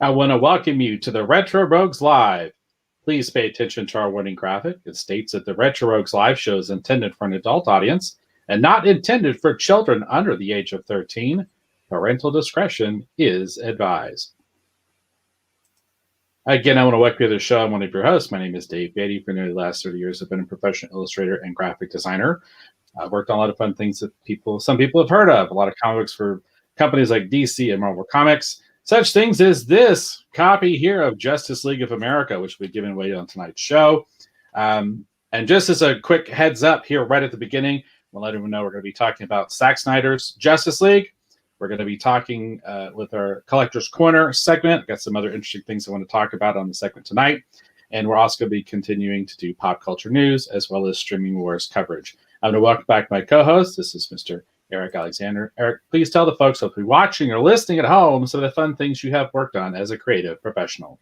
I want to welcome you to the Retro Rogues Live. Please pay attention to our warning graphic. It states that the Retro Rogues Live show is intended for an adult audience and not intended for children under the age of 13. Parental discretion is advised. Again, I want to welcome you to the show. I'm one of your hosts. My name is Dave Beatty. For nearly the last 30 years, I've been a professional illustrator and graphic designer. I've worked on a lot of fun things that some people have heard of. A lot of comics for companies like DC and Marvel Comics. Such things as this copy here of Justice League of America, which will be given away on tonight's show. And just as a quick heads up here right at the beginning, we'll let everyone know we're going to be talking about Zack Snyder's Justice League. We're going to be talking with our Collector's Corner segment. Got some other interesting things I want to talk about on the segment tonight. And we're also going to be continuing to do pop culture news as well as streaming wars coverage. I'm going to welcome back my co-host. This is Mr. Eric Alexander. Eric, please tell the folks who will be watching or listening at home some of the fun things you have worked on as a creative professional.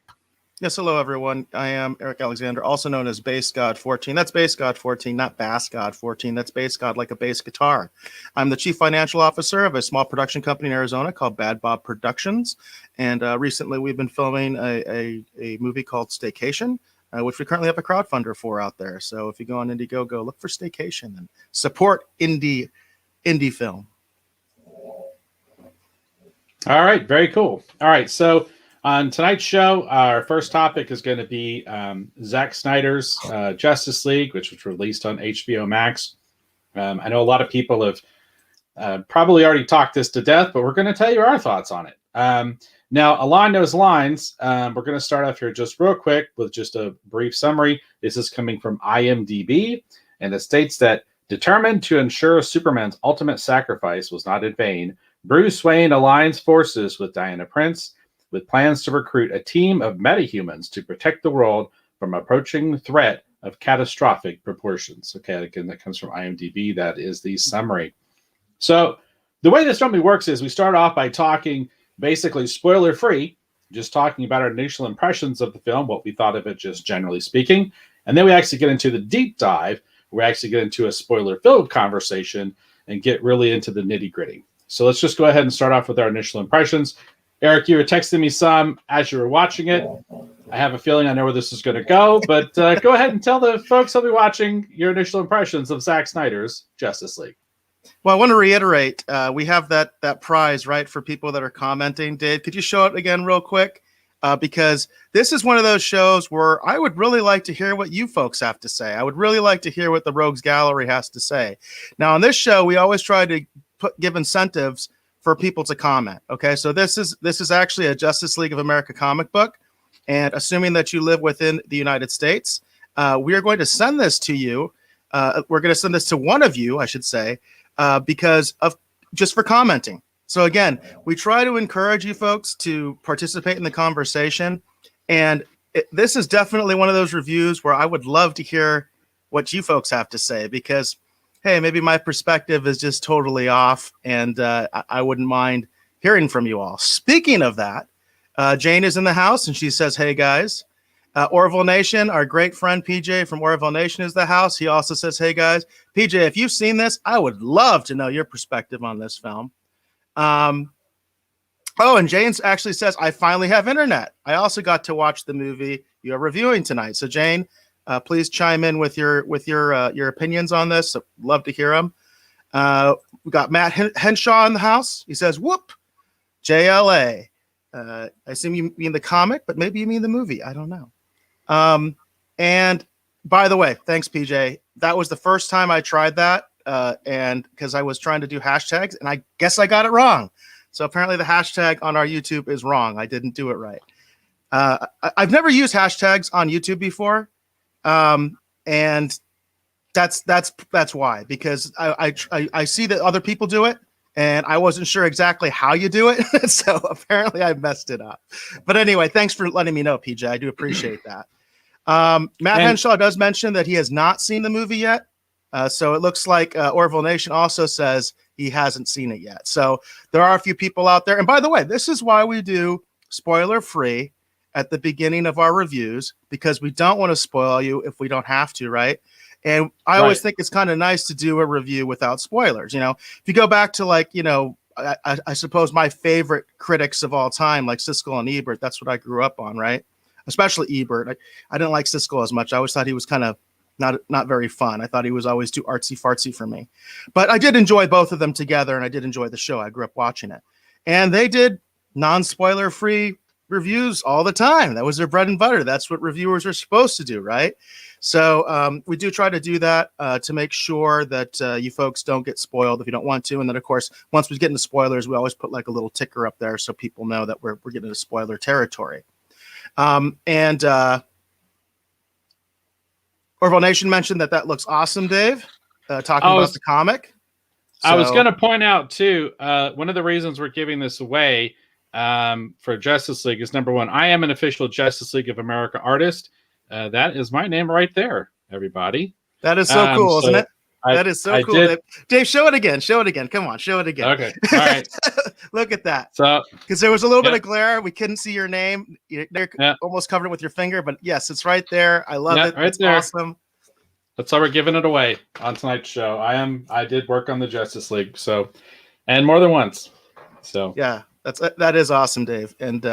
Yes, hello, everyone. I am Eric Alexander, also known as Bass God 14. That's Bass God 14, not Bass God 14. That's Bass God like a bass guitar. I'm the chief financial officer of a small production company in Arizona called Bad Bob Productions. And recently we've been filming a movie called Staycation, which we currently have a crowdfunder for out there. So if you go on Indiegogo, look for Staycation and support indie film. All right, very cool. All right, so on tonight's show, our first topic is going to be Zack Snyder's Justice League, which was released on HBO Max. I know a lot of people have probably already talked this to death, but we're going to tell you our thoughts on it. Now, along those lines, we're going to start off here just real quick with just a brief summary. This is coming from IMDb, and it states that determined to ensure Superman's ultimate sacrifice was not in vain, Bruce Wayne aligns forces with Diana Prince with plans to recruit a team of metahumans to protect the world from approaching threat of catastrophic proportions. Okay, again, that comes from IMDb. That is the summary. So the way this normally works is we start off by talking basically spoiler-free, just talking about our initial impressions of the film, what we thought of it just generally speaking. And then we actually get into the deep dive. We actually get into a spoiler-filled conversation and get really into the nitty-gritty. So let's just go ahead and start off with our initial impressions. Eric, you were texting me some as you were watching it. I have a feeling I know where this is going to go, but go ahead and tell the folks who'll be watching your initial impressions of Zack Snyder's Justice League. Well, I want to reiterate, we have that prize, right, for people that are commenting. Dave, could you show it again real quick? Because this is one of those shows where I would really like to hear what you folks have to say. I would really like to hear what the Rogues Gallery has to say. Now, on this show, we always try to give incentives for people to comment. Okay, so this is actually a Justice League of America comic book, and assuming that you live within the United States, we are going to send this to you. We're going to send this to one of you, I should say, because of just for commenting. So again, we try to encourage you folks to participate in the conversation, and this is definitely one of those reviews where I would love to hear what you folks have to say, because hey, maybe my perspective is just totally off, and I wouldn't mind hearing from you all. Speaking of that, Jane is in the house, and she says, hey, guys. Orville Nation, our great friend PJ from Orville Nation is the house. He also says, hey, guys. PJ, if you've seen this, I would love to know your perspective on this film. Oh, and Jane actually says, I finally have internet. I also got to watch the movie you are reviewing tonight. So, Jane, please chime in with your opinions on this. So love to hear them. We got Matt Henshaw in the house. He says, whoop, JLA. I assume you mean the comic, but maybe you mean the movie. I don't know. And by the way, thanks, PJ. That was the first time I tried that, and because I was trying to do hashtags, and I guess I got it wrong. So apparently the hashtag on our YouTube is wrong. I didn't do it right. I've never used hashtags on YouTube before. And that's why, because I see that other people do it, and I wasn't sure exactly how you do it. So apparently I messed it up. But anyway, thanks for letting me know, PJ. I do appreciate that. Matt Henshaw does mention that he has not seen the movie yet. So it looks like Orville Nation also says he hasn't seen it yet. So there are a few people out there. And by the way, this is why we do spoiler free at the beginning of our reviews, because we don't want to spoil you if we don't have to, right? And I always think it's kind of nice to do a review without spoilers. You know, if you go back to I suppose my favorite critics of all time, like Siskel and Ebert. That's what I grew up on, right? Especially Ebert. I didn't like Siskel as much. I always thought he was kind of not very fun. I thought he was always too artsy fartsy for me. But I did enjoy both of them together, and I did enjoy the show. I grew up watching it, and they did non-spoiler free reviews all the time. That was their bread and butter. That's what reviewers are supposed to do, right? So we do try to do that to make sure that you folks don't get spoiled if you don't want to. And then, of course, once we get into spoilers, we always put like a little ticker up there so people know that we're getting into spoiler territory. Orville Nation mentioned that looks awesome, Dave, talking about the comic. I was going to point out, too, one of the reasons we're giving this away for Justice League is, number one, I am an official Justice League of America artist. That is my name right there, everybody. That is so cool, isn't it? That is so cool. Dave, show it again. Show it again. Come on, show it again. Okay. All right. Look at that. So, because there was a little bit of glare, we couldn't see your name. You're almost covered it with your finger, but yes, it's right there. I love it. It's awesome. That's how we're giving it away on tonight's show. I did work on the Justice League, and more than once. So yeah. That is awesome, Dave, and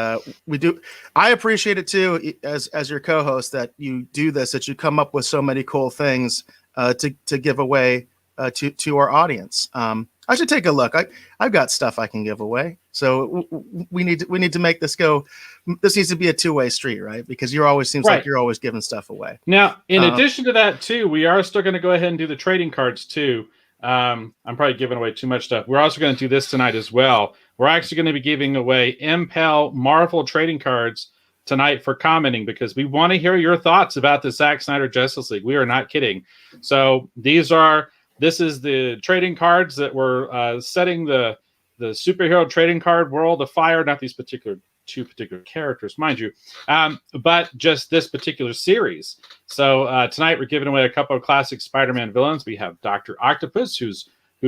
we do. I appreciate it too, as your co-host, that you do this, that you come up with so many cool things to give away to our audience. I should take a look. I've got stuff I can give away, so we need to make this go. This needs to be a two-way street, right? Because you always seems like you're always giving stuff away. Now, in addition to that, too, we are still going to go ahead and do the trading cards too. I'm probably giving away too much stuff. We're also going to do this tonight as well. We're actually going to be giving away Impel Marvel trading cards tonight for commenting, because we want to hear your thoughts about the Zack Snyder Justice League. We are not kidding. So this is the trading cards that were setting the superhero trading card world afire. Not these two particular characters, mind you, but just this particular series. So tonight we're giving away a couple of classic Spider-Man villains. We have Dr. Octopus, who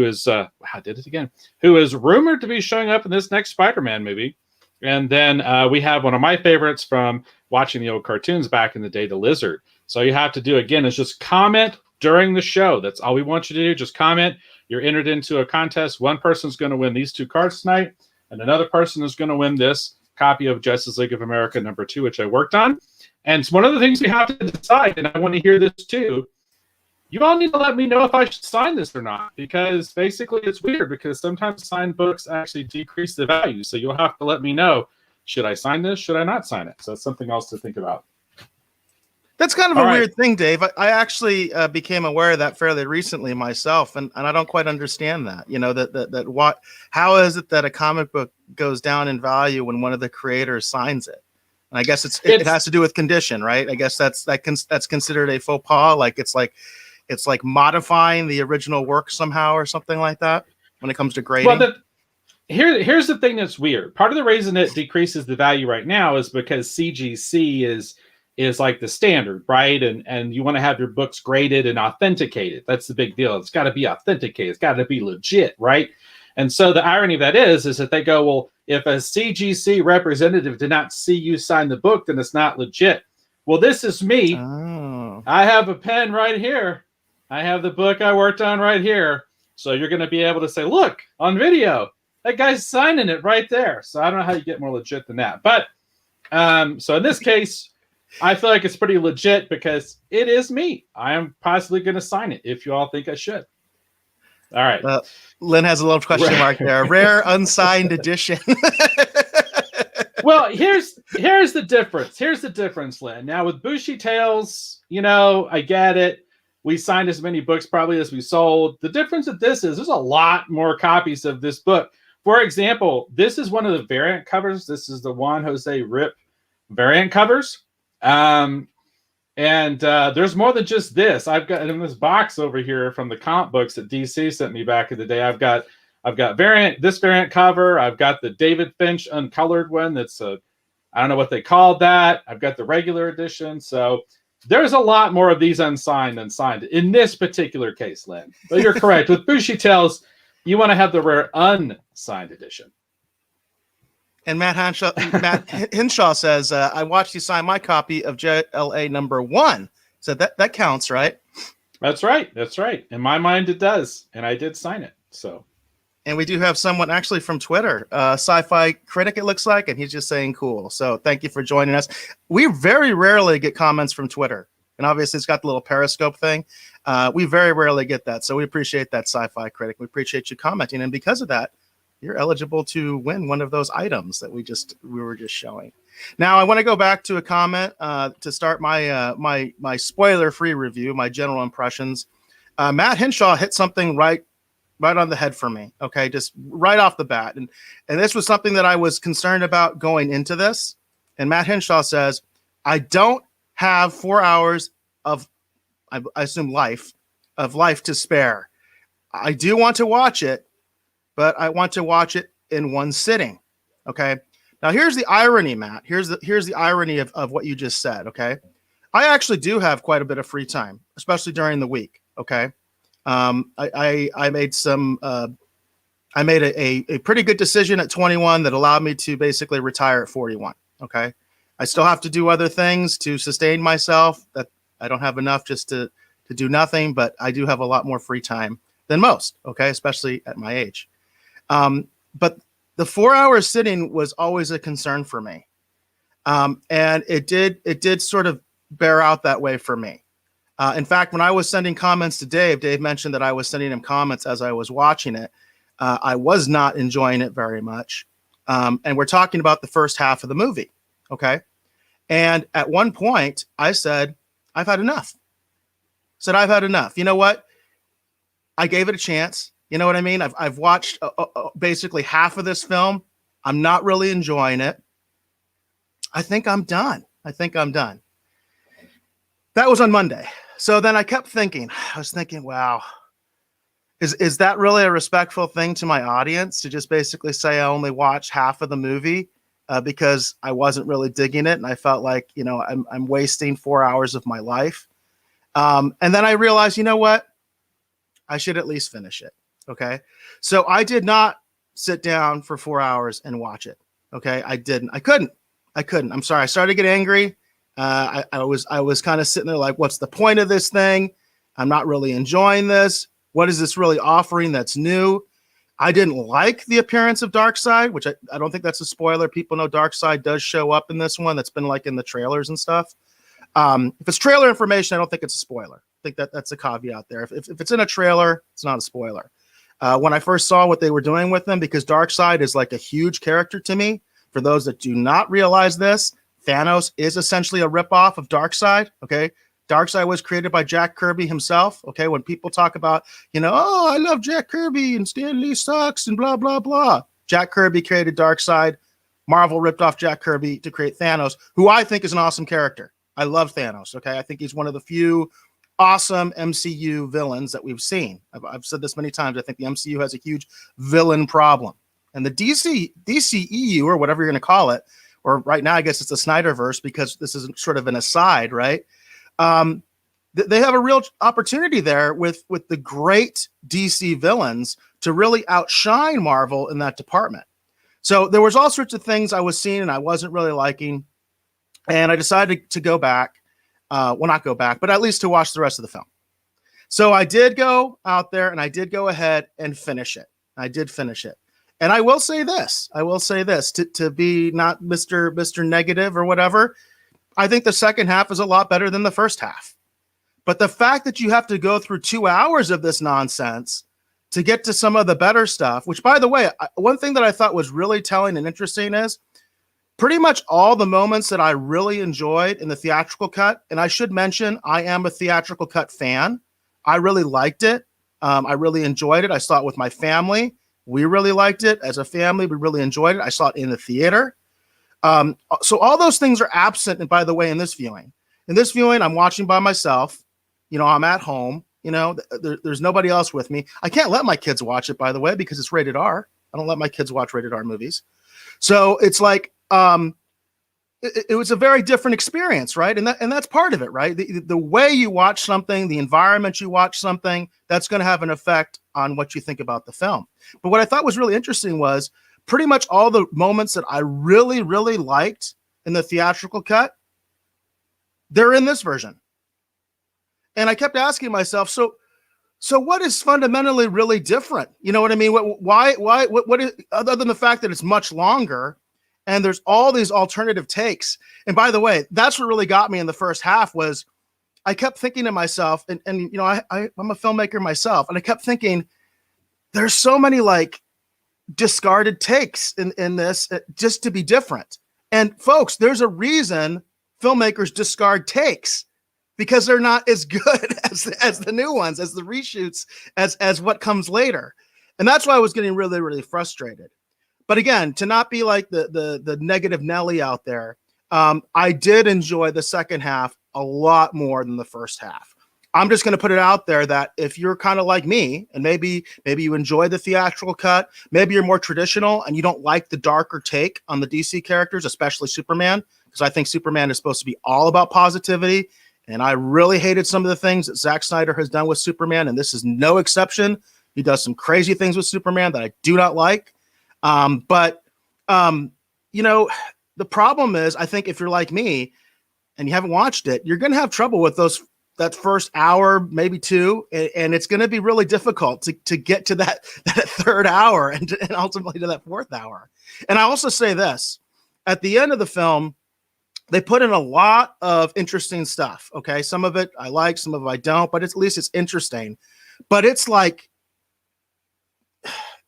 is rumored to be showing up in this next Spider-Man movie. And then we have one of my favorites from watching the old cartoons back in the day, the Lizard. So you have to do, again, is just comment during the show. That's all we want you to do. Just comment. You're entered into a contest. One person's going to win these two cards tonight, and another person is going to win this copy of Justice League of America #2, which I worked on. And it's one of the things we have to decide, and I want to hear this too. You all need to let me know if I should sign this or not, because basically it's weird, because sometimes signed books actually decrease the value. So you'll have to let me know, should I sign this? Should I not sign it? So that's something else to think about. That's kind of a weird thing, Dave. I actually became aware of that fairly recently myself, and I don't quite understand that. You know, how is it that a comic book goes down in value when one of the creators signs it? And I guess it has to do with condition, right? I guess that's considered a faux pas. Like it's like modifying the original work somehow or something like that when it comes to grading. Well, here's the thing that's weird. Part of the reason it decreases the value right now is because CGC is like the standard, right? And you want to have your books graded and authenticated. That's the big deal. It's got to be authenticated. It's got to be legit, right? And so the irony of that is that they go, well, if a CGC representative did not see you sign the book, then it's not legit. Well, this is me. Oh. I have a pen right here. I have the book I worked on right here. So you're going to be able to say, look, on video, that guy's signing it right there. So I don't know how you get more legit than that. But so in this case, I feel like it's pretty legit because it is me. I am possibly going to sign it if you all think I should. All right. Lynn has a little question mark there. Rare unsigned edition. Well, here's the difference. Here's the difference, Lynn. Now with Bushy Tales, I get it. We signed as many books probably as we sold. The difference with this is there's a lot more copies of this book. For example, this is one of the variant covers. This is the Juan Jose Rip variant covers. And there's more than just this. I've got in this box over here from the comic books that DC sent me back in the day. I've got this variant cover. I've got the David Finch uncolored one. That's I don't know what they called that. I've got the regular edition. So there's a lot more of these unsigned than signed in this particular case, Lynn. But you're correct. With Bushy Tales, you want to have the rare unsigned edition. And Matt Hinshaw says, I watched you sign my copy of JLA #1. So that counts, right? That's right. That's right. In my mind, it does. And I did sign it. So. And we do have someone actually from Twitter, sci-fi critic, it looks like, and he's just saying cool. So thank you for joining us. We very rarely get comments from Twitter. And obviously it's got the little Periscope thing. We very rarely get that. So we appreciate that, sci-fi critic. We appreciate you commenting. And because of that, you're eligible to win one of those items that we were just showing. Now I want to go back to a comment to start my my spoiler-free review, my general impressions. Matt Henshaw hit something right on the head for me. Okay, just right off the bat, and this was something that I was concerned about going into this. And Matt Henshaw says, "I don't have 4 hours of, I assume, life to spare. I do want to watch it, but I want to watch it in one sitting." Okay. Now here's the irony, Matt. Here's the irony of what you just said. Okay. I actually do have quite a bit of free time, especially during the week. Okay. I made some, I made a pretty good decision at 21 that allowed me to basically retire at 41. Okay. I still have to do other things to sustain myself. That I don't have enough just to do nothing, but I do have a lot more free time than most. Okay. Especially at my age. But the 4 hours sitting was always a concern for me. And it did sort of bear out that way for me. In fact, when I was sending comments to Dave mentioned that I was sending him comments as I was watching it. I was not enjoying it very much. And we're talking about the first half of the movie. Okay. And at one point I said, I've had enough. I've had enough. You know what? I gave it a chance. You know what I mean? I've watched basically half of this film. I'm not really enjoying it. I think I'm done. That was on Monday. So then I kept thinking, wow, is that really a respectful thing to my audience to just basically say I only watched half of the movie because I wasn't really digging it. And I felt like, I'm wasting 4 hours of my life. And then I realized, you know what? I should at least finish it. Okay. So I did not sit down for 4 hours and watch it. Okay. I didn't. I couldn't. I'm sorry. I started to get angry. I was kind of sitting there like, what's the point of this thing? I'm not really enjoying this. What is this really offering that's new? I didn't like the appearance of Darkseid, which I don't think that's a spoiler. People know Darkseid does show up in this one. That's been like in the trailers and stuff. If it's trailer information, I don't think it's a spoiler. I think that's a caveat there. If it's in a trailer, it's not a spoiler. When I first saw what they were doing with them, because Darkseid is like a huge character to me. For those that do not realize this, Thanos is essentially a ripoff of Darkseid. Okay. Darkseid was created by Jack Kirby himself. Okay. When people talk about, oh, I love Jack Kirby and Stan Lee sucks and blah, blah, blah. Jack Kirby created Darkseid. Marvel ripped off Jack Kirby to create Thanos, who I think is an awesome character. I love Thanos. Okay. I think he's one of the few awesome MCU villains that we've seen. I've said this many times. I think the MCU has a huge villain problem. And the DCEU, or whatever you're going to call it, or right now, I guess it's the Snyderverse, because this is sort of an aside, right? They have a real opportunity there with the great DC villains to really outshine Marvel in that department. So there was all sorts of things I was seeing and I wasn't really liking. And I decided to go back. Well, not go back, but at least to watch the rest of the film. So I did go out there and I did go ahead and finish it. I did finish it. And I will say this, to be not Mr. Negative or whatever. I think the second half is a lot better than the first half. But the fact that you have to go through 2 hours of this nonsense to get to some of the better stuff, which, by the way, one thing that I thought was really telling and interesting is pretty much all the moments that I really enjoyed in the theatrical cut. And I should mention, I am a theatrical cut fan. I really liked it. I really enjoyed it. I saw it with my family. We really liked it as a family. We really enjoyed it. I saw it in the theater. So all those things are absent. And by the way, in this viewing, I'm watching by myself. I'm at home. There's nobody else with me. I can't let my kids watch it, by the way, because it's rated R. I don't let my kids watch rated R movies. So it's like, it was a very different experience, right? And that's part of it, right? The way you watch something, the environment you watch something, that's going to have an effect on what you think about the film. But what I thought was really interesting was pretty much all the moments that I really, really liked in the theatrical cut, they're in this version. And I kept asking myself, so So what is fundamentally really different? You know what I mean? What is, other than the fact that it's much longer and there's all these alternative takes. And by the way, that's what really got me in the first half was I kept thinking to myself, and you know, I'm a filmmaker myself, and I kept thinking, there's so many like discarded takes in this just to be different. And folks, there's a reason filmmakers discard takes, because they're not as good as the new ones, as the reshoots, as what comes later. And that's why I was getting really, really frustrated. But again, to not be like the negative Nelly out there, I did enjoy the second half a lot more than the first half. I'm just going to put it out there that if you're kind of like me, and maybe you enjoy the theatrical cut, maybe you're more traditional and you don't like the darker take on the DC characters, especially Superman, because I think Superman is supposed to be all about positivity. And I really hated some of the things that Zack Snyder has done with Superman, and this is no exception. He does some crazy things with Superman that I do not like. But you know, the problem is, I think if you're like me and you haven't watched it, you're going to have trouble with that first hour, maybe two, and it's going to be really difficult to get to that third hour and ultimately to that fourth hour. And I also say this, at the end of the film, they put in a lot of interesting stuff. Okay. Some of it I like, some of it I don't, but at least it's interesting. But it's like,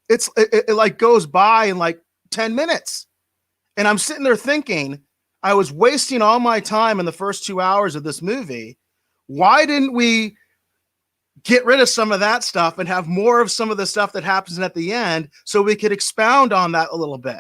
it like goes by in like 10 minutes. And I'm sitting there thinking, I was wasting all my time in the first 2 hours of this movie. Why didn't we get rid of some of that stuff and have more of some of the stuff that happens at the end so we could expound on that a little bit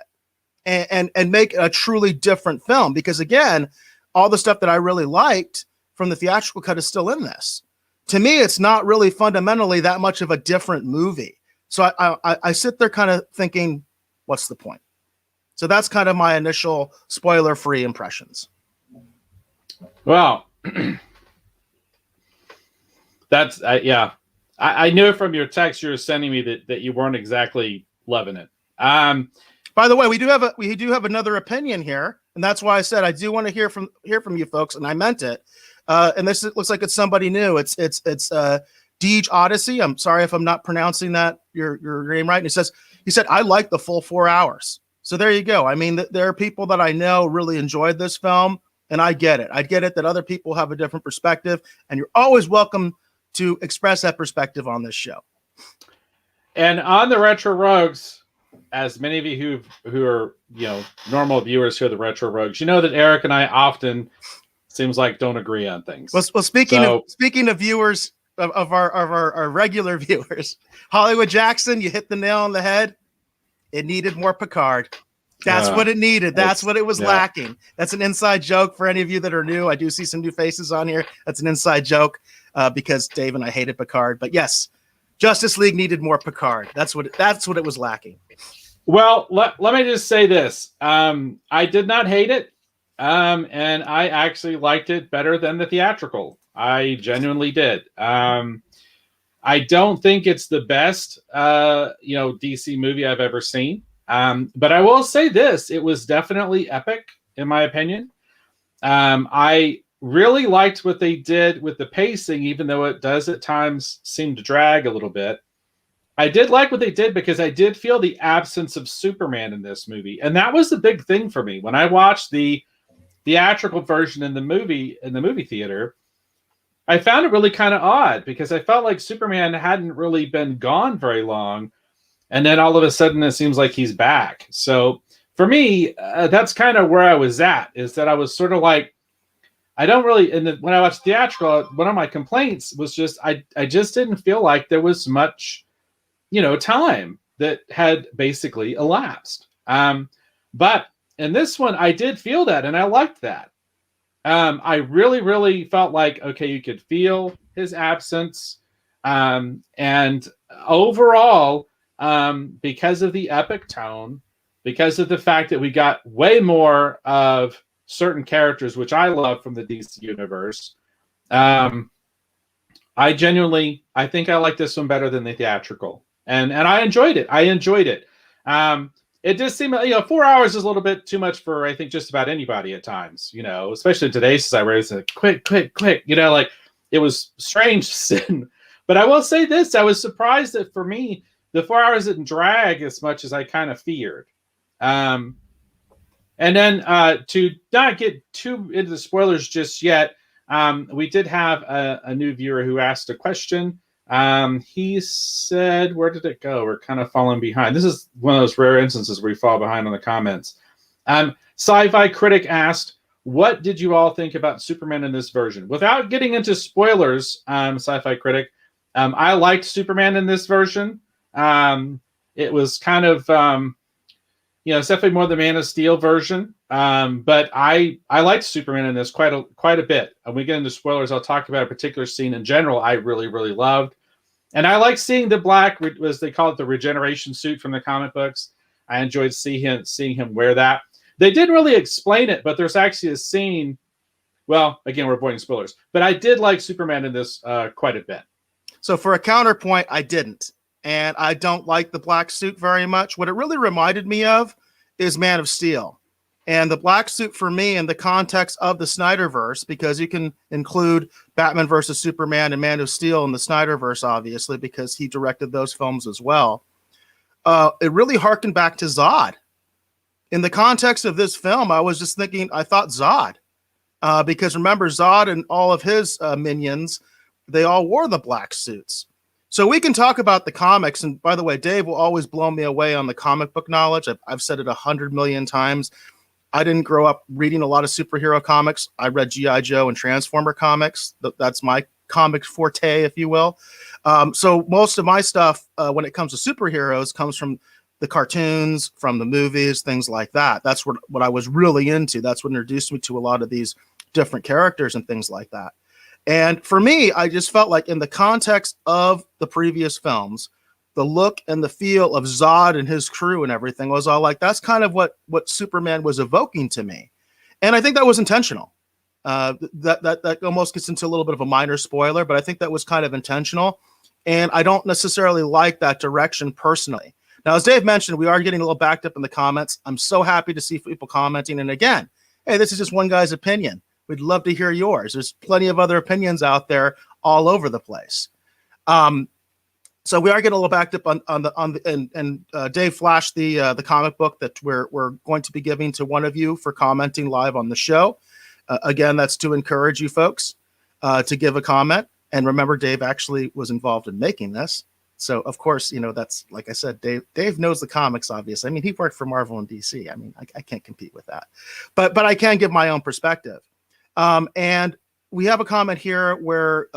and make a truly different film? Because again, all the stuff that I really liked from the theatrical cut is still in this. To me, it's not really fundamentally that much of a different movie. So I sit there kind of thinking, what's the point? So that's kind of my initial spoiler-free impressions. Well, that's yeah. I knew from your text you were sending me that you weren't exactly loving it. By the way, we do have another opinion here, and that's why I said I do want to hear from you folks, and I meant it. And this looks like it's somebody new. It's Deej Odyssey. I'm sorry if I'm not pronouncing that your name right. And he said I like the full 4 hours. So there you go. I mean, there are people that I know really enjoyed this film, and I get it. I get it that other people have a different perspective, and you're always welcome to express that perspective on this show. And on the Retro Rogues, as many of you who are, you know, normal viewers here of the Retro Rogues, you know that Eric and I often seems like don't agree on things. Well, speaking of viewers of our regular viewers, Hollywood Jackson, you hit the nail on the head. It needed more Picard. That's what it needed. That's what it was lacking. That's an inside joke for any of you that are new. I do see some new faces on here. That's an inside joke because Dave and I hated Picard. But yes, Justice League needed more Picard. That's what it was lacking. Well, let me just say this. I did not hate it. And I actually liked it better than the theatrical. I genuinely did. I don't think it's the best, DC movie I've ever seen. But I will say this, it was definitely epic, in my opinion. I really liked what they did with the pacing, even though it does at times seem to drag a little bit. I did like what they did because I did feel the absence of Superman in this movie. And that was the big thing for me. When I watched the theatrical version in the movie theater, I found it really kind of odd because I felt like Superman hadn't really been gone very long. And then all of a sudden it seems like he's back. So for me, that's kind of where I was at, is that I was sort of like, I don't really, when I watched theatrical, one of my complaints was just, I just didn't feel like there was much, time that had basically elapsed. But in this one, I did feel that, and I liked that. I really, really felt like, okay, you could feel his absence. And overall, because of the epic tone, because of the fact that we got way more of certain characters, which I love from the DC universe, I think I like this one better than the theatrical. And I enjoyed it. It just seemed, 4 hours is a little bit too much for, I think, just about anybody at times, especially in today's society where it's like, quick. It was strange to sit and But I will say this: I was surprised that for me, the 4 hours didn't drag as much as I kind of feared. And then to not get too into the spoilers just yet, we did have a new viewer who asked a question. He said, where did it go? We're kind of falling behind. This is one of those rare instances where we fall behind on the comments. Sci-Fi Critic asked, what did you all think about Superman in this version? Without getting into spoilers, Sci-Fi Critic, I liked Superman in this version. It was kind of, it's definitely more the Man of Steel version. But I liked Superman in this quite a bit. When we get into spoilers, I'll talk about a particular scene in general I really, really loved. And I like seeing the black, as they call it, the regeneration suit from the comic books. I enjoyed seeing him wear that. They didn't really explain it, but there's actually a scene. Well, again, we're avoiding spoilers, but I did like Superman in this quite a bit. So for a counterpoint, I didn't. And I don't like the black suit very much. What it really reminded me of is Man of Steel. And the black suit for me in the context of the Snyderverse, because you can include Batman versus Superman and Man of Steel in the Snyderverse, obviously, because he directed those films as well. It really harkened back to Zod. In the context of this film, I was just thinking, I thought Zod. Because remember, Zod and all of his minions, they all wore the black suits. So we can talk about the comics. And by the way, Dave will always blow me away on the comic book knowledge. I've said it 100 million times. I didn't grow up reading a lot of superhero comics. I read G.I. Joe and Transformer comics. That's my comic forte, if you will. So most of my stuff, when it comes to superheroes, comes from the cartoons, from the movies, things like that. That's what I was really into. That's what introduced me to a lot of these different characters and things like that. And for me, I just felt like in the context of the previous films, the look and the feel of Zod and his crew and everything was all like, that's kind of what Superman was evoking to me. And I think that was intentional. That almost gets into a little bit of a minor spoiler, but I think that was kind of intentional. And I don't necessarily like that direction personally. Now, as Dave mentioned, we are getting a little backed up in the comments. I'm so happy to see people commenting. And again, hey, this is just one guy's opinion. We'd love to hear yours. There's plenty of other opinions out there all over the place. So we are getting a little backed up and Dave flashed the comic book that we're going to be giving to one of you for commenting live on the show. Again, that's to encourage you folks to give a comment. And remember, Dave actually was involved in making this. So, of course, that's, like I said, Dave knows the comics, obviously. I mean, he worked for Marvel and DC. I mean, I can't compete with that. But I can give my own perspective. And we have a comment here where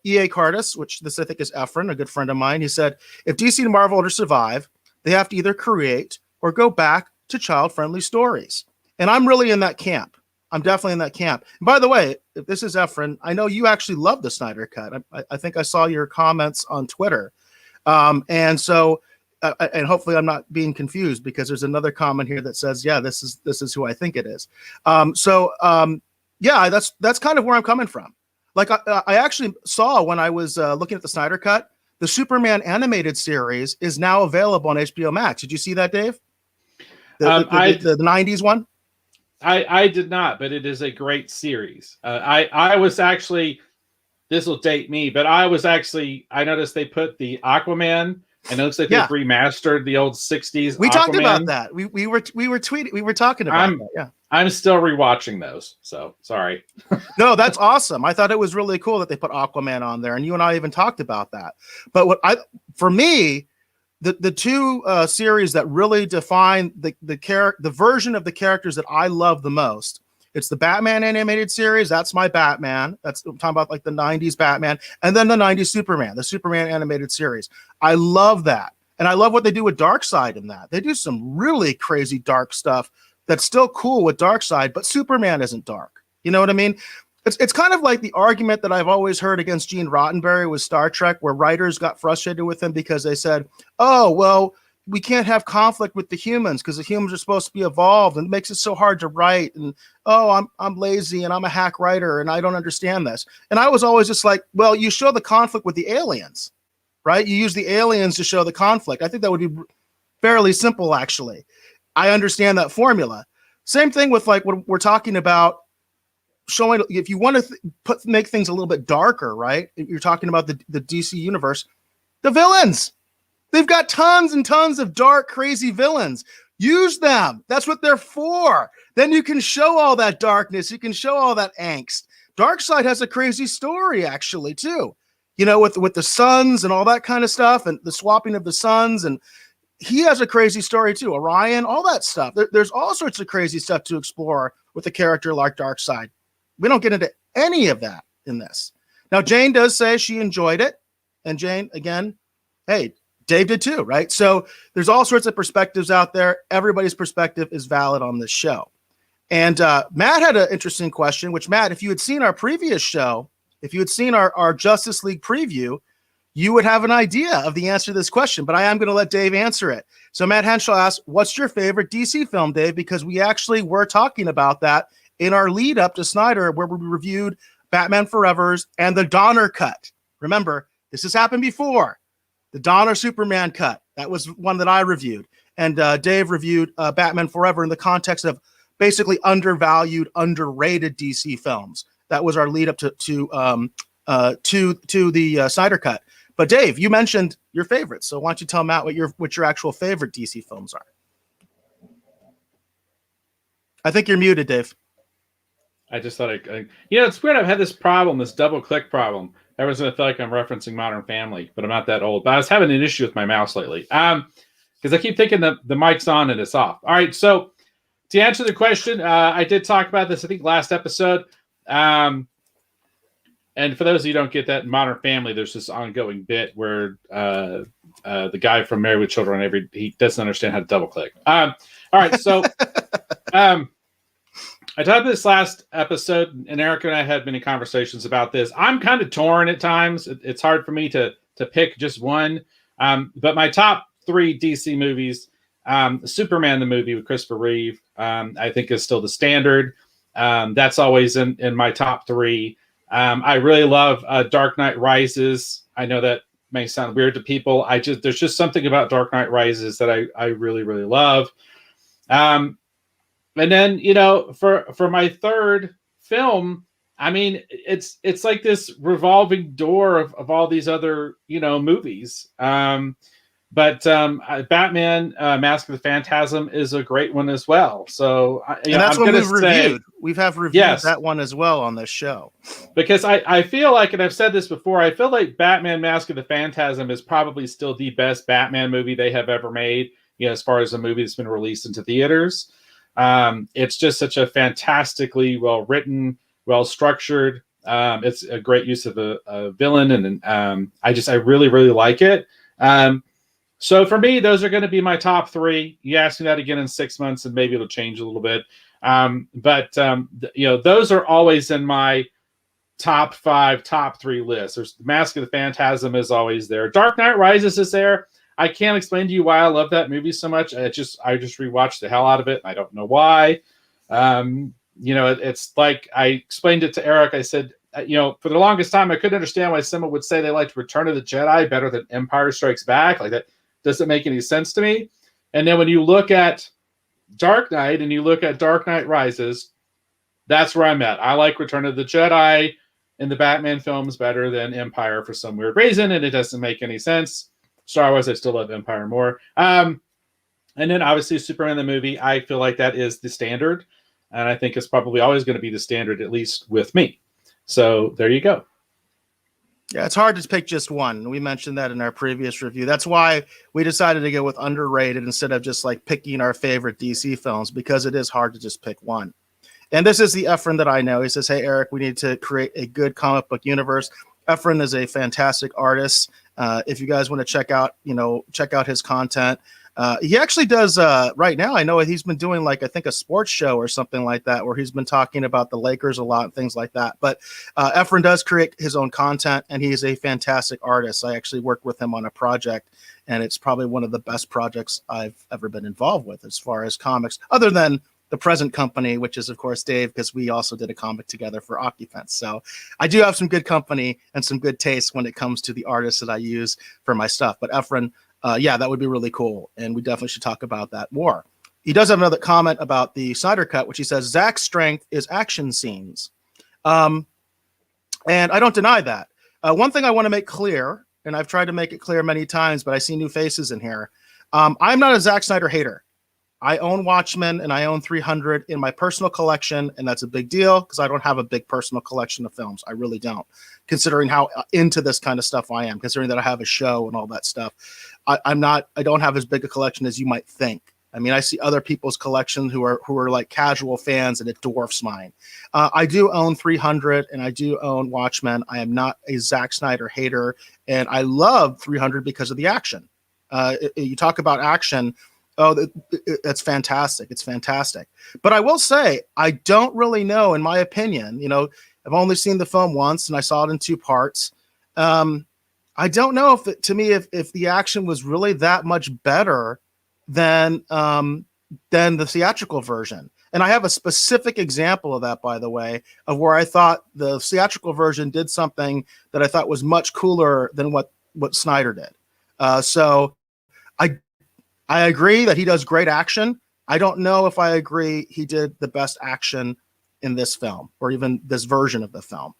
E.A. Cardis, which this I think is Efren, a good friend of mine, he said, if DC and Marvel are to survive, they have to either create or go back to child-friendly stories. And I'm really in that camp. I'm definitely in that camp. And by the way, if this is Efren, I know you actually love the Snyder Cut. I think I saw your comments on Twitter. And so, and hopefully I'm not being confused because there's another comment here that says, yeah, this is who I think it is. Yeah, that's kind of where I'm coming from. Like I actually saw when I was looking at the Snyder Cut, the Superman animated series is now available on HBO Max. Did you see that, Dave? The 90s one? I did not, but it is a great series. I was actually, this will date me, but I noticed they put the Aquaman, and it looks like they've remastered the old 60s We Aquaman. talked about that. We were tweeting, we were talking about that. Yeah. I'm still rewatching those, so sorry. No, that's awesome. I thought it was really cool that they put Aquaman on there, and you and I even talked about that. But for me, the two series that really define the version of the characters that I love the most, it's the Batman animated series. That's my Batman. I'm talking about like the 90s Batman, and then the 90s Superman, the Superman animated series. I love that. And I love what they do with Darkseid in that. They do some really crazy dark stuff that's still cool with Darkseid, but Superman isn't dark. You know what I mean? It's kind of like the argument that I've always heard against Gene Roddenberry with Star Trek, where writers got frustrated with him because they said, oh, well, we can't have conflict with the humans because the humans are supposed to be evolved, and it makes it so hard to write. And, oh, I'm lazy and I'm a hack writer and I don't understand this. And I was always just like, well, you show the conflict with the aliens, right? You use the aliens to show the conflict. I think that would be fairly simple, actually. I understand that formula. Same thing with like what we're talking about showing, if you want to make things a little bit darker, right? You're talking about the DC universe, the villains. They've got tons and tons of dark, crazy villains. Use them. That's what they're for. Then you can show all that darkness. You can show all that angst. Darkseid has a crazy story, actually, too. You know, with the suns and all that kind of stuff, and the swapping of the suns, and he has a crazy story too. Orion, all that stuff. There's all sorts of crazy stuff to explore with a character like Darkseid. We don't get into any of that in this. Now, Jane does say she enjoyed it, and Jane, again, hey, Dave did too, right? So there's all sorts of perspectives out there. Everybody's perspective is valid on this show. And Matt had an interesting question, which, Matt, if you had seen our previous show, if you had seen our Justice League preview, you would have an idea of the answer to this question, but I am going to let Dave answer it. So Matt Henschel asked, what's your favorite DC film, Dave? Because we actually were talking about that in our lead up to Snyder, where we reviewed Batman Forever's and the Donner cut. Remember, this has happened before. The Donner Superman cut. That was one that I reviewed. And Dave reviewed Batman Forever in the context of basically undervalued, underrated DC films. That was our lead up to the Snyder Cut. But Dave, you mentioned your favorites. So why don't you tell Matt what your actual favorite DC films are? I think you're muted, Dave. I just thought it's weird. I've had this problem, this double click problem. Everyone's going to feel like I'm referencing Modern Family, but I'm not that old. But I was having an issue with my mouse lately because I keep thinking the mic's on and it's off. All right, so to answer the question, I did talk about this, I think, last episode. And for those of you who don't get that, in Modern Family, there's this ongoing bit where the guy from Married with Children, he doesn't understand how to double click. All right, so I talked about this last episode, and Eric and I had many conversations about this. I'm kind of torn at times. It's hard for me to pick just one. But my top three DC movies, Superman the movie with Christopher Reeve, I think is still the standard. That's always in my top three. I really love Dark Knight Rises. I know that may sound weird to people. There's just something about Dark Knight Rises that I really, really love. And then, for my third film, I mean, it's like this revolving door of all these other, movies. But Batman, Mask of the Phantasm is a great one as well. So that's what we've reviewed. We have reviewed that one as well on this show. Because I feel like, and I've said this before, I feel like Batman, Mask of the Phantasm is probably still the best Batman movie they have ever made, as far as a movie that's been released into theaters. It's just such a fantastically well-written, well-structured. It's a great use of a villain, and I really, really like it. So for me, those are going to be my top three. You ask me that again in 6 months, and maybe it'll change a little bit. But those are always in my top five, top three list. There's Mask of the Phantasm is always there. Dark Knight Rises is there. I can't explain to you why I love that movie so much. I just rewatched the hell out of it. I don't know why. It's like I explained it to Eric. I said, for the longest time, I couldn't understand why someone would say they liked Return of the Jedi better than Empire Strikes Back. Like, that doesn't make any sense to me. And then when you look at Dark Knight and you look at Dark Knight Rises, that's where I'm at. I like Return of the Jedi in the Batman films better than Empire for some weird reason, and it doesn't make any sense. Star Wars, I still love Empire more. And then obviously Superman the movie, I feel like that is the standard. And I think it's probably always going to be the standard, at least with me. So there you go. Yeah, it's hard to pick just one. We mentioned that in our previous review. That's why we decided to go with underrated instead of just like picking our favorite DC films, because it is hard to just pick one. And this is the Efren that I know. He says, hey, Eric, we need to create a good comic book universe. Efren is a fantastic artist. If you guys want to check out his content, he actually does right now. I know he's been doing I think a sports show or something like that, where he's been talking about the Lakers a lot and things like that. But Efren does create his own content, and he is a fantastic artist. I actually worked with him on a project, and it's probably one of the best projects I've ever been involved with as far as comics, other than the present company, which is, of course, Dave, because we also did a comic together for Occupants. So I do have some good company and some good taste when it comes to the artists that I use for my stuff. But Efren, that would be really cool. And we definitely should talk about that more. He does have another comment about the Snyder Cut, which he says, Zach's strength is action scenes. And I don't deny that. One thing I want to make clear, and I've tried to make it clear many times, but I see new faces in here. I'm not a Zack Snyder hater. I own Watchmen and I own 300 in my personal collection, and that's a big deal because I don't have a big personal collection of films. I really don't, considering how into this kind of stuff I am, considering that I have a show and all that stuff. I don't have as big a collection as you might think. I mean, I see other people's collections who are like casual fans, and it dwarfs mine. I do own 300 and I do own Watchmen. I am not a Zack Snyder hater, and I love 300 because of the action. You talk about action. Oh, that's fantastic. It's fantastic. But I will say, I don't really know, in my opinion, I've only seen the film once and I saw it in 2 parts. I don't know if the action was really that much better than the theatrical version. And I have a specific example of that, by the way, of where I thought the theatrical version did something that I thought was much cooler than what Snyder did. So I agree that he does great action. I don't know if I agree he did the best action in this film or even this version of the film.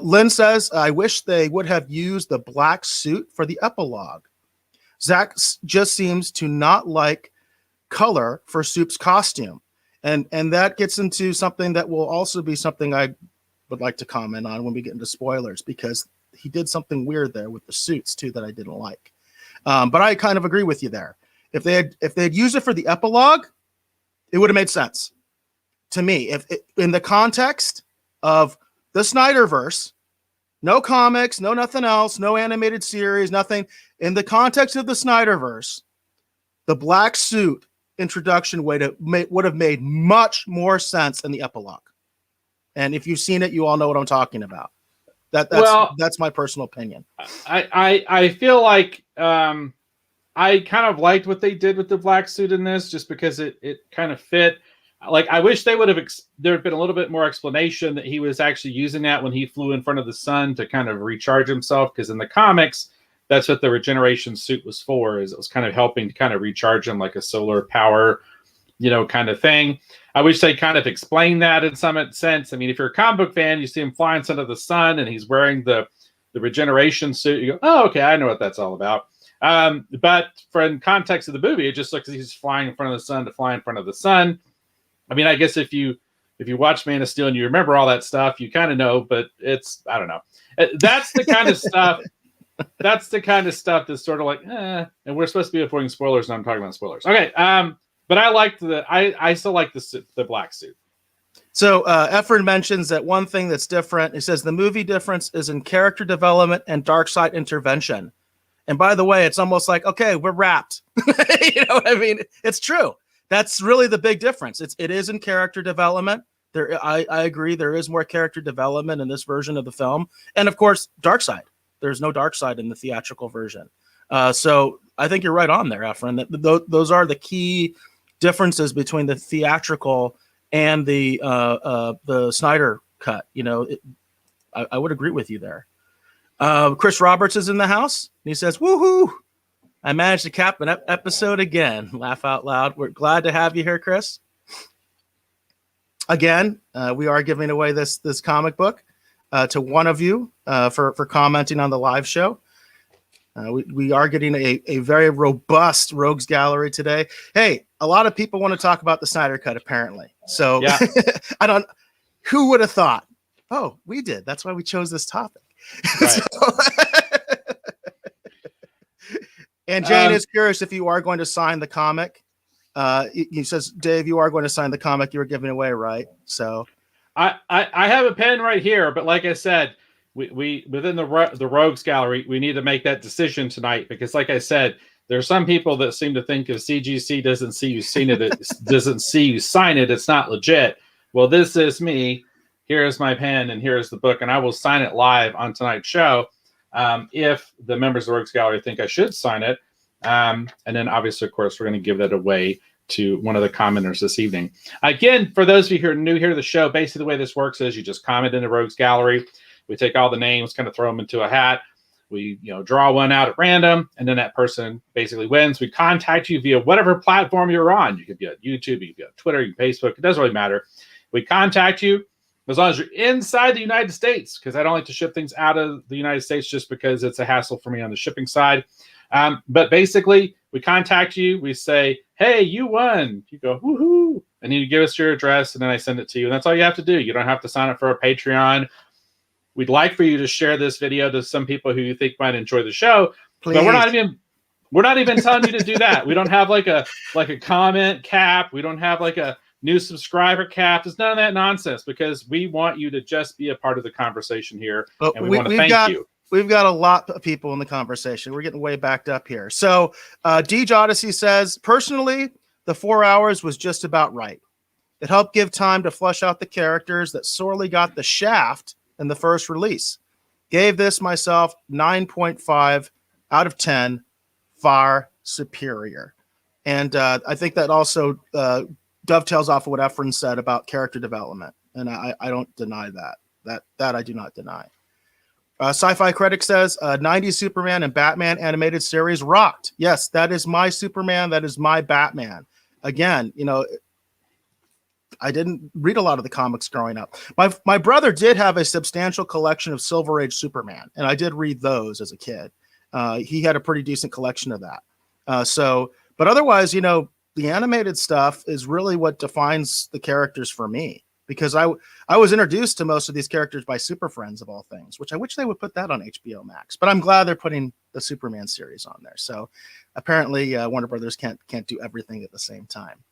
Lynn says, I wish they would have used the black suit for the epilogue. Zach just seems to not like color for Soup's costume. And that gets into something that will also be something I would like to comment on when we get into spoilers, because he did something weird there with the suits too that I didn't like. But I kind of agree with you there. If they had used it for the epilogue, it would have made sense to me. If in the context of the Snyderverse, no comics, no nothing else, no animated series, nothing. In the context of the Snyderverse, the black suit introduction would have made much more sense than the epilogue. And if you've seen it, you all know what I'm talking about. That's my personal opinion. I feel like I kind of liked what they did with the black suit in this, just because it kind of fit. Like, I wish they would have there had been a little bit more explanation that he was actually using that when he flew in front of the sun to kind of recharge himself, because in the comics, that's what the regeneration suit was for, is it was kind of helping to kind of recharge him like a solar power, kind of thing. I wish they kind of explained that in some sense. I mean, if you're a comic book fan, you see him flying in front of the sun and he's wearing the regeneration suit, you go, oh, okay, I know what that's all about. But in context of the movie, it just looks like he's flying in front of the sun to fly in front of the sun. I mean, I guess if you watch Man of Steel and you remember all that stuff, you kind of know, but I don't know. That's the kind of stuff. That's the kind of stuff that's sort of like, and we're supposed to be avoiding spoilers, and I'm talking about spoilers. Okay. But I still like the black suit. So Efren mentions that one thing that's different. He says the movie difference is in character development and dark-side intervention. And by the way, it's almost like, okay, we're wrapped. You know what I mean? It's true. That's really the big difference. It is in character development. I agree. There is more character development in this version of the film. And of course, dark-side. There's no dark side in the theatrical version. So I think you're right on there, Efren. Those are the key differences between the theatrical and the Snyder cut. I would agree with you there. Chris Roberts is in the house. And he says, woohoo! I managed to cap an episode again. Laugh out loud. We're glad to have you here, Chris. Again, we are giving away this comic book to one of you for commenting on the live show. We are getting a very robust Rogues Gallery today. Hey, a lot of people want to talk about the Snyder Cut, apparently. So yeah. Who would have thought? Oh, we did. That's why we chose this topic. Right. And Jane is curious if you are going to sign the comic. He says, Dave, you are going to sign the comic you were giving away, right? So I have a pen right here, but like I said, we within the Rogues Gallery, we need to make that decision tonight, because like I said, there are some people that seem to think if CGC doesn't see you doesn't see you sign it, it's not legit. Well, this is me. Here's my pen and here's the book, and I will sign it live on tonight's show. If the members of the Rogues Gallery think I should sign it. And then obviously, of course, we're going to give that away to one of the commenters this evening. Again, for those of you who are new here to the show, basically the way this works is you just comment in the Rogues Gallery. We take all the names, kind of throw them into a hat. We draw one out at random, and then that person basically wins. We contact you via whatever platform you're on. You could be on YouTube, you could be on Twitter, you can Facebook. It doesn't really matter. We contact you. as long as you're inside the United States, because I don't like to ship things out of the United States just because it's a hassle for me on the shipping side. But basically, we contact you. We say, hey, you won. You go, woohoo. And you give us your address, and then I send it to you. And that's all you have to do. You don't have to sign up for a Patreon. We'd like for you to share this video to some people who you think might enjoy the show. Please. But we're not even telling you to do that. We don't have like a comment cap. We don't have like a new subscriber cap. There's none of that nonsense, because we want you to just be a part of the conversation here. But and we want to thank you. We've got a lot of people in the conversation. We're getting way backed up here. So Deej Odyssey says, personally, the 4 hours was just about right. It helped give time to flesh out the characters that sorely got the shaft in the first release. Gave this myself 9.5 out of 10, far superior. And I think that also dovetails off of what Efren said about character development. And I don't deny that. That I do not deny. Sci-Fi Critic says 90s Superman and Batman animated series rocked. Yes, that is my Superman. That is my Batman. Again, I didn't read a lot of the comics growing up. My brother did have a substantial collection of Silver Age Superman, and I did read those as a kid. He had a pretty decent collection of that. But otherwise, the animated stuff is really what defines the characters for me, because I was introduced to most of these characters by Super Friends of all things, which I wish they would put that on HBO Max. But I'm glad they're putting the Superman series on there. So apparently Warner Brothers can't do everything at the same time.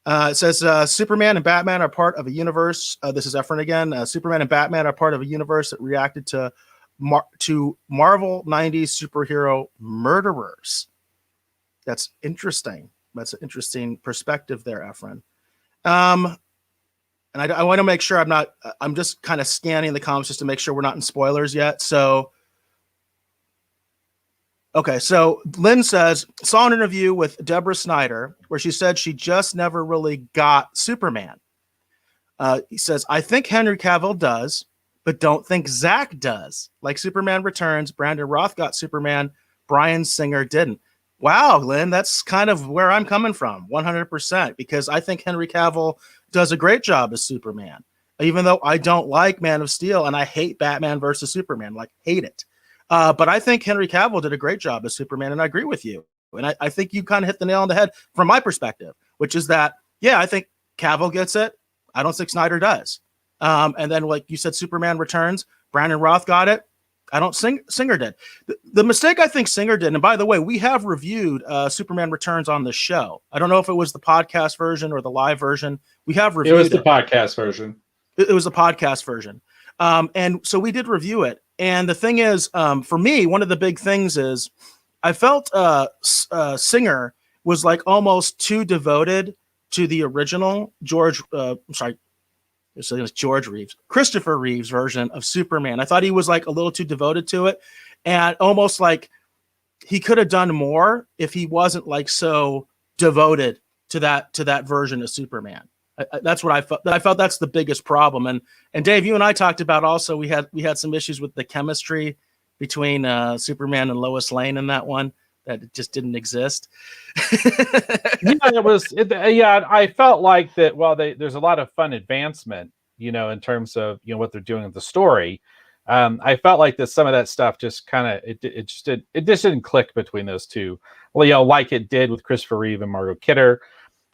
It says Superman and Batman are part of a universe. This is Efren again. Superman and Batman are part of a universe that reacted to Marvel 90s superhero murderers. That's interesting. That's an interesting perspective there, Efren. And I want to make sure I'm just kind of scanning the comments just to make sure we're not in spoilers yet. So, okay. So Lynn says, saw an interview with Deborah Snyder where she said she just never really got Superman. He says, I think Henry Cavill does, but don't think Zach does. Like Superman Returns, Brandon Roth got Superman, Bryan Singer didn't. Wow, Lynn, that's kind of where I'm coming from, 100%, because I think Henry Cavill does a great job as Superman, even though I don't like Man of Steel and I hate Batman versus Superman, hate it. But I think Henry Cavill did a great job as Superman, and I agree with you. And I think you kind of hit the nail on the head from my perspective, which is that, yeah, I think Cavill gets it. I don't think Snyder does. And then, like you said, Superman Returns, Brandon Roth got it. I don't think Singer did. The mistake I think Singer did, and by the way, we have reviewed Superman Returns on the show. I don't know if it was the podcast version or the live version. We have reviewed it. Was the podcast version. It was the podcast version. And so we did review it. And the thing is, for me, one of the big things is I felt Singer was almost too devoted to the original Christopher Reeve's version of Superman. I thought he was a little too devoted to it, and almost he could have done more if he wasn't so devoted to that version of Superman. That's what I felt. I felt that's the biggest problem. And Dave, you and I talked about also we had some issues with the chemistry between Superman and Lois Lane in that one. That it just didn't exist. I felt like that. Well, there's a lot of fun advancement, in terms of what they're doing with the story. I felt like that some of that stuff just kind of it just didn't click between those two. Well, like it did with Christopher Reeve and Margot Kidder.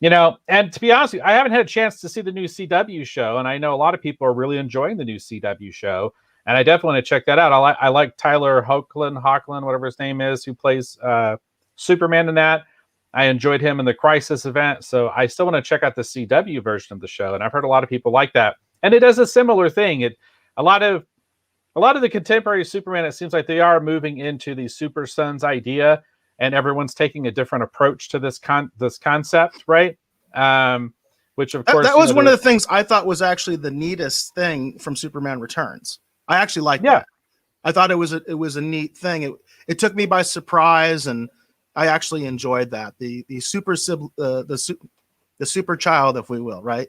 And to be honest with you, I haven't had a chance to see the new CW show, and I know a lot of people are really enjoying the new CW show. And I definitely want to check that out. I like Tyler Hoechlin, whatever his name is, who plays Superman in that. I enjoyed him in the Crisis event, so I still want to check out the CW version of the show. And I've heard a lot of people like that. And it does a similar thing. A lot of the contemporary Superman, it seems like they are moving into the Super Sons idea, and everyone's taking a different approach to this concept, right? Which of course that was one of the things I thought was actually the neatest thing from Superman Returns. I actually liked that. I thought it was a neat thing. It took me by surprise, and I actually enjoyed that. The super child, if we will, right?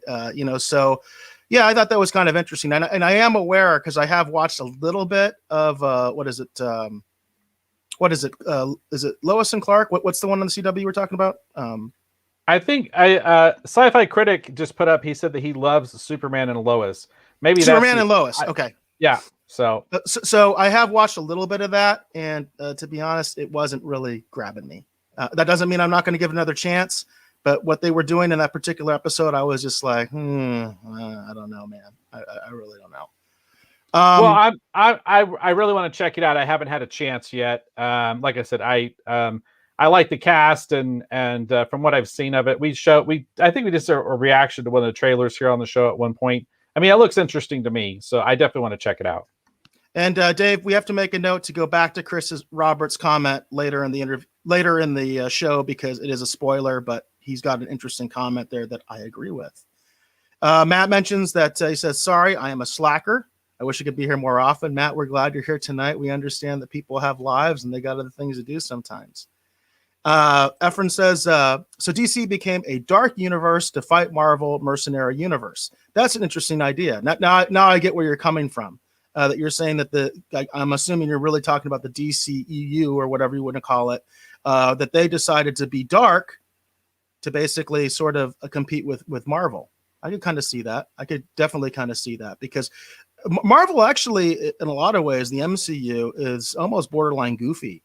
So yeah, I thought that was kind of interesting, and I am aware because I have watched a little bit of is it Lois and Clark? What's the one on the CW we're talking about? I think Sci-Fi Critic just put up. He said that he loves Superman and Lois. maybe Superman and Lois. Okay. Yeah. So I have watched a little bit of that, and to be honest, it wasn't really grabbing me. That doesn't mean I'm not going to give it another chance, but what they were doing in that particular episode, I was just like, I don't know, man. I really don't know. Well, I really want to check it out. I haven't had a chance yet. Like I said, I like the cast, and from what I've seen of it, I think we did a reaction to one of the trailers here on the show at one point. I mean, it looks interesting to me, so I definitely want to check it out. And Dave, we have to make a note to go back to Chris Roberts' comment later in the show, because it is a spoiler, but he's got an interesting comment there that I agree with. Matt mentions that he says, "Sorry, I am a slacker. I wish I could be here more often." Matt, we're glad you're here tonight. We understand that people have lives and they got other things to do sometimes. Efren says, so DC became a dark universe to fight Marvel mercenary universe. That's an interesting idea. Now I get where you're coming from. That you're saying that I'm assuming you're really talking about the DCEU or whatever you want to call it, that they decided to be dark to basically sort of compete with Marvel. I could kind of see that. I could definitely kind of see that, because Marvel actually, in a lot of ways, the MCU is almost borderline goofy.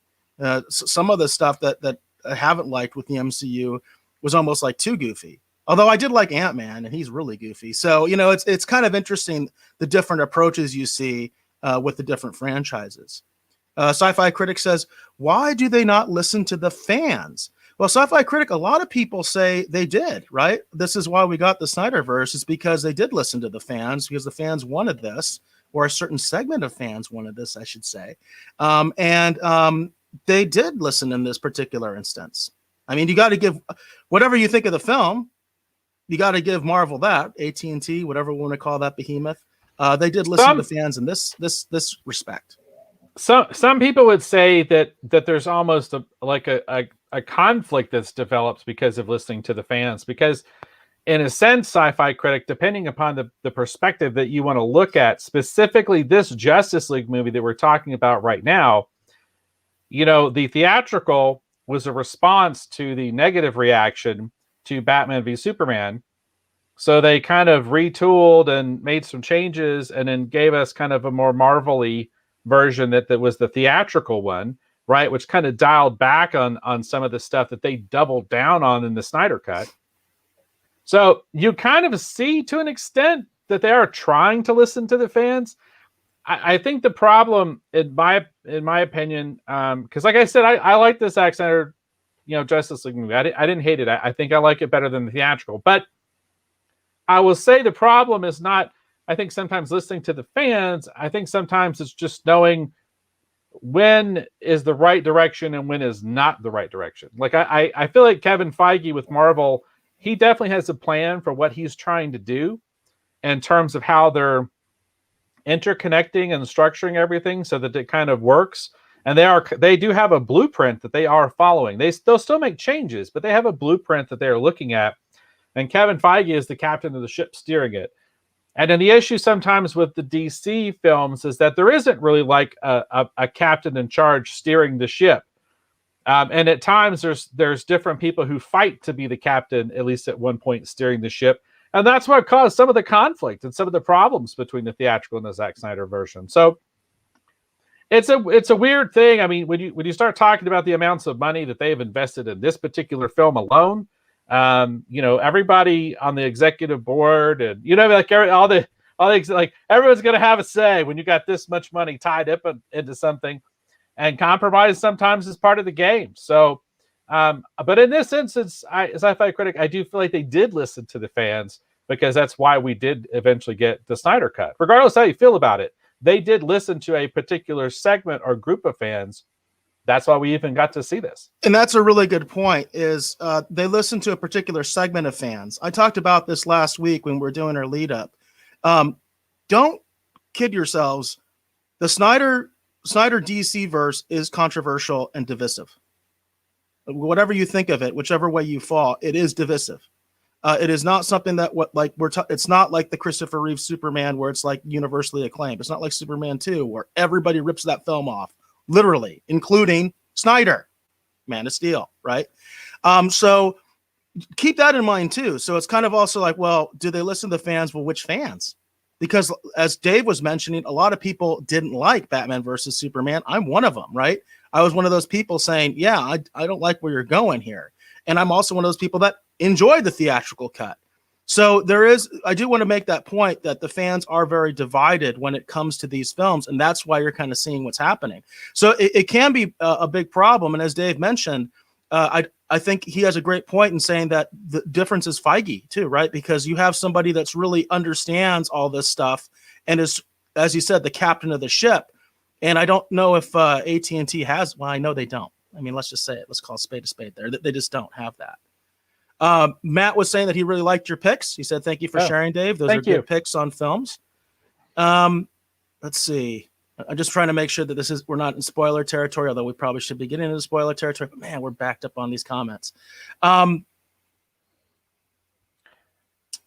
Some of the stuff that I haven't liked with the MCU was almost like too goofy. Although I did like Ant-Man, and he's really goofy. So, it's kind of interesting, the different approaches you see with the different franchises. Sci-Fi Critic says, why do they not listen to the fans? Well, Sci-Fi Critic, a lot of people say they did, right? This is why we got the Snyderverse, is because they did listen to the fans, because the fans wanted this, or a certain segment of fans wanted this, I should say. They did listen in this particular instance. I mean, you got to give, whatever you think of the film, you got to give Marvel that, AT&T, whatever we want to call that behemoth. They did listen to the fans in this respect. Some people would say that there's almost a conflict that's developed because of listening to the fans, because in a sense, Sci-Fi Critic, depending upon the perspective that you want to look at, specifically this Justice League movie that we're talking about right now, the theatrical was a response to the negative reaction to Batman v Superman. So they kind of retooled and made some changes, and then gave us kind of a more Marvel-y version that was the theatrical one, right? Which kind of dialed back on some of the stuff that they doubled down on in the Snyder Cut. So you kind of see, to an extent, that they are trying to listen to the fans. I think the problem, in my opinion, because like I said, I like this Zack Snyder, Justice League movie. I didn't hate it. I think I like it better than the theatrical. But I will say the problem is not, I think, sometimes listening to the fans. I think sometimes it's just knowing when is the right direction and when is not the right direction. Like I feel like Kevin Feige with Marvel, he definitely has a plan for what he's trying to do in terms of how they're interconnecting and structuring everything so that it kind of works. And they do have a blueprint that they are following. They'll still make changes, but they have a blueprint that they are looking at. And Kevin Feige is the captain of the ship steering it. And then the issue sometimes with the DC films is that there isn't really like a captain in charge steering the ship. And at times there's different people who fight to be the captain, at least at one point, steering the ship. And that's what caused some of the conflict and some of the problems between the theatrical and the Zack Snyder version. So it's a weird thing. I mean, when you start talking about the amounts of money that they've invested in this particular film alone, everybody on the executive board, and like everyone's going to have a say when you got this much money tied up into something, and compromise sometimes is part of the game. So, but in this instance, as Sci-Fi Critic, I do feel like they did listen to the fans, because that's why we did eventually get the Snyder Cut. Regardless how you feel about it, they did listen to a particular segment or group of fans. That's why we even got to see this. And that's a really good point, is they listen to a particular segment of fans. I talked about this last week when we were doing our lead up. Don't kid yourselves. The Snyder DC verse is controversial and divisive. Whatever you think of it, whichever way you fall, it is divisive. It is not something that it's not like the Christopher Reeve Superman where it's like universally acclaimed. It's not like Superman 2 where everybody rips that film off, literally, including Snyder, Man of Steel, right? So keep that in mind too. So it's kind of also like, well, do they listen to the fans? Well, which fans? because as Dave was mentioning, a lot of people didn't like Batman versus Superman. I'm one of them, right? I was one of those people saying, yeah, I don't like where you're going here. And I'm also one of those people that enjoyed the theatrical cut. So I do want to make that point that the fans are very divided when it comes to these films. And that's why you're kind of seeing what's happening. So it can be a big problem. And as Dave mentioned, I think he has a great point in saying that the difference is Feige too, right? Because you have somebody that's really understands all this stuff and is, as you said, the captain of the ship. And I don't know if AT&T has, well, I know they don't. I mean, let's just say it. Let's call a spade there. They just don't have that. Matt was saying that he really liked your picks. He said, thank you for sharing, Dave. Those are good picks on films. Let's see. I'm just trying to make sure that we're not in spoiler territory, although we probably should be getting into spoiler territory. But man, we're backed up on these comments.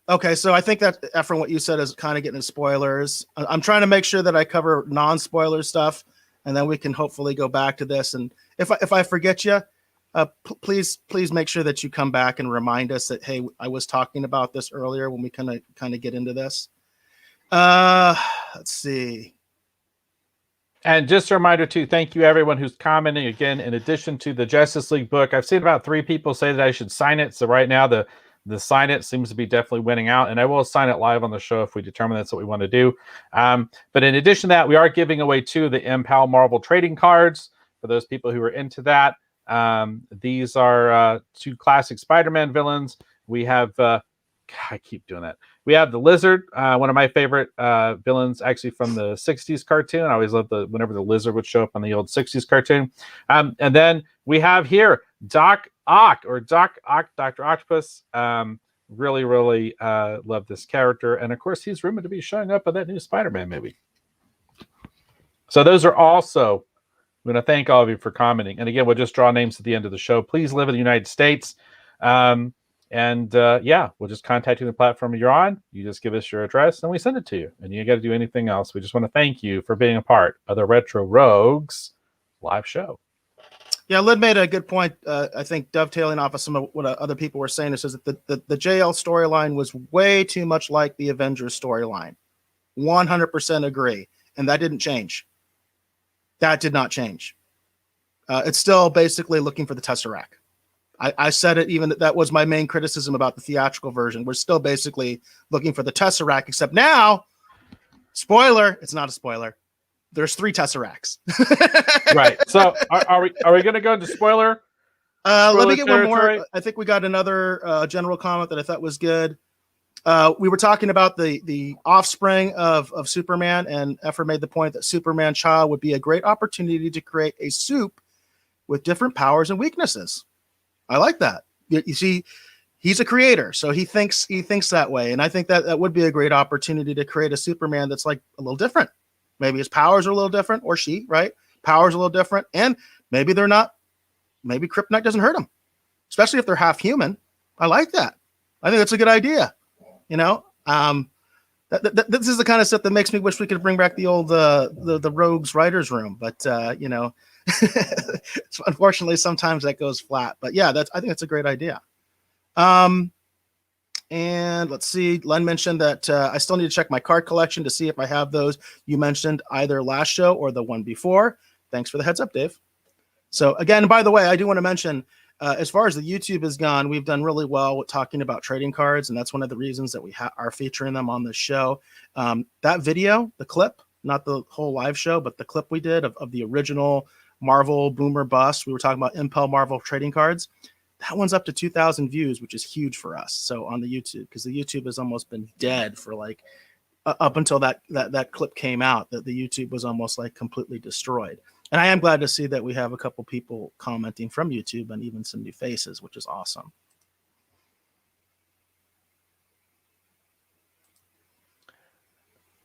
Okay, so I think that Efren, what you said is kind of getting into spoilers. I'm trying to make sure that I cover non-spoiler stuff, and then we can hopefully go back to this. And if I forget you, please make sure that you come back and remind us that, hey, I was talking about this earlier when we kind of get into this. Let's see. And just a reminder too, thank you everyone who's commenting again. In addition to the Justice League book, I've seen about 3 people say that I should sign it. So right now the sign it seems to be definitely winning out, and I will sign it live on the show if we determine that's what we want to do. But in addition to that, we are giving away 2 of the MPAL Marvel trading cards for those people who are into that. These are 2 classic Spider-Man villains. We have I keep doing that. We have the Lizard, one of my favorite villains, actually from the 60s cartoon. I always loved whenever the Lizard would show up on the old 60s cartoon. And then we have here Doc Ock, Dr. Octopus. Really love this character. And of course, he's rumored to be showing up in that new Spider-Man movie. So those are also, I'm going to thank all of you for commenting. And again, we'll just draw names at the end of the show. Please live in the United States. We'll just contact you on the platform you're on. You just give us your address and we send it to you. And you got to do anything else. We just want to thank you for being a part of the Retro Rogues live show. Yeah, Lyd made a good point. I think dovetailing off of some of what other people were saying, is that the JL storyline was way too much like the Avengers storyline. 100% agree. And that didn't change. That did not change. It's still basically looking for the Tesseract. I said it, even that was my main criticism about the theatrical version. We're still basically looking for the Tesseract, except now, spoiler, it's not a spoiler. There's 3 Tesseracts. Right. So are we going to go into spoiler? Let me get one more. I think we got another general comment that I thought was good. We were talking about the offspring of Superman, and Effer made the point that Superman child would be a great opportunity to create a soup with different powers and weaknesses. I like that. You see, he's a creator, so he thinks that way, and I think that would be a great opportunity to create a Superman that's like a little different. Maybe his powers are a little different, or she, right? Powers a little different, and maybe they're not. Maybe kryptonite doesn't hurt them, especially if they're half human. I like that. I think that's a good idea. You know, this is the kind of stuff that makes me wish we could bring back the old the Rogues writers room, but you know. Unfortunately, sometimes that goes flat. But yeah, I think that's a great idea. And let's see. Len mentioned that I still need to check my card collection to see if I have those you mentioned either last show or the one before. Thanks for the heads up, Dave. So again, by the way, I do want to mention, as far as the YouTube has gone, we've done really well with talking about trading cards, and that's one of the reasons that we are featuring them on the show. That video, the clip, not the whole live show, but the clip we did of the original Marvel Boomer Bust. We were talking about Impel Marvel trading cards. That one's up to 2,000 views, which is huge for us. So on the YouTube, because the YouTube has almost been dead for like up until that clip came out, that the YouTube was almost like completely destroyed. And I am glad to see that we have a couple people commenting from YouTube and even some new faces, which is awesome.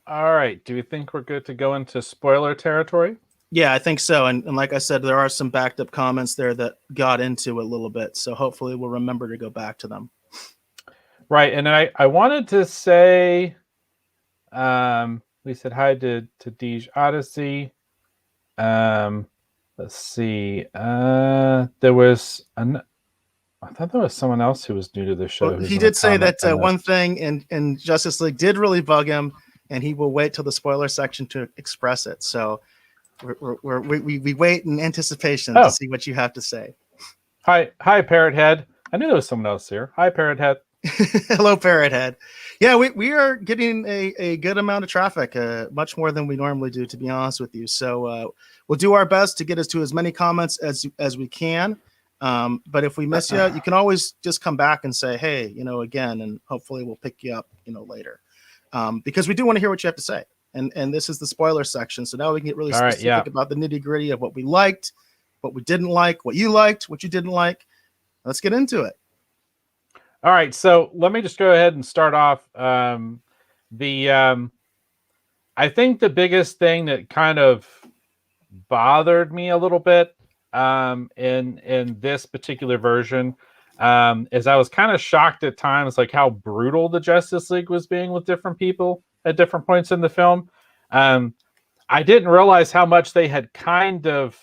All right. Do we think we're good to go into spoiler territory? Yeah, I think so. And like I said, there are some backed up comments there that got into it a little bit. So hopefully we'll remember to go back to them. Right. And I wanted to say, we said hi to Deej Odyssey. Let's see. There was I thought there was someone else who was new to the show. Well, he did say that one thing in Justice League did really bug him. and he will wait till the spoiler section to express it. So we wait in anticipation to see what you have to say. Hi, Parrot Head. I knew there was someone else here. Hi, Parrot Head. Hello, Parrot Head. Yeah, we are getting a good amount of traffic, much more than we normally do, to be honest with you. So we'll do our best to get us to as many comments as we can. But if we miss you, you can always just come back and say, hey, again, and hopefully we'll pick you up, later. Because we do want to hear what you have to say. And this is the spoiler section. So now we can get really specific about the nitty gritty of what we liked, what we didn't like, what you liked, what you didn't like. Let's get into it. All right. So let me just go ahead and start off. I think the biggest thing that kind of bothered me a little bit in this particular version is I was kind of shocked at times, like how brutal the Justice League was being with different people at different points in the film. I didn't realize how much they had kind of,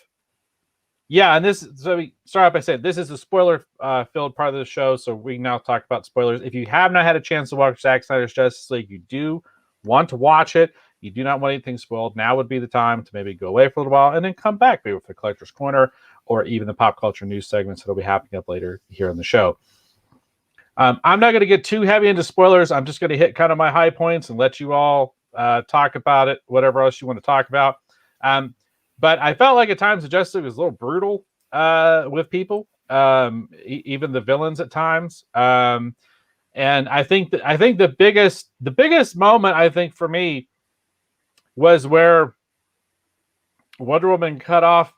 and this, so we start off by saying this is a spoiler filled part of the show, so we can now talk about spoilers. If you have not had a chance to watch Zack Snyder's Justice League, you do want to watch it, you do not want anything spoiled, now would be the time to maybe go away for a little while and then come back, maybe with the Collector's Corner or even the pop culture news segments that'll be happening up later here on the show. I'm not going to get too heavy into spoilers. I'm just going to hit kind of my high points and let you all talk about it, whatever else you want to talk about. But I felt like at times the Justice League was a little brutal with people, even the villains at times. And I think the biggest moment, I think, for me was where Wonder Woman cut off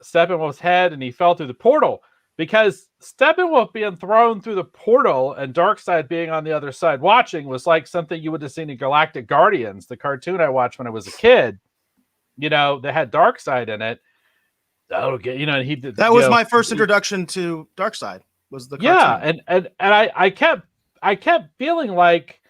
Steppenwolf's head and he fell through the portal, because Steppenwolf being thrown through the portal and Darkseid being on the other side watching was like something you would have seen in Galactic Guardians, the cartoon I watched when I was a kid. That had Darkseid in it. Okay, and he did. That was my first introduction to Darkseid. Was the cartoon. And I kept feeling like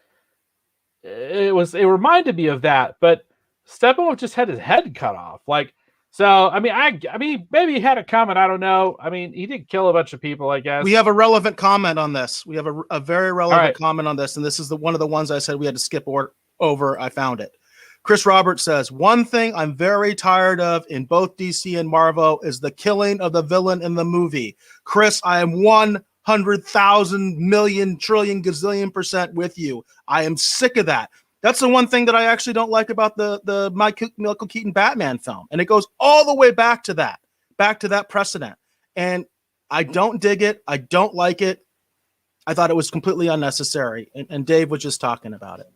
it reminded me of that, but Steppenwolf just had his head cut off. Like, so I mean maybe he had a comment. I don't know. I mean, he did kill a bunch of people, I guess. We have a relevant comment on this. We have a very relevant comment on this, and this is one of the ones I said we had to skip over. I found it. Chris Roberts says, one thing I'm very tired of in both DC and Marvel is the killing of the villain in the movie. Chris, I am 100,000 million trillion gazillion % with you. I am sick of that. That's the one thing that I actually don't like about the Michael Keaton Batman film. And it goes all the way back to that precedent. And I don't dig it. I don't like it. I thought it was completely unnecessary. And Dave was just talking about it.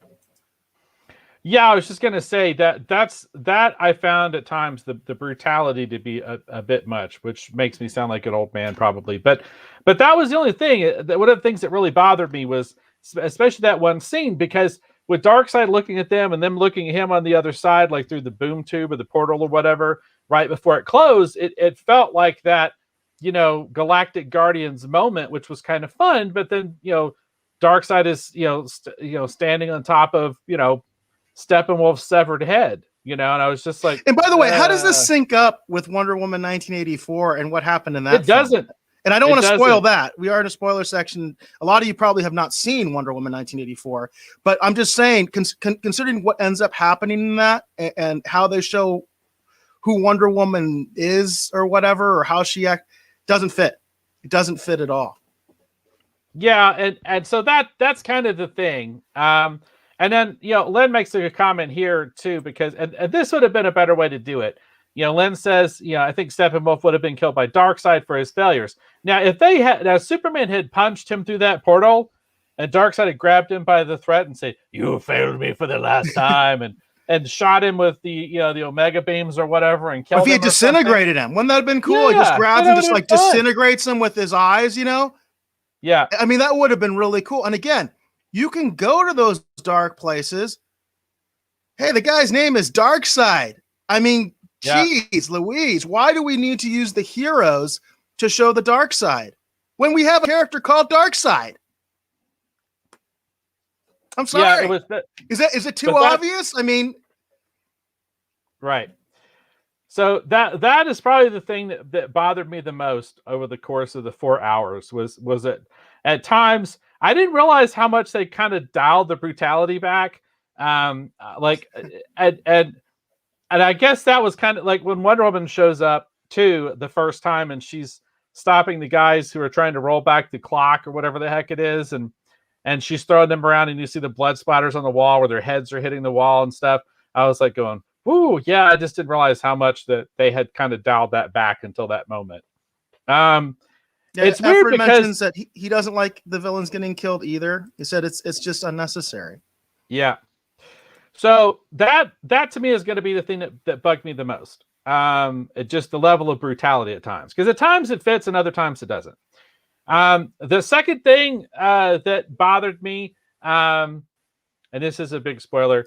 Yeah, I was just going to say that I found at times the brutality to be a bit much, which makes me sound like an old man probably. But that was the only thing. One of the things that really bothered me was especially that one scene, because with Darkseid looking at them and them looking at him on the other side, like through the boom tube or the portal or whatever, right before it closed, it felt like that, Galactic Guardians moment, which was kind of fun. But then, Darkseid is, standing on top of, Steppenwolf's severed head, and I was just like, and by the way, how does this sync up with Wonder Woman 1984 and what happened in that? It doesn't. And I don't want to spoil that. We are in a spoiler section. A lot of you probably have not seen Wonder Woman 1984, but I'm just saying, considering what ends up happening in that and how they show who Wonder Woman is or whatever, or how she acts, doesn't fit. It doesn't fit at all. Yeah. And so that's kind of the thing. And then, Len makes a comment here too, because and this would have been a better way to do it. Len says, I think Steppenwolf would have been killed by Darkseid for his failures. Now, if Superman had punched him through that portal and Darkseid had grabbed him by the throat and said, "You failed me for the last time," and shot him with the Omega beams or whatever and killed him. If he had disintegrated him, wouldn't that have been cool? He just grabs and just like disintegrates him with his eyes, Yeah. I mean, that would have been really cool. And again, you can go to those dark places. Hey, the guy's name is Darkseid. I mean, geez, Louise, why do we need to use the heroes to show the dark side when we have a character called Darkseid? I'm sorry. Yeah, is it too obvious? I mean, right. So that is probably the thing that bothered me the most over the course of the 4 hours was that at times I didn't realize how much they kind of dialed the brutality back. Like, and I guess that was kind of like when Wonder Woman shows up too the first time, and she's stopping the guys who are trying to roll back the clock or whatever the heck it is, and she's throwing them around, and you see the blood splatters on the wall where their heads are hitting the wall and stuff. I was like going, "Ooh, yeah!" I just didn't realize how much that they had kind of dialed that back until that moment. Yeah, it's weird Efren because mentions that he doesn't like the villains getting killed either. He said it's just unnecessary. yeah. So that to me is going to be the thing that bugged me the most. Just the level of brutality at times, because at times it fits and other times it doesn't. The second thing that bothered me, and this is a big spoiler,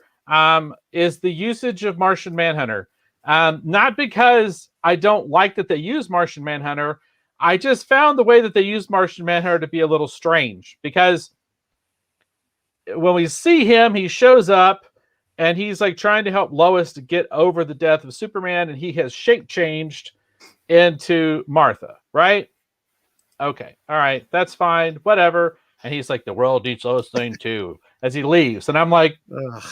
is the usage of Martian Manhunter. Not because I don't like that they use Martian Manhunter. I just found the way that they used Martian Manhunter to be a little strange, because when we see him, he shows up and he's like trying to help Lois to get over the death of Superman, and he has shape changed into Martha, right? Okay, all right, that's fine, whatever. And he's like, the world needs Lois Lane too, as he leaves. And I'm like, ugh.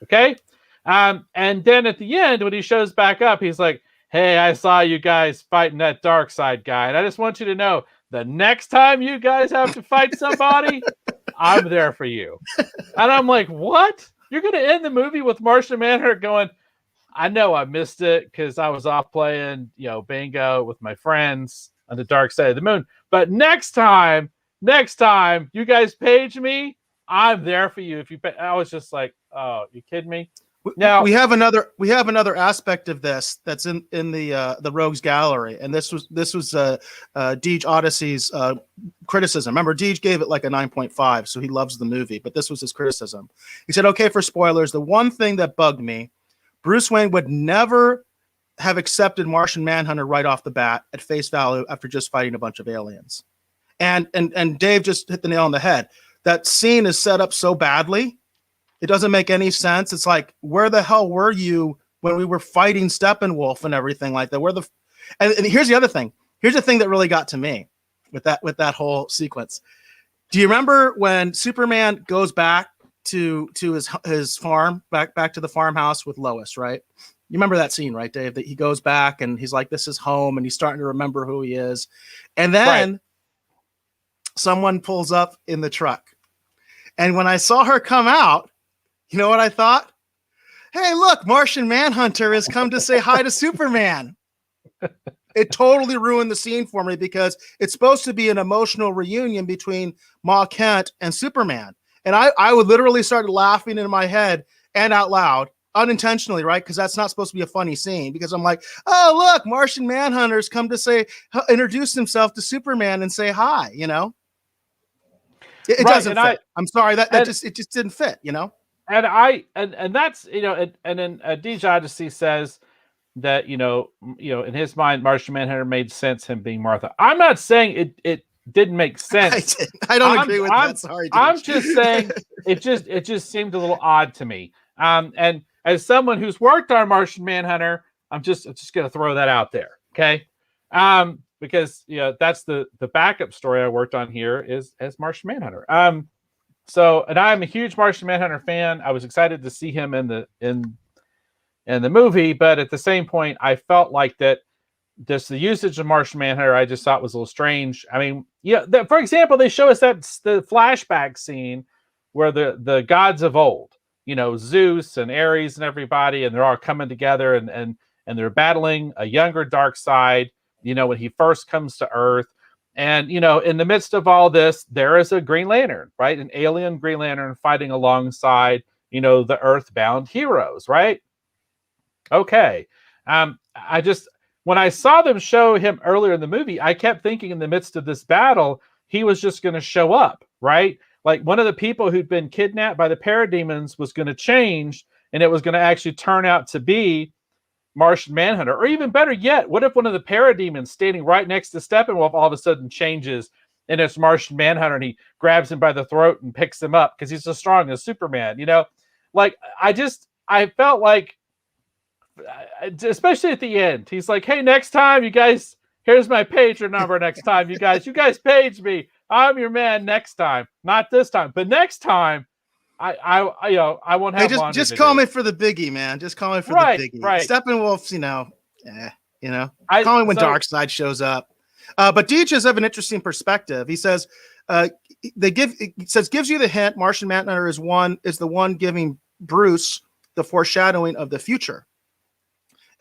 Okay. And then at the end, when he shows back up, he's like, hey, I saw you guys fighting that dark side guy, and I just want you to know, the next time you guys have to fight somebody, I'm there for you. And I'm like, what? You're going to end the movie with Martian Manhunter going, I know I missed it because I was off playing, bingo with my friends on the dark side of the moon. But next time you guys page me, I'm there for you. I was just like, oh, you kidding me? Now we have another aspect of this that's in the Rogues Gallery, and this was Deej Odyssey's criticism. Remember, Deej gave it like a 9.5, so he loves the movie, but this was his criticism. He said, okay, for spoilers, the one thing that bugged me, Bruce Wayne would never have accepted Martian Manhunter right off the bat at face value after just fighting a bunch of aliens. And Dave just hit the nail on the head. That scene is set up so badly. It doesn't make any sense. It's like, where the hell were you when we were fighting Steppenwolf and everything like that? And here's the other thing. Here's the thing that really got to me with that whole sequence. Do you remember when Superman goes back to his farm, back to the farmhouse with Lois, right? You remember that scene, right, Dave? That he goes back and he's like, this is home, and he's starting to remember who he is. And then someone pulls up in the truck. And when I saw her come out, you know what I thought? Hey, look, Martian Manhunter has come to say hi to Superman. It totally ruined the scene for me, because it's supposed to be an emotional reunion between Ma Kent and Superman. And I would literally start laughing in my head and out loud, unintentionally, right? Because that's not supposed to be a funny scene, because I'm like, oh, look, Martian Manhunter's come to introduce himself to Superman and say hi, It doesn't fit. I'm sorry, it just didn't fit, And that's, and then Deej Odyssey says that, in his mind, Martian Manhunter made sense, him being Martha. I'm not saying it didn't make sense. I don't agree with that. Sorry, Deej. I'm just saying it just seemed a little odd to me. And as someone who's worked on Martian Manhunter, I'm just going to throw that out there. Okay. Because that's the backup story I worked on here is as Martian Manhunter. So, and I'm a huge Martian Manhunter fan. I was excited to see him in the movie, but at the same point, I felt like that the usage of Martian Manhunter I just thought was a little strange. I mean, for example, they show us the flashback scene where the gods of old, Zeus and Ares and everybody, and they're all coming together and they're battling a younger dark side, when he first comes to Earth. And, in the midst of all this, there is a Green Lantern, right? An alien Green Lantern fighting alongside, the Earthbound heroes, right? Okay. When I saw them show him earlier in the movie, I kept thinking in the midst of this battle, he was just going to show up, right? Like one of the people who'd been kidnapped by the parademons was going to change, and it was going to actually turn out to be Martian Manhunter. Or even better yet, what if one of the parademons standing right next to Steppenwolf all of a sudden changes and it's Martian Manhunter, and he grabs him by the throat and picks him up because he's so strong as Superman, Like, I felt like, especially at the end, he's like, hey, next time you guys, here's my pager number next time, you guys page me. I'm your man next time. Not this time, but next time, I won't Hey, have longer just to call do. me for the biggie, man. Just call me for Right, the biggie. right. Steppenwolf's, call me when Darkseid shows up. But Deej have an interesting perspective. He says, gives you the hint. Martian Manhunter is the one giving Bruce the foreshadowing of the future.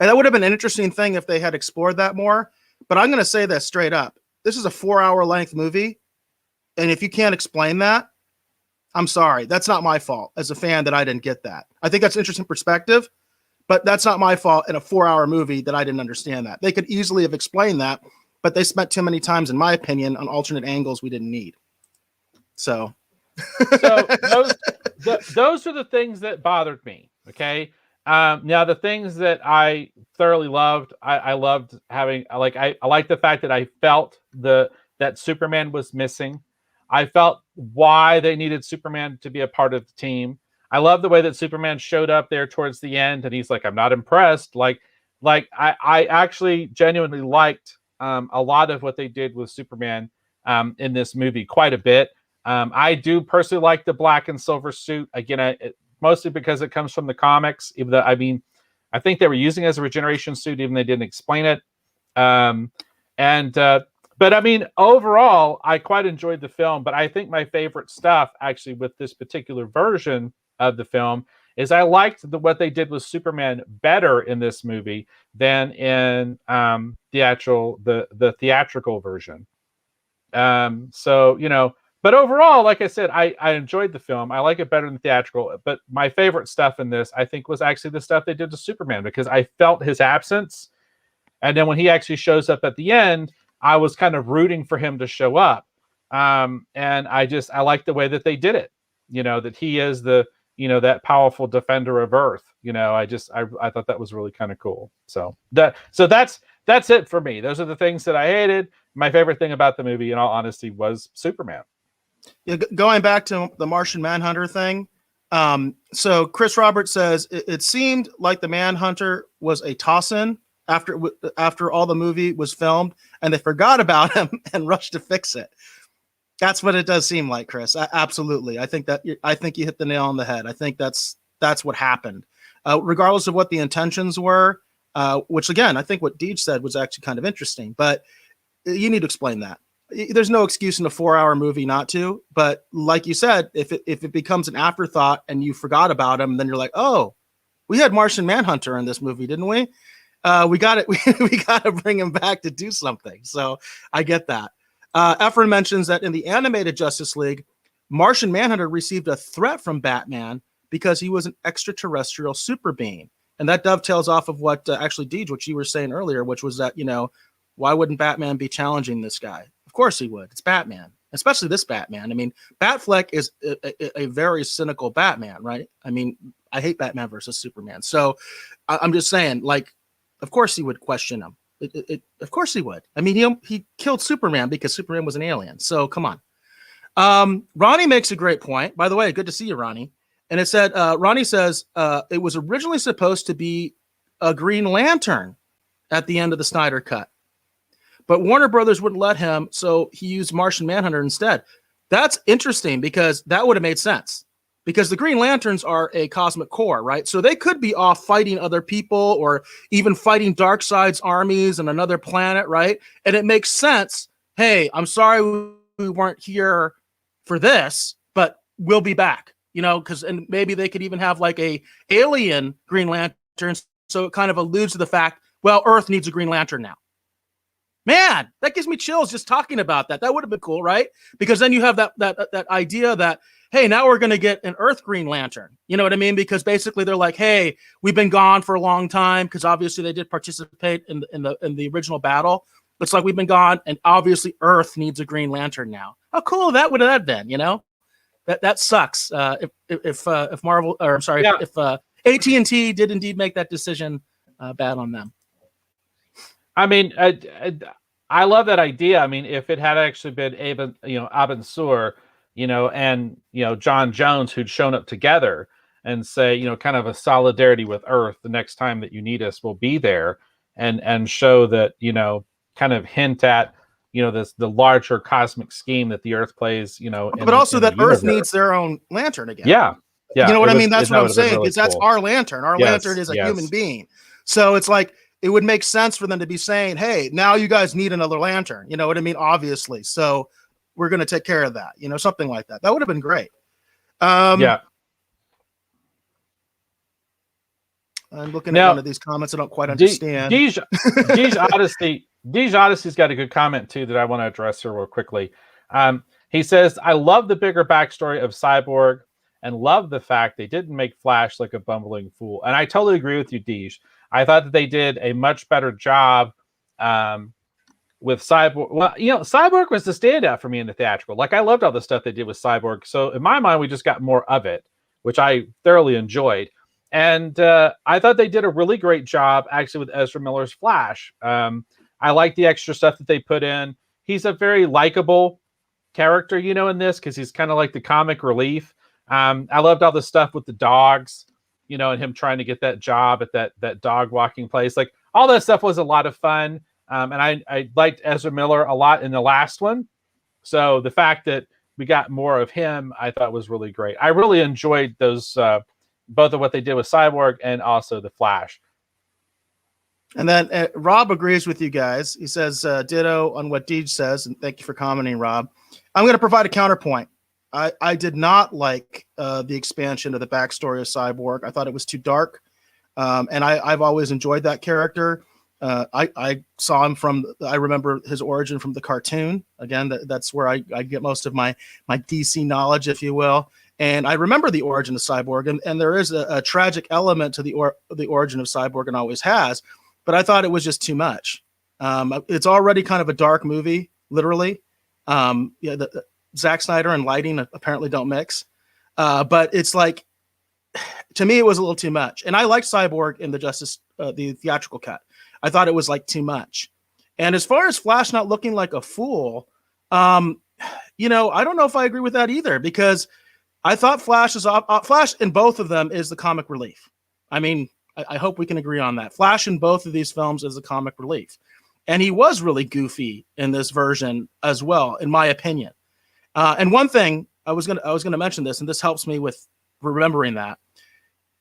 And that would have been an interesting thing if they had explored that more. But I'm going to say that straight up. This is a 4-hour length movie. And if you can't explain that, I'm sorry. That's not my fault as a fan that I didn't get that. I think that's an interesting perspective, but that's not my fault in a 4-hour movie that I didn't understand that. They could easily have explained that, but they spent too many times, in my opinion, on alternate angles we didn't need. So those are the things that bothered me. Okay. Now the things that I thoroughly loved, I loved having, I like the fact that I felt that Superman was missing. I felt why they needed Superman to be a part of the team. I love the way that Superman showed up there towards the end, and he's like, "I'm not impressed." I actually genuinely liked a lot of what they did with Superman in this movie quite a bit. I do personally like the black and silver suit. Again, mostly because it comes from the comics. Even though, I think they were using it as a regeneration suit, even though they didn't explain it. But I mean, overall, I quite enjoyed the film. But I think my favorite stuff, actually, with this particular version of the film, is I liked what they did with Superman better in this movie than in the theatrical version. But overall, like I said, I enjoyed the film. I like it better than theatrical. But my favorite stuff in this, I think, was actually the stuff they did to Superman, because I felt his absence. And then when he actually shows up at the end, I was kind of rooting for him to show up. And I like the way that they did it. That he is that powerful defender of Earth. I thought that was really kind of cool. So that's it for me. Those are the things that I hated. My favorite thing about the movie, in all honesty, was Superman. Yeah, going back to the Martian Manhunter thing. So Chris Roberts says it seemed like the Manhunter was a toss-in after all the movie was filmed, and they forgot about him and rushed to fix it. That's what it does seem like, Chris. Absolutely. I think you hit the nail on the head. I think that's what happened. Regardless of what the intentions were, which again, I think what Deej said was actually kind of interesting, but you need to explain that. There's no excuse in a 4-hour movie not to, but like you said, if it becomes an afterthought and you forgot about him, then you're like, oh, we had Martian Manhunter in this movie, didn't we? We got it. We got to bring him back to do something. So I get that. Efren mentions that in the animated Justice League, Martian Manhunter received a threat from Batman because he was an extraterrestrial super being. And that dovetails off of what actually, Deej, what you were saying earlier, which was that, why wouldn't Batman be challenging this guy? Of course he would. It's Batman, especially this Batman. I mean, Batfleck is a very cynical Batman, right? I mean, I hate Batman versus Superman. So I'm just saying, of course he would question him. Of course he would. I mean, he killed Superman because Superman was an alien. So come on. Ronnie makes a great point. By the way, good to see you, Ronnie. And it said, Ronnie says it was originally supposed to be a Green Lantern at the end of the Snyder Cut, but Warner Brothers wouldn't let him, so he used Martian Manhunter instead. That's interesting because that would have made sense, because the Green Lanterns are a cosmic core, right? So they could be off fighting other people or even fighting Darkseid's armies on another planet, right? And it makes sense. Hey, I'm sorry we weren't here for this, but we'll be back, and maybe they could even have like a alien Green Lantern. So it kind of alludes to the fact, well, Earth needs a Green Lantern now. Man, that gives me chills just talking about that. That would have been cool, right? Because then you have that idea that, hey, now we're going to get an Earth Green Lantern. You know what I mean? Because basically they're like, hey, we've been gone for a long time, because obviously they did participate in the original battle. It's like we've been gone, and obviously Earth needs a Green Lantern now. How cool that would have been, That sucks. If Marvel, or I'm sorry, if AT&T did indeed make that decision, bad on them. I mean, I love that idea. I mean, if it had actually been Abin Sur, and John Jones, who'd shown up together and say, kind of a solidarity with Earth, the next time that you need us, we'll be there, and show that, kind of hint at, the larger cosmic scheme that the Earth plays, but also that Earth needs their own lantern again. Yeah. Yeah, You know what I mean? that That's what I'm would have been saying, really because that's cool. our Lantern. Our Yes, Lantern is a yes. human being. So it's like, it would make sense for them to be saying, hey, now you guys need another Lantern. You know what I mean? Obviously. So we're going to take care of that. You know, something like that. That would have been great. Yeah. I'm looking Now, at one of these comments. I don't quite understand. Deej Odyssey's got a good comment too that I want to address here real quickly. He says, I love the bigger backstory of Cyborg and love the fact they didn't make Flash like a bumbling fool. And I totally agree with you, Deej. I thought that they did a much better job with Cyborg. Well, you know, Cyborg was the standout for me in the theatrical. Like, I loved all the stuff they did with Cyborg. So in my mind, we just got more of it, which I thoroughly enjoyed. And I thought they did a really great job actually with Ezra Miller's Flash. I like the extra stuff that they put in. He's a very likable character, you know, in this, because he's kind of like the comic relief. I loved all the stuff with the dogs, you know, and him trying to get that job at that dog walking place. Like, all that stuff was a lot of fun. And I liked Ezra Miller a lot in the last one. So the fact that we got more of him, I thought was really great. I really enjoyed those, both of what they did with Cyborg and also the Flash. And then Rob agrees with you guys. He says, ditto on what Deej says. And thank you for commenting, Rob. I'm going to provide a counterpoint. I did not like the expansion of the backstory of Cyborg. I thought it was too dark. And I've always enjoyed that character. I saw him I remember his origin from the cartoon. Again, that's where I get most of my DC knowledge, if you will. And I remember the origin of Cyborg, and there is a tragic element to the origin of Cyborg, and always has. But I thought it was just too much. It's already kind of a dark movie, literally. Zack Snyder and lighting apparently don't mix. But it's like, to me, it was a little too much. And I liked Cyborg in the theatrical cut. I thought it was like too much. And as far as Flash not looking like a fool, you know, I don't know if I agree with that either, because I thought Flash in both of them is the comic relief. I mean, I hope we can agree on that. Flash in both of these films is the comic relief. And he was really goofy in this version as well, in my opinion. And one thing I was gonna mention this, and this helps me with remembering that.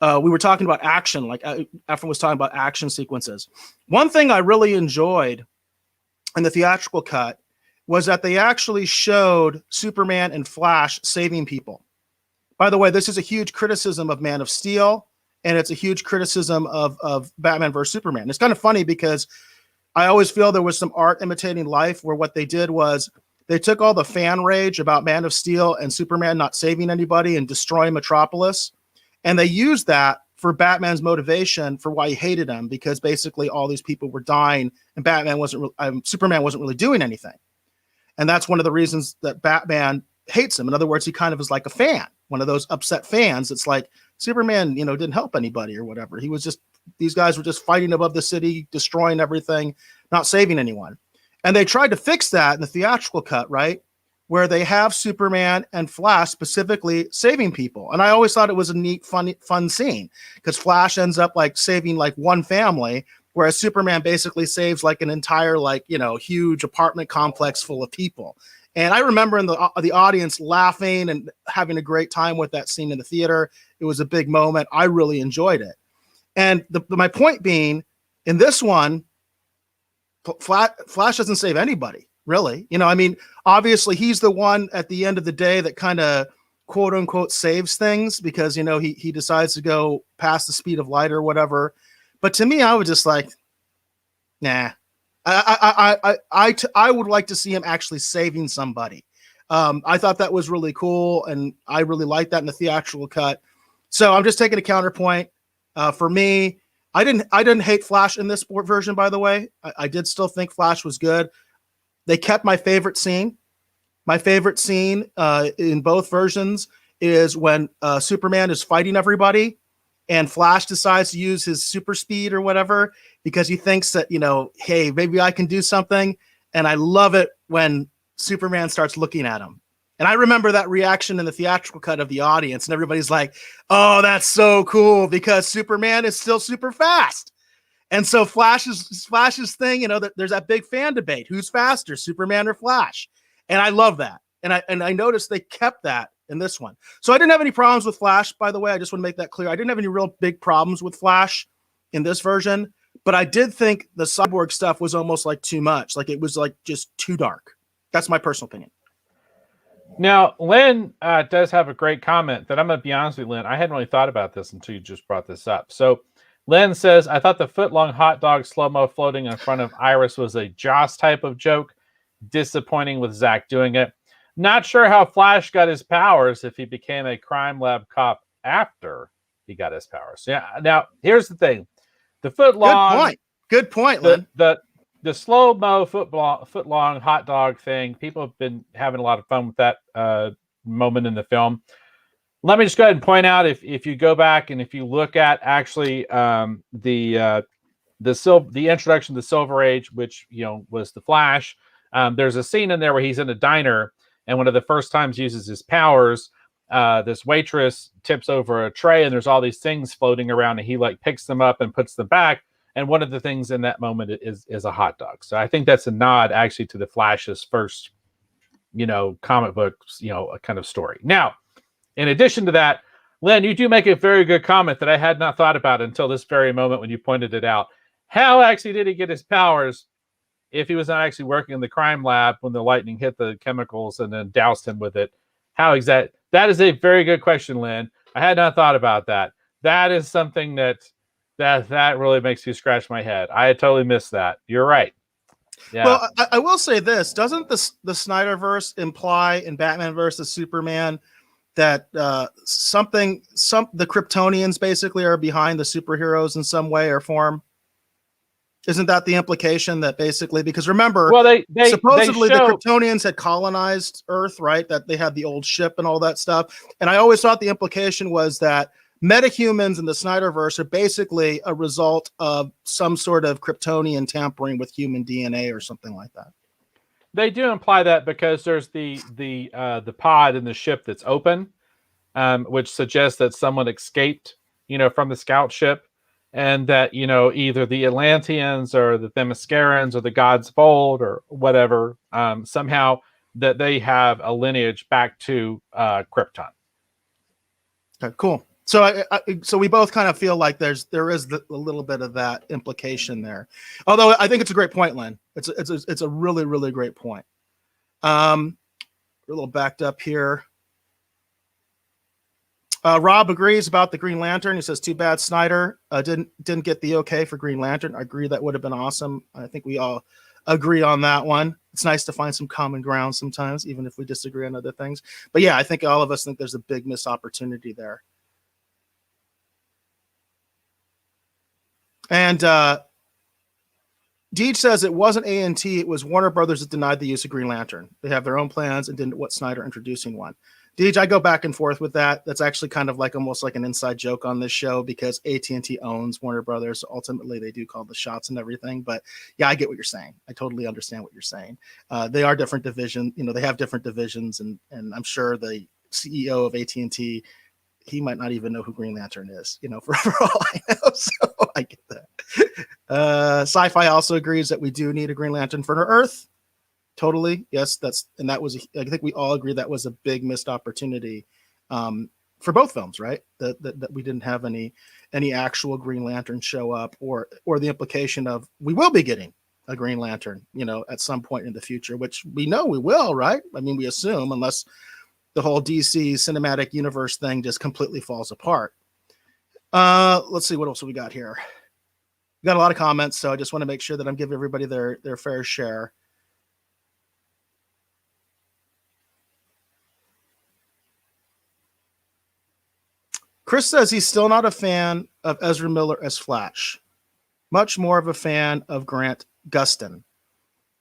We were talking about action, like Efren was talking about action sequences. One thing I really enjoyed in the theatrical cut was that they actually showed Superman and Flash saving people. By the way, this is a huge criticism of Man of Steel, and it's a huge criticism of Batman vs. Superman. It's kind of funny because I always feel there was some art imitating life, where what they did was they took all the fan rage about Man of Steel and Superman not saving anybody and destroying Metropolis, and they used that for Batman's motivation for why he hated him, because basically all these people were dying and Superman wasn't really doing anything. And that's one of the reasons that Batman hates him. In other words, he kind of is like a fan, one of those upset fans. It's like Superman, you know, didn't help anybody or whatever. He was just, these guys were just fighting above the city, destroying everything, not saving anyone. And they tried to fix that in the theatrical cut, right? Where they have Superman and Flash specifically saving people. And I always thought it was a neat, fun scene, because Flash ends up like saving like one family, whereas Superman basically saves like an entire, like, you know, huge apartment complex full of people. And I remember in the audience laughing and having a great time with that scene in the theater. It was a big moment. I really enjoyed it. And my point being, in this one, Flash doesn't save anybody, really. You know, I mean, obviously he's the one at the end of the day that kind of quote unquote saves things, because, you know, he decides to go past the speed of light or whatever. But to me, I was just like, nah. I would like to see him actually saving somebody. I thought that was really cool, and I really liked that in the theatrical cut. So I'm just taking a counterpoint. For me, I didn't hate Flash in this version, by the way. I did still think Flash was good. They kept my favorite scene. My favorite scene in both versions is when Superman is fighting everybody, and Flash decides to use his super speed or whatever, because he thinks that, you know, hey, maybe I can do something. And I love it when Superman starts looking at him. And I remember that reaction in the theatrical cut of the audience, and everybody's like, oh, that's so cool, because Superman is still super fast. And so Flash's thing, you know, there's that big fan debate. Who's faster, Superman or Flash? And I love that. And I noticed they kept that in this one. So I didn't have any problems with Flash, by the way. I just want to make that clear. I didn't have any real big problems with Flash in this version, but I did think the Cyborg stuff was almost like too much. Like it was like just too dark. That's my personal opinion. Now, Lynn does have a great comment that I'm going to be honest with you, Lynn. I hadn't really thought about this until you just brought this up. So Lynn says, I thought the foot-long hot dog slow-mo floating in front of Iris was a Joss type of joke. Disappointing with Zach doing it. Not sure how Flash got his powers if he became a crime lab cop after he got his powers. Yeah. Now, here's the thing. The foot-long... Good point, Lynn. The slow-mo foot-long hot dog thing, people have been having a lot of fun with that moment in the film. Let me just go ahead and point out, if you go back and if you look at actually the introduction to the Silver Age, which was the Flash, there's a scene in there where he's in a diner, and one of the first times he uses his powers, this waitress tips over a tray, and there's all these things floating around, and he like picks them up and puts them back. And one of the things in that moment is a hot dog. So I think that's a nod actually to the Flash's first, comic books, a kind of story. Now, in addition to that, Len, you do make a very good comment that I had not thought about until this very moment when you pointed it out. How actually did he get his powers if he was not actually working in the crime lab when the lightning hit the chemicals and then doused him with it? How exact? That is a very good question, Len. I had not thought about that. That is something that really makes you scratch my head. I had totally missed that. You're right. Yeah. Well, I will say this: doesn't the Snyderverse imply in Batman versus Superman that the Kryptonians basically are behind the superheroes in some way or form? Isn't that the implication that basically, because remember, well, supposedly the Kryptonians had colonized Earth, right? That they had the old ship and all that stuff. And I always thought the implication was that metahumans in the Snyderverse are basically a result of some sort of Kryptonian tampering with human DNA or something like that. They do imply that because there's the pod in the ship that's open, which suggests that someone escaped, from the scout ship, and that either the Atlanteans or the Themyscirans or the gods of old or whatever, somehow that they have a lineage back to Krypton. Okay, cool. So so we both kind of feel like there is a little bit of that implication there. Although I think it's a great point, Len. It's a really, really great point. We're a little backed up here. Rob agrees about the Green Lantern. He says, too bad Snyder didn't get the okay for Green Lantern. I agree, that would have been awesome. I think we all agree on that one. It's nice to find some common ground sometimes, even if we disagree on other things. But yeah, I think all of us think there's a big missed opportunity there. And Deej says it wasn't A&T, it was Warner Brothers that denied the use of Green Lantern. They have their own plans and didn't want Snyder introducing one. Deej, I go back and forth with that. That's actually kind of like almost like an inside joke on this show because AT&T owns Warner Brothers. So ultimately, they do call the shots and everything. But yeah, I get what you're saying. I totally understand what you're saying. They are different divisions. They have different divisions, and I'm sure the CEO of AT&T, he might not even know who Green Lantern is, for all I know. So I get that. Sci-Fi also agrees that we do need a Green Lantern for Earth. Totally. Yes, I think we all agree that was a big missed opportunity for both films, right? That we didn't have any actual Green Lantern show up or the implication of we will be getting a Green Lantern, at some point in the future, which we know we will, right? I mean, we assume, unless the whole DC cinematic universe thing just completely falls apart. Let's see what else we got here. We got a lot of comments, so I just want to make sure that I'm giving everybody their fair share. Chris says he's still not a fan of Ezra Miller as Flash. Much more of a fan of Grant Gustin.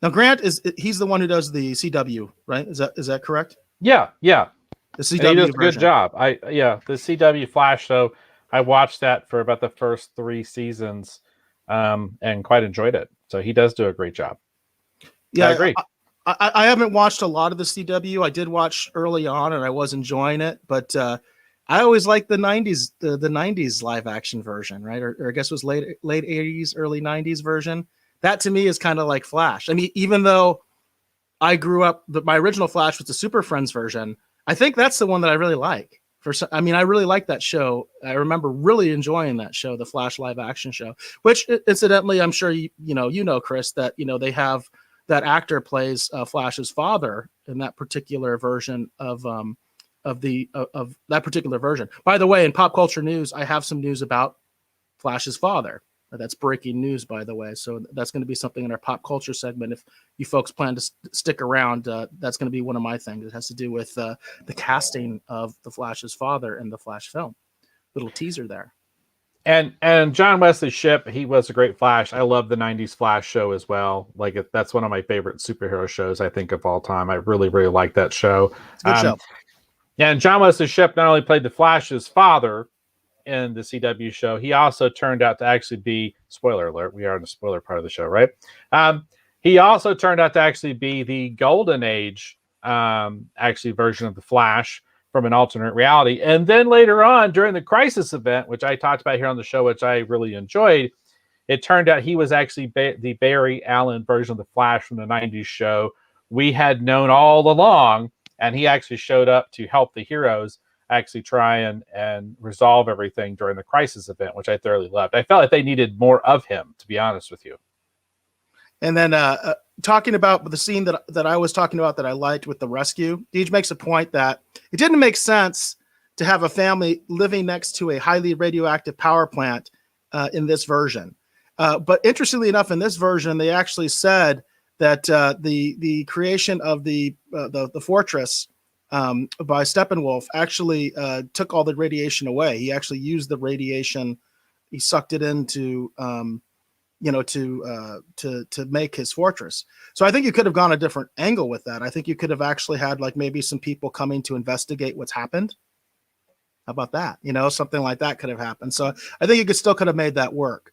Now, Grant he's the one who does the CW, right? Is that correct? Yeah. The CW he does a version. good job. The CW Flash show. I watched that for about the first 3 seasons, and quite enjoyed it. So he does do a great job. Yeah, I agree. I haven't watched a lot of the CW. I did watch early on, and I was enjoying it, but I always liked the 90s, the 90s live action version, right? Or I guess it was late 80s, early 90s version. That to me is kind of like Flash. I mean, even though I grew up, my original Flash was the Super Friends version, I think that's the one that I really like. I mean, I really like that show. I remember really enjoying that show, the Flash live action show, which incidentally, I'm sure you know, Chris, that, they have that actor plays Flash's father in that particular version of that particular version. By the way, in pop culture news, I have some news about Flash's father. That's breaking news, by the way. So that's going to be something in our pop culture segment. If you folks plan to stick around, that's going to be one of my things. It has to do with the casting of the Flash's father in the Flash film. Little teaser there. And John Wesley Shipp, he was a great Flash. I love the 90s Flash show as well. Like, that's one of my favorite superhero shows, I think, of all time. I really, really like that show. It's a good show. And John Wesley Shipp not only played the Flash's father in the CW show, he also turned out to actually be, spoiler alert, we are in the spoiler part of the show, right? He also turned out to actually be the Golden Age version of the Flash from an alternate reality. And then later on, during the Crisis event, which I talked about here on the show, which I really enjoyed, it turned out he was actually the Barry Allen version of the Flash from the 90s show we had known all along, and he actually showed up to help the heroes actually try and resolve everything during the Crisis event, which I thoroughly loved. I felt like they needed more of him, to be honest with you. And then talking about the scene that I was talking about that I liked with the rescue, Deej makes a point that it didn't make sense to have a family living next to a highly radioactive power plant in this version. But interestingly enough, in this version, they actually said that the creation of the fortress by Steppenwolf actually took all the radiation away. He actually used the radiation, he sucked it into to make his fortress. So I think you could have gone a different angle with that. I think you could have actually had like maybe some people coming to investigate what's happened. How about that? Something like that could have happened. So I think you could have made that work.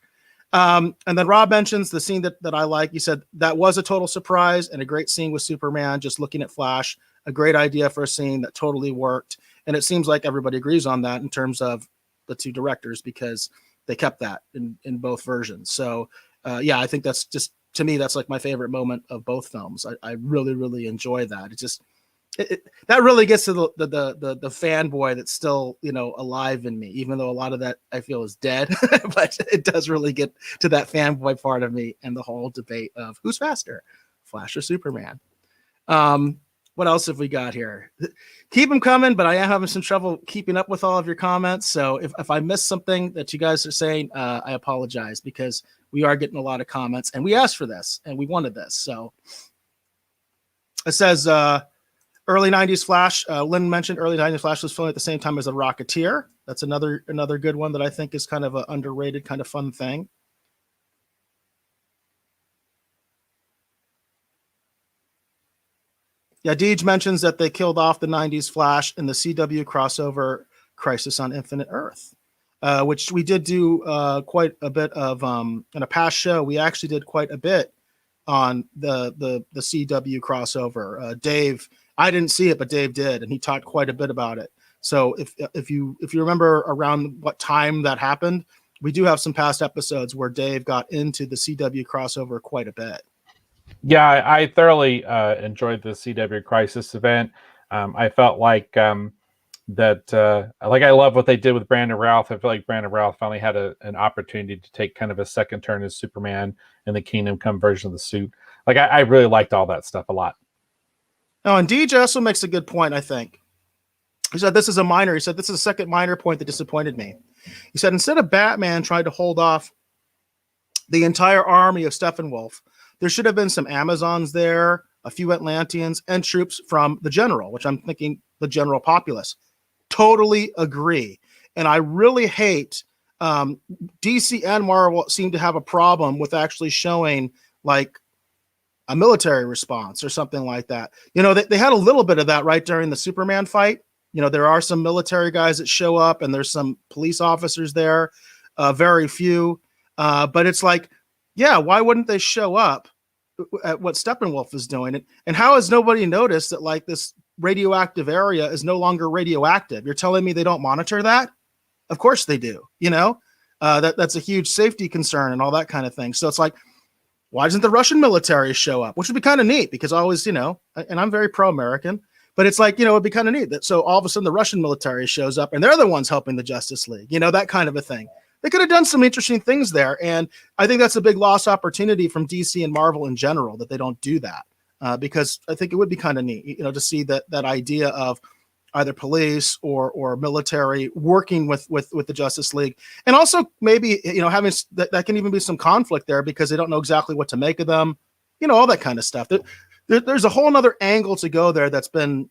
And then Rob mentions the scene that I like. You said that was a total surprise and a great scene with Superman just looking at Flash. A great idea for a scene that totally worked. And it seems like everybody agrees on that in terms of the two directors, because they kept that in both versions. So I think that's just, to me, that's like my favorite moment of both films. I really, really enjoy that. It just, that really gets to the fanboy that's still, alive in me, even though a lot of that I feel is dead, but it does really get to that fanboy part of me and the whole debate of who's faster, Flash or Superman. What else have we got here? Keep them coming, but I am having some trouble keeping up with all of your comments. So if I missed something that you guys are saying, I apologize, because we are getting a lot of comments and we asked for this and we wanted this. So it says early 90s Flash. Lynn mentioned early 90s Flash was filmed at the same time as The Rocketeer. That's another good one that I think is kind of an underrated, kind of fun thing. Yeah, Deej mentions that they killed off the 90s Flash in the CW crossover Crisis on Infinite Earth, which we did do quite a bit of in a past show. We actually did quite a bit on the CW crossover. Dave, I didn't see it, but Dave did, and he talked quite a bit about it. So if you remember around what time that happened, we do have some past episodes where Dave got into the CW crossover quite a bit. Yeah, I thoroughly enjoyed the CW Crisis event. I felt like I love what they did with Brandon Routh. I feel like Brandon Routh finally had an opportunity to take kind of a second turn as Superman in the Kingdom Come version of the suit. Like, I really liked all that stuff a lot. Oh, and DJ also makes a good point, I think. He said, this is a minor. He said, this is a second minor point that disappointed me. He said, instead of Batman trying to hold off the entire army of Steppenwolf, there should have been some Amazons there, a few Atlanteans, and troops from the General, which I'm thinking the General Populace. Totally agree. And I really hate DC and Marvel seem to have a problem with actually showing like a military response or something like that. They had a little bit of that right during the Superman fight. There are some military guys that show up and there's some police officers there, very few. But it's like, yeah, why wouldn't they show up at what Steppenwolf is doing? And how has nobody noticed that like this radioactive area is no longer radioactive? You're telling me they don't monitor that? Of course they do. That's a huge safety concern and all that kind of thing. So it's like, why doesn't the Russian military show up? Which would be kind of neat, because always, and I'm very pro-American, But it's like, it'd be kind of neat that so all of a sudden the Russian military shows up and they're the ones helping the Justice League, that kind of a thing. They could have done some interesting things there. And I think that's a big lost opportunity from DC and Marvel in general, that they don't do that. Because I think it would be kind of neat, to see that idea of either police or military working with the Justice League, and also maybe having that can even be some conflict there because they don't know exactly what to make of them, all that kind of stuff. There's a whole nother angle to go there that's been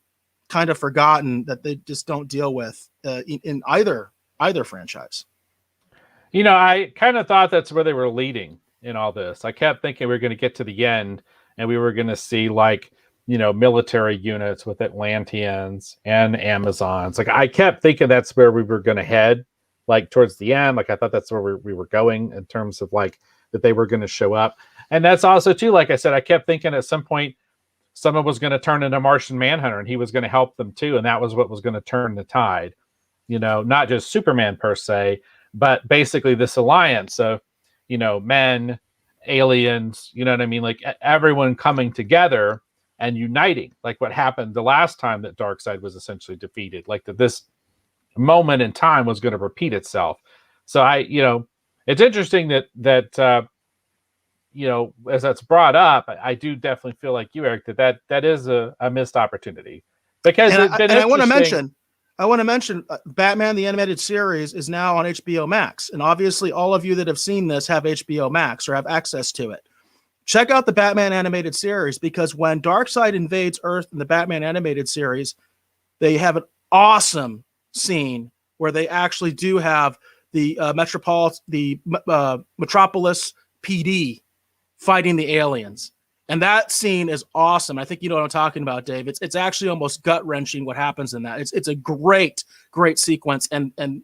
kind of forgotten that they just don't deal with in either franchise. I kind of thought that's where they were leading in all this. I kept thinking we were going to get to the end and we were going to see military units with Atlanteans and Amazons. I kept thinking that's where we were going to head, towards the end. I thought that's where we were going in terms of that they were going to show up. And that's also too, like I said, I kept thinking at some point someone was going to turn into Martian Manhunter and he was going to help them too. And that was what was going to turn the tide, not just Superman per se, but basically this alliance of, men, aliens, you know what I mean? Everyone coming together and uniting, what happened the last time that Darkseid was essentially defeated, that this moment in time was going to repeat itself. So it's interesting that as that's brought up, I do definitely feel like you, Eric, that is a missed opportunity because I want to mention Batman the Animated Series is now on HBO Max, and obviously all of you that have seen this have HBO Max or have access to it. Check out the Batman Animated Series, because when Darkseid invades Earth in the Batman Animated Series, they have an awesome scene where they actually do have the Metropolis PD fighting the aliens. And that scene is awesome. I think you know what I'm talking about, Dave. It's actually almost gut-wrenching what happens in that. It's a great sequence and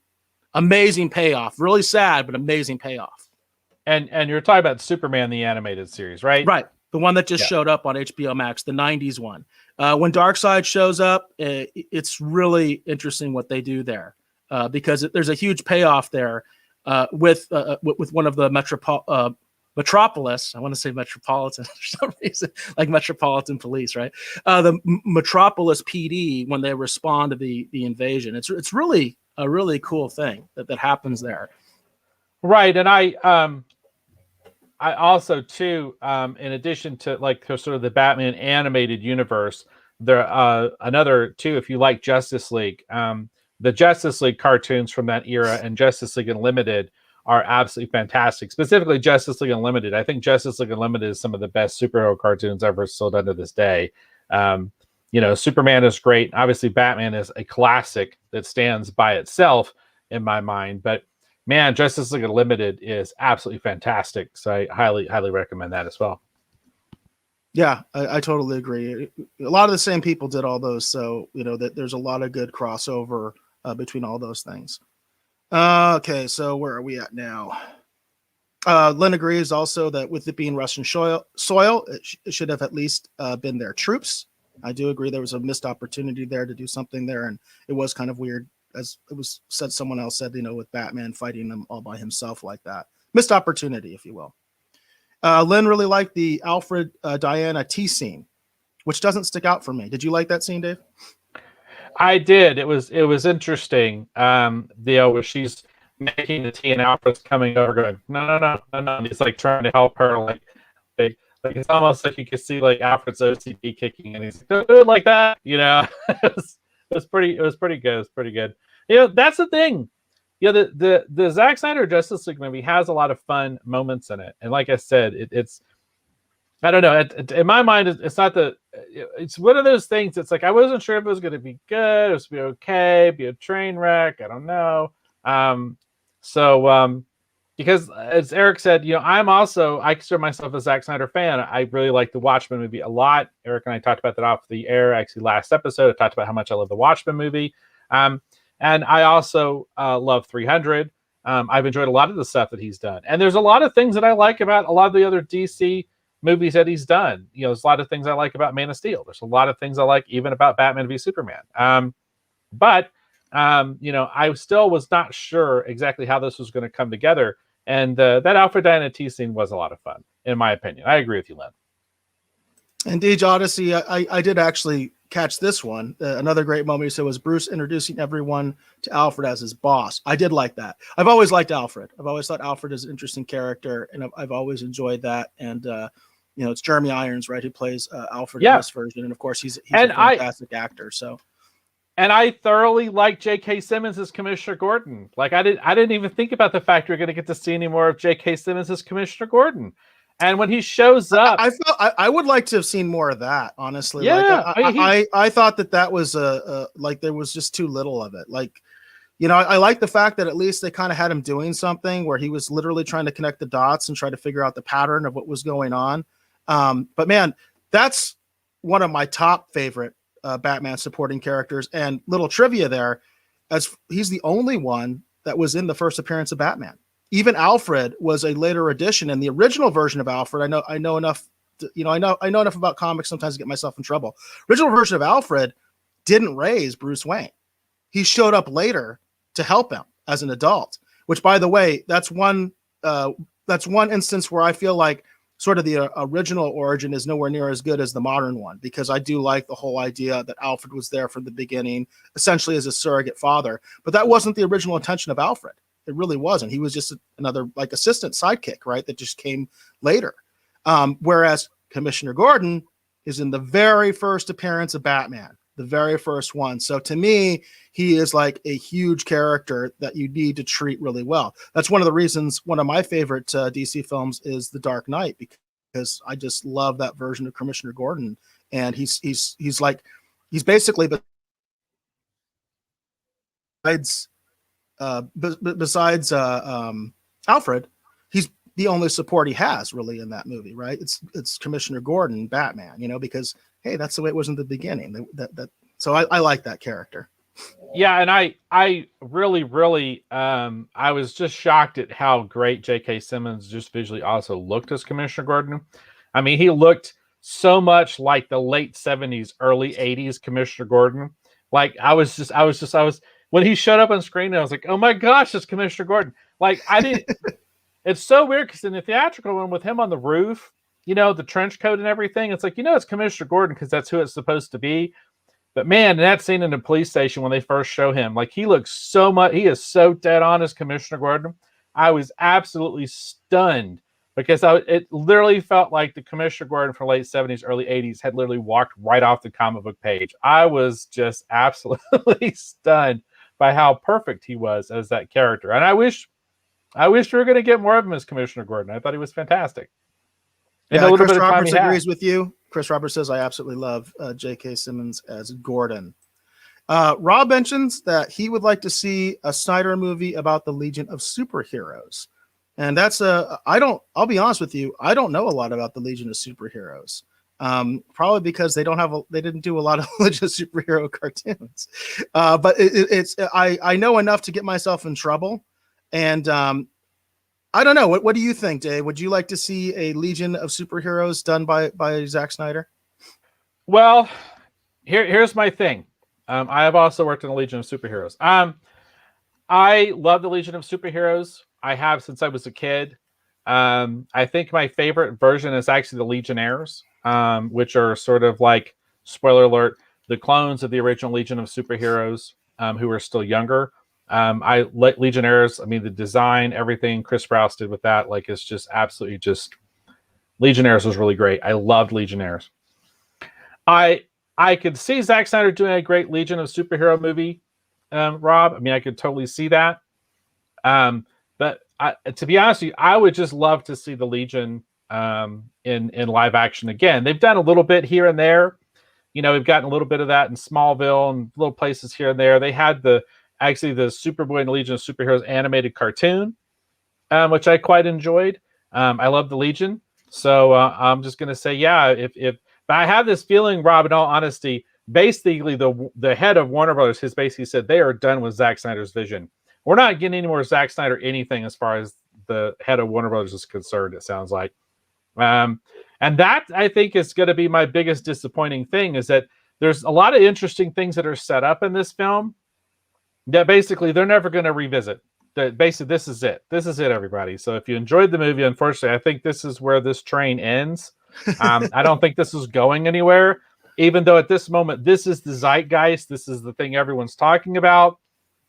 amazing payoff. Really sad, but amazing payoff. And you're talking about Superman the Animated Series, right? Right. The one that just showed up on HBO Max, the 90s one. When Darkseid shows up, it's really interesting what they do there, because there's a huge payoff there with one of the Metropolis. I want to say Metropolitan for some reason, like Metropolitan Police, right? The Metropolis PD, when they respond to the invasion. It's really a really cool thing that happens there. Right. And I also too, in addition to sort of the Batman animated universe, there another too, if you like Justice League, the Justice League cartoons from that era and Justice League Unlimited are absolutely fantastic. Specifically Justice League Unlimited. I think Justice League Unlimited is some of the best superhero cartoons ever still done to this day. Superman is great. Obviously Batman is a classic that stands by itself in my mind, but man, Justice League Unlimited is absolutely fantastic. So I highly recommend that as well. Yeah, I totally agree. A lot of the same people did all those. So, that there's a lot of good crossover between all those things. Okay, so where are we at now? Lynn agrees also that with it being Russian soil, it should have at least been their troops. I do agree there was a missed opportunity there to do something there, and it was kind of weird, as it was said, someone else said, with Batman fighting them all by himself like that. Missed opportunity, if you will. Lynn really liked the Alfred Diana tea scene, which doesn't stick out for me. Did you like that scene, Dave? I did. It was interesting. Where she's making the tea and Alfred's coming over going, no. And he's trying to help her. It's almost like you can see Alfred's OCD kicking and he's like, don't do it like that. It was pretty good. It was pretty good. That's the thing. The Zack Snyder Justice League movie has a lot of fun moments in it. And like I said, it's I don't know. In my mind, it's not it's one of those things. It's I wasn't sure if it was going to be good, it was going to be okay, be a train wreck. I don't know. Because as Eric said, I consider myself a Zack Snyder fan. I really like the Watchmen movie a lot. Eric and I talked about that off the air. Actually, last episode, I talked about how much I love the Watchmen movie. And I also love 300. I've enjoyed a lot of the stuff that he's done. And there's a lot of things that I like about a lot of the other DC movies that he's done. There's a lot of things I like about Man of Steel. There's a lot of things I like even about Batman v Superman. But I still was not sure exactly how this was going to come together. And that Alfred Diana tea scene was a lot of fun, in my opinion. I agree with you, Len. Indeed, Odyssey, I did actually catch this one. Another great moment he said was Bruce introducing everyone to Alfred as his boss. I did like that. I've always liked Alfred. I've always thought Alfred is an interesting character, and I've always enjoyed that. And it's Jeremy Irons, right, who plays Alfred in this version, and of course he's a fantastic actor. So. And I thoroughly like J.K. Simmons as Commissioner Gordon. Like I didn't even think about the fact we're going to get to see any more of J.K. Simmons as Commissioner Gordon. And when he shows up, I would like to have seen more of that. Honestly, yeah, I thought that was like there was just too little of it. Like, I like the fact that at least they kind of had him doing something where he was literally trying to connect the dots and try to figure out the pattern of what was going on. But man, that's one of my top favorite Batman supporting characters. And little trivia there, as he's the only one that was in the first appearance of Batman. Even Alfred was a later addition. In the original version of Alfred, I know enough about comics sometimes to get myself in trouble. Original version of Alfred didn't raise Bruce Wayne. He showed up later to help him as an adult, which, by the way, that's one instance where I feel like sort of the original origin is nowhere near as good as the modern one, because I do like the whole idea that Alfred was there from the beginning, essentially as a surrogate father. But that wasn't the original intention of Alfred. It really wasn't. He was just another like assistant sidekick, right? That just came later. Whereas Commissioner Gordon is in the very first appearance of Batman, the very first one. So to me, he is like a huge character that you need to treat really well. That's one of the reasons one of my favorite DC films is The Dark Knight, because I just love that version of Commissioner Gordon. And he's basically besides Alfred, he's the only support he has really in that movie, right? It's Commissioner Gordon, Batman, because hey, that's the way it was in the beginning. So I like that character. Yeah, and I really I was just shocked at how great J.K. Simmons just visually also looked as Commissioner Gordon. I mean, he looked so much like the late 70s, early 80s Commissioner Gordon. Like I was when he showed up on screen, I was like, oh my gosh, it's Commissioner Gordon. Like I didn't. It's so weird because in the theatrical one with him on the roof, the trench coat and everything, it's like, it's Commissioner Gordon because that's who it's supposed to be. But man, in that scene in the police station when they first show him, like he looks so much, he is so dead on as Commissioner Gordon. I was absolutely stunned because it literally felt like the Commissioner Gordon from late 70s, early 80s had literally walked right off the comic book page. I was just absolutely stunned by how perfect he was as that character. And I wish we were going to get more of him as Commissioner Gordon. I thought he was fantastic. Yeah, Chris Roberts agrees with you. Chris Roberts says, I absolutely love J.K. Simmons as Gordon. Rob mentions that he would like to see a Snyder movie about the Legion of Superheroes. And that's I'll be honest with you, I don't know a lot about the Legion of Superheroes. Probably because they didn't do a lot of Legion of Superhero cartoons. But I know enough to get myself in trouble. And I don't know. What do you think, Dave? Would you like to see a Legion of Superheroes done by Zack Snyder? Well, here's my thing. I have also worked in the Legion of Superheroes. I love the Legion of Superheroes. I have since I was a kid. I think my favorite version is actually the Legionnaires, which are sort of like, spoiler alert, the clones of the original Legion of Superheroes, who are still younger. I like Legionnaires. I mean, the design, everything Chris Sprouse did with that, like, it's just absolutely just. Legionnaires was really great. I loved Legionnaires. I could see Zack Snyder doing a great Legion of Superhero movie, Rob. I mean, I could totally see that. But to be honest with you, I would just love to see the Legion in live action again. They've done a little bit here and there. We've gotten a little bit of that in Smallville and little places here and there. They had the Superboy and the Legion of Superheroes animated cartoon, which I quite enjoyed. I love the Legion. So I'm just going to say, yeah, but I have this feeling, Rob, in all honesty, basically the head of Warner Brothers has basically said they are done with Zack Snyder's vision. We're not getting any more Zack Snyder anything as far as the head of Warner Brothers is concerned, it sounds like. And that, I think, is going to be my biggest disappointing thing, is that there's a lot of interesting things that are set up in this film that basically they're never going to revisit. Basically, this is it. This is it, everybody. So if you enjoyed the movie, unfortunately, I think this is where this train ends. I don't think this is going anywhere. even though at this moment, this is the zeitgeist, this is the thing everyone's talking about.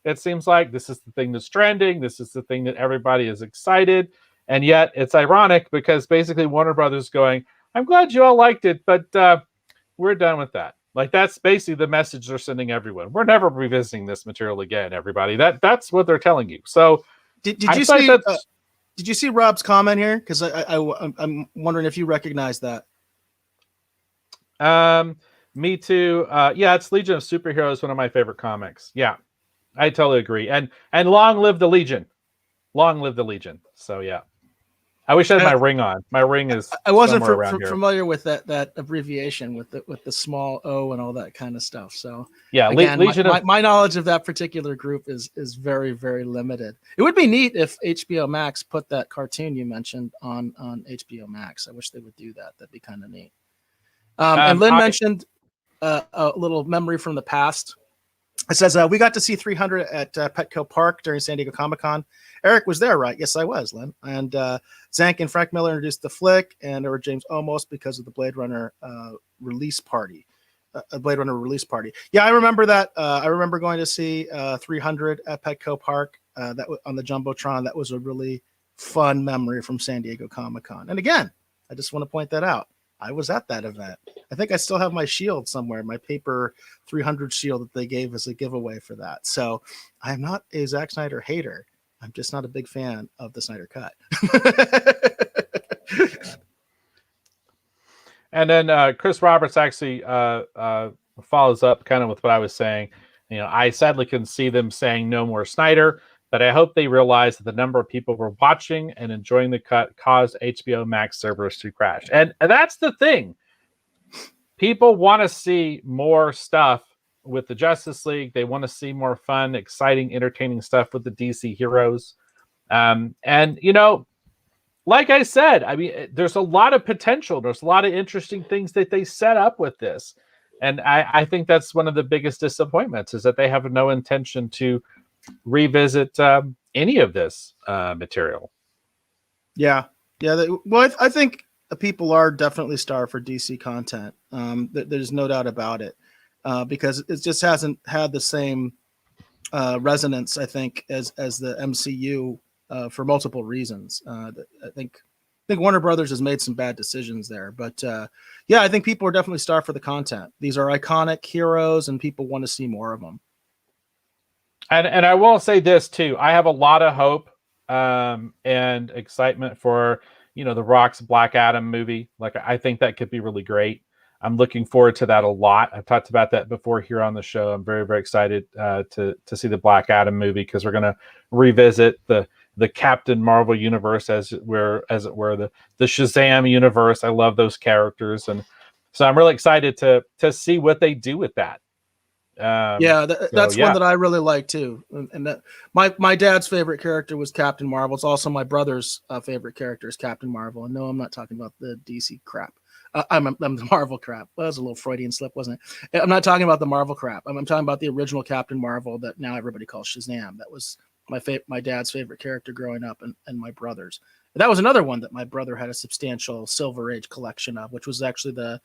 It seems like this is the thing that's trending. This is the thing that everybody is excited. And yet it's ironic because basically Warner Brothers going, I'm glad you all liked it, but we're done with that. Like, that's basically the message they're sending everyone. We're never revisiting this material again, everybody. That's what they're telling you. So did you see Rob's comment here? Because I'm wondering if you recognize that. Me too. Yeah, it's Legion of Superheroes, one of my favorite comics. Yeah, I totally agree. And long live the Legion. Long live the Legion. So yeah. I wish I had my ring on. My ring is I wasn't here. familiar with that abbreviation with the small O and all that kind of stuff. So yeah, again, Legion my knowledge of that particular group is very, very limited. It would be neat if HBO Max put that cartoon you mentioned on HBO Max. I wish they would do that. That'd be kind of neat. And Lynn mentioned a little memory from the past. It says, we got to see 300 at Petco Park during San Diego Comic-Con. Eric was there, right? Yes, I was, Lynn. And Zank and Frank Miller introduced the flick, and there were James Olmos because of the Blade Runner release party. A Blade Runner release party. Yeah, I remember that. I remember going to see 300 at Petco Park on the Jumbotron. That was a really fun memory from San Diego Comic-Con. And again, I just want to point that out. I was at that event. I think I still have my shield somewhere, my paper 300 shield that they gave as a giveaway for that. So I'm not a Zack Snyder hater. I'm just not a big fan of the Snyder Cut. And then Chris Roberts actually follows up kind of with what I was saying. You know, I sadly can see them saying no more Snyder, but I hope they realize that the number of people who were watching and enjoying the cut caused HBO Max servers to crash. And that's the thing. People want to see more stuff with the Justice League. They want to see more fun, exciting, entertaining stuff with the DC heroes. And, you know, like I said, I mean, there's a lot of potential. There's a lot of interesting things that they set up with this. And I think that's one of the biggest disappointments is that they have no intention to revisit any of this material. Yeah. Well, I think people are definitely starved for DC content. There's no doubt about it, because it just hasn't had the same resonance, I think, as the MCU for multiple reasons. I think Warner Brothers has made some bad decisions there, but yeah, I think people are definitely starved for the content. These are iconic heroes, and people want to see more of them. And I will say this too. I have a lot of hope and excitement for, you know, The Rock's Black Adam movie. Like, I think that could be really great. I'm looking forward to that a lot. I've talked about that before here on the show. I'm very, very excited to see the Black Adam movie because we're going to revisit the Captain Marvel universe as it were, the Shazam universe. I love those characters, and so I'm really excited to see what they do with that. That's one that I really like too. And that my dad's favorite character was Captain Marvel. It's also my brother's favorite character is Captain Marvel. And no, I'm not talking about the DC crap. I'm the Marvel crap. Well, that was a little Freudian slip, wasn't it? I'm not talking about the Marvel crap. I'm talking about the original Captain Marvel that now everybody calls Shazam. That was my dad's favorite character growing up, and my brother's. That was another one that my brother had a substantial Silver Age collection of, which was actually the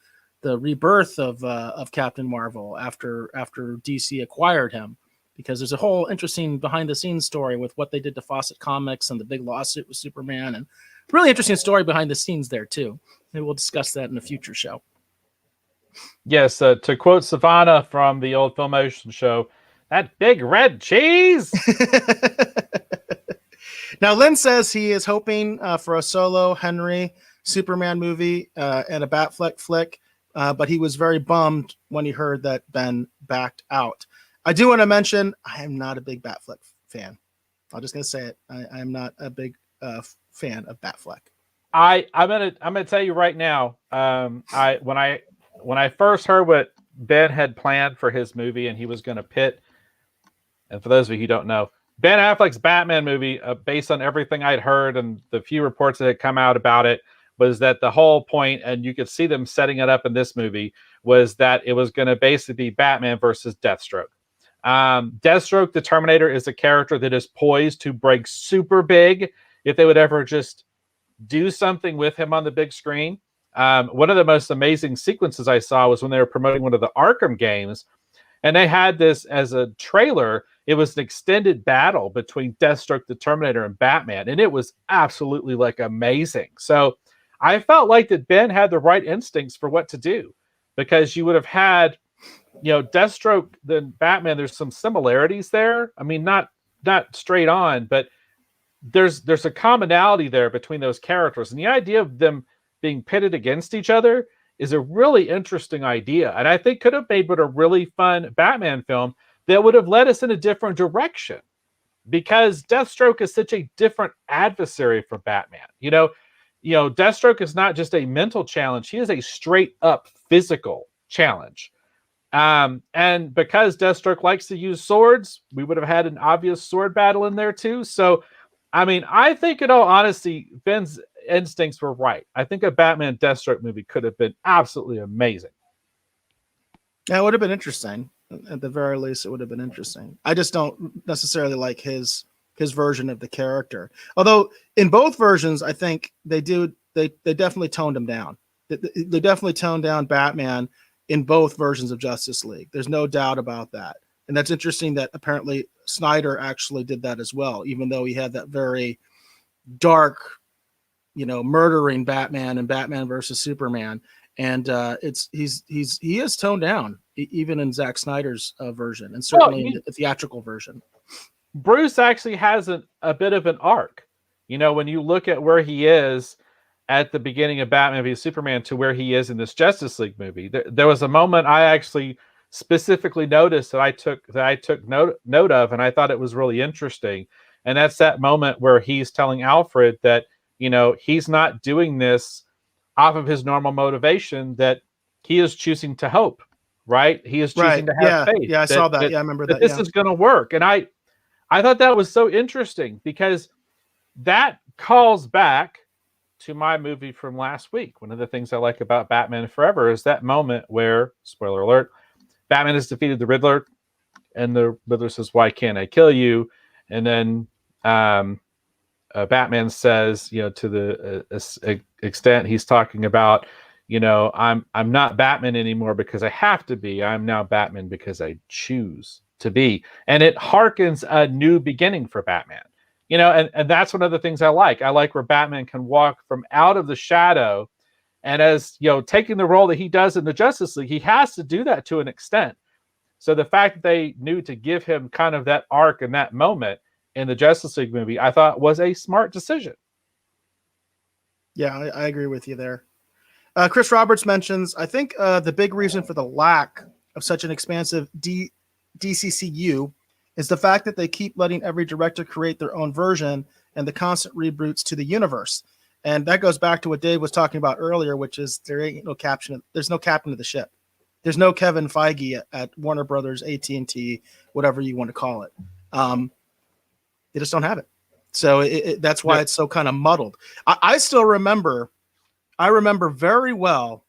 rebirth of Captain Marvel after DC acquired him, because there's a whole interesting behind the scenes story with what they did to Fawcett Comics and the big lawsuit with Superman, and really interesting story behind the scenes there too. Maybe we'll discuss that in a future show. Yes, to quote Savannah from the old Filmotion show, that big red cheese. Now, Lynn says he is hoping for a solo Henry Superman movie and a Batfleck flick. But he was very bummed when he heard that Ben backed out. I do want to mention I am not a big Batfleck fan. I'm just going to say it. I am not a big fan of Batfleck. I'm gonna tell you right now. When I first heard what Ben had planned for his movie and he was going to pit, and for those of you who don't know, Ben Affleck's Batman movie, based on everything I'd heard and the few reports that had come out about it, was that the whole point, and you could see them setting it up in this movie, was that it was going to basically be Batman versus Deathstroke. Deathstroke, the Terminator, is a character that is poised to break super big if they would ever just do something with him on the big screen. One of the most amazing sequences I saw was when they were promoting one of the Arkham games, and they had this as a trailer. It was an extended battle between Deathstroke, the Terminator, and Batman, and it was absolutely like amazing. So I felt like that Ben had the right instincts for what to do, because you would have had, Deathstroke, then Batman. There's some similarities there. I mean, not straight on, but there's a commonality there between those characters, and the idea of them being pitted against each other is a really interesting idea, and I think could have made a really fun Batman film that would have led us in a different direction, because Deathstroke is such a different adversary for Batman. Deathstroke is not just a mental challenge; he is a straight up physical challenge. And because Deathstroke likes to use swords, we would have had an obvious sword battle in there too. So, I mean, I think in all honesty, Ben's instincts were right. I think a Batman Deathstroke movie could have been absolutely amazing. Yeah, it would have been interesting. At the very least, it would have been interesting. I just don't necessarily like his version of the character. Although in both versions, I think they definitely toned him down. They definitely toned down Batman in both versions of Justice League. There's no doubt about that. And that's interesting that apparently Snyder actually did that as well, even though he had that very dark, murdering Batman and Batman versus Superman. And he is toned down even in Zack Snyder's version, and certainly in the theatrical version. Bruce actually has a bit of an arc. When you look at where he is at the beginning of Batman v Superman to where he is in this Justice League movie, there was a moment I actually specifically noticed that I took note of, and I thought it was really interesting. And that's that moment where he's telling Alfred that, he's not doing this off of his normal motivation, that he is choosing to hope, right? He is choosing to have faith. Yeah, I saw that. Yeah, I remember that. This is going to work. And I thought that was so interesting, because that calls back to my movie from last week. One of the things I like about Batman Forever is that moment where, spoiler alert, Batman has defeated the Riddler, and the Riddler says, "Why can't I kill you?" And then Batman says, to the extent he's talking about, I'm not Batman anymore because I have to be. I'm now Batman because I choose to be. And it harkens a new beginning for Batman. And that's one of the things I like. I like where Batman can walk from out of the shadow, and as taking the role that he does in the Justice League, he has to do that to an extent. So the fact that they knew to give him kind of that arc and that moment in the Justice League movie, I thought was a smart decision. Yeah, I agree with you there. Chris Roberts mentions, I think the big reason for the lack of such an expansive DCCU is the fact that they keep letting every director create their own version and the constant reboots to the universe. And that goes back to what Dave was talking about earlier, which is there's no captain of the ship. There's no Kevin Feige at Warner Brothers, AT&T, whatever you want to call it. They just don't have it. So that's why it's so kind of muddled. I still remember, very well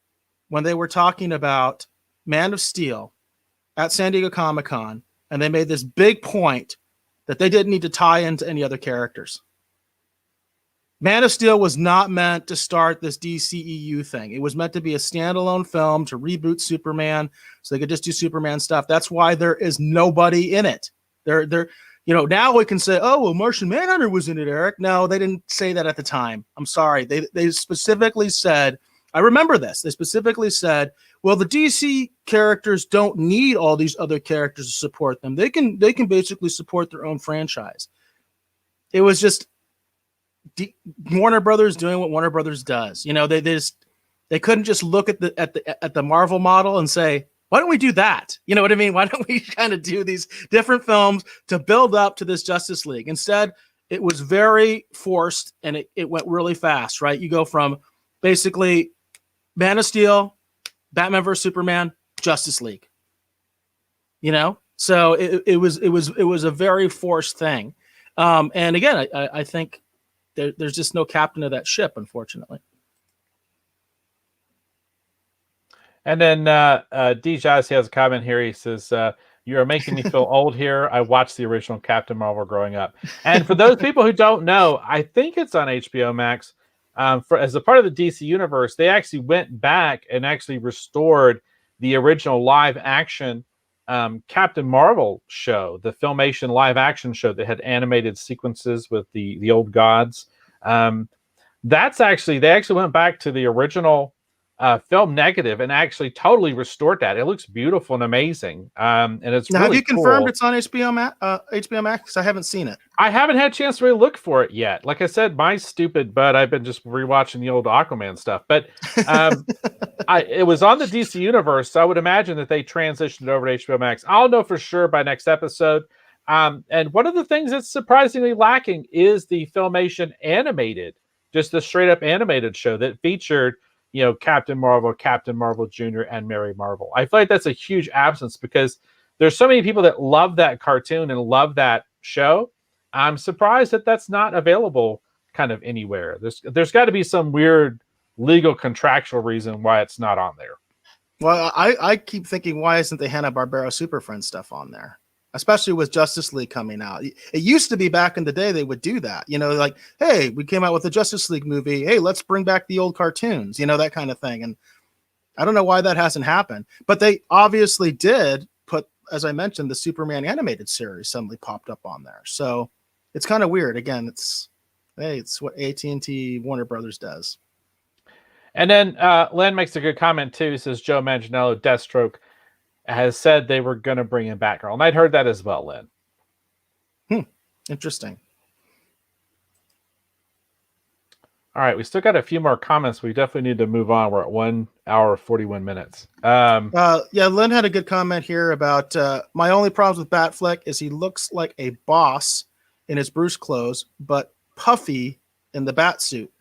when they were talking about Man of Steel at San Diego Comic-Con, and they made this big point that they didn't need to tie into any other characters. Man of Steel was not meant to start this DCEU thing. It was meant to be a standalone film to reboot Superman, so they could just do Superman stuff. That's why there is nobody in it. Now we can say, oh, well, Martian Manhunter was in it, Eric. No, they didn't say that at the time. I'm sorry. They specifically said, I remember this. They specifically said, well, the DC characters don't need all these other characters to support them. They can basically support their own franchise. It was just Warner Brothers doing what Warner Brothers does. They couldn't just look at the Marvel model and say, why don't we do that? You know what I mean? Why don't we kind of do these different films to build up to this Justice League? Instead, it was very forced, and it went really fast, right? You go from basically Man of Steel, Batman vs Superman, Justice League. So it was a very forced thing. And again, I think there's just no captain of that ship, unfortunately. And then D. Jazzy has a comment here. He says, you are making me feel old here. I watched the original Captain Marvel growing up. And for those people who don't know, I think it's on HBO Max. as a part of the DC universe, they actually went back and actually restored the original live action Captain Marvel show, the Filmation live action show that had animated sequences with the old gods. They actually went back to the original film negative and actually totally restored that. It looks beautiful and amazing. And it's now, really have you confirmed cool. it's on HBO Max? I haven't seen it. I haven't had a chance to really look for it yet. Like I said, my stupid butt, I've been just rewatching the old Aquaman stuff. But it was on the DC universe, so I would imagine that they transitioned it over to HBO Max. I'll know for sure by next episode. And one of the things that's surprisingly lacking is the Filmation animated, just the straight up animated show that featured, Captain Marvel Jr., and Mary Marvel. I feel like that's a huge absence because there's so many people that love that cartoon and love that show. I'm surprised that that's not available kind of anywhere. There's got to be some weird legal contractual reason why it's not on there. Well, I keep thinking, why isn't the Hanna-Barbera Super Friends stuff on there? Especially with Justice League coming out. It used to be back in the day they would do that. Like, hey, we came out with a Justice League movie. Hey, let's bring back the old cartoons, that kind of thing. And I don't know why that hasn't happened. But they obviously did put, as I mentioned, the Superman animated series suddenly popped up on there. So it's kind of weird. Again, it's what AT&T Warner Brothers does. And then Len makes a good comment too. He says Joe Manganiello, Deathstroke, has said they were going to bring him back. And I'd heard that as well, Len. Interesting. All right, we still got a few more comments. We definitely need to move on. We're at 1 hour, 41 minutes. Len had a good comment here about my only problems with Batfleck is he looks like a boss in his Bruce clothes, but puffy in the bat suit.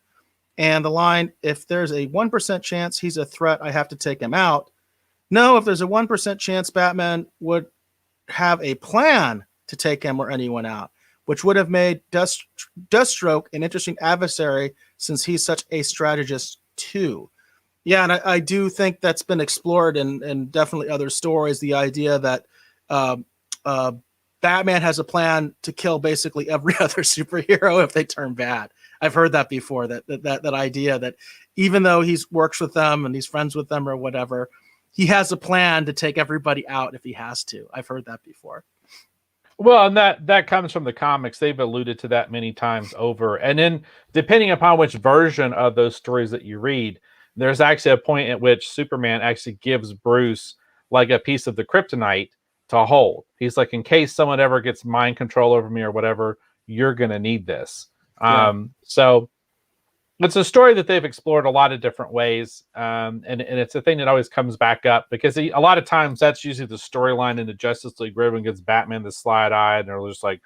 And the line, if there's a 1% chance he's a threat, I have to take him out. No, if there's a 1% chance Batman would have a plan to take him or anyone out, which would have made Deathstroke an interesting adversary since he's such a strategist too. Yeah, and I do think that's been explored in definitely other stories, the idea that Batman has a plan to kill basically every other superhero if they turn bad. I've heard that before, that idea that even though he's works with them and he's friends with them or whatever, he has a plan to take everybody out if he has to. I've heard that before. Well, and that comes from the comics. They've alluded to that many times over. And then depending upon which version of those stories that you read, there's actually a point at which Superman actually gives Bruce like a piece of the kryptonite to hold. He's like, in case someone ever gets mind control over me or whatever, you're going to need this. Yeah. So it's a story that they've explored a lot of different ways. And it's a thing that always comes back up because a lot of times that's usually the storyline in the Justice League where everyone gets Batman the slide-eyed and they're just like,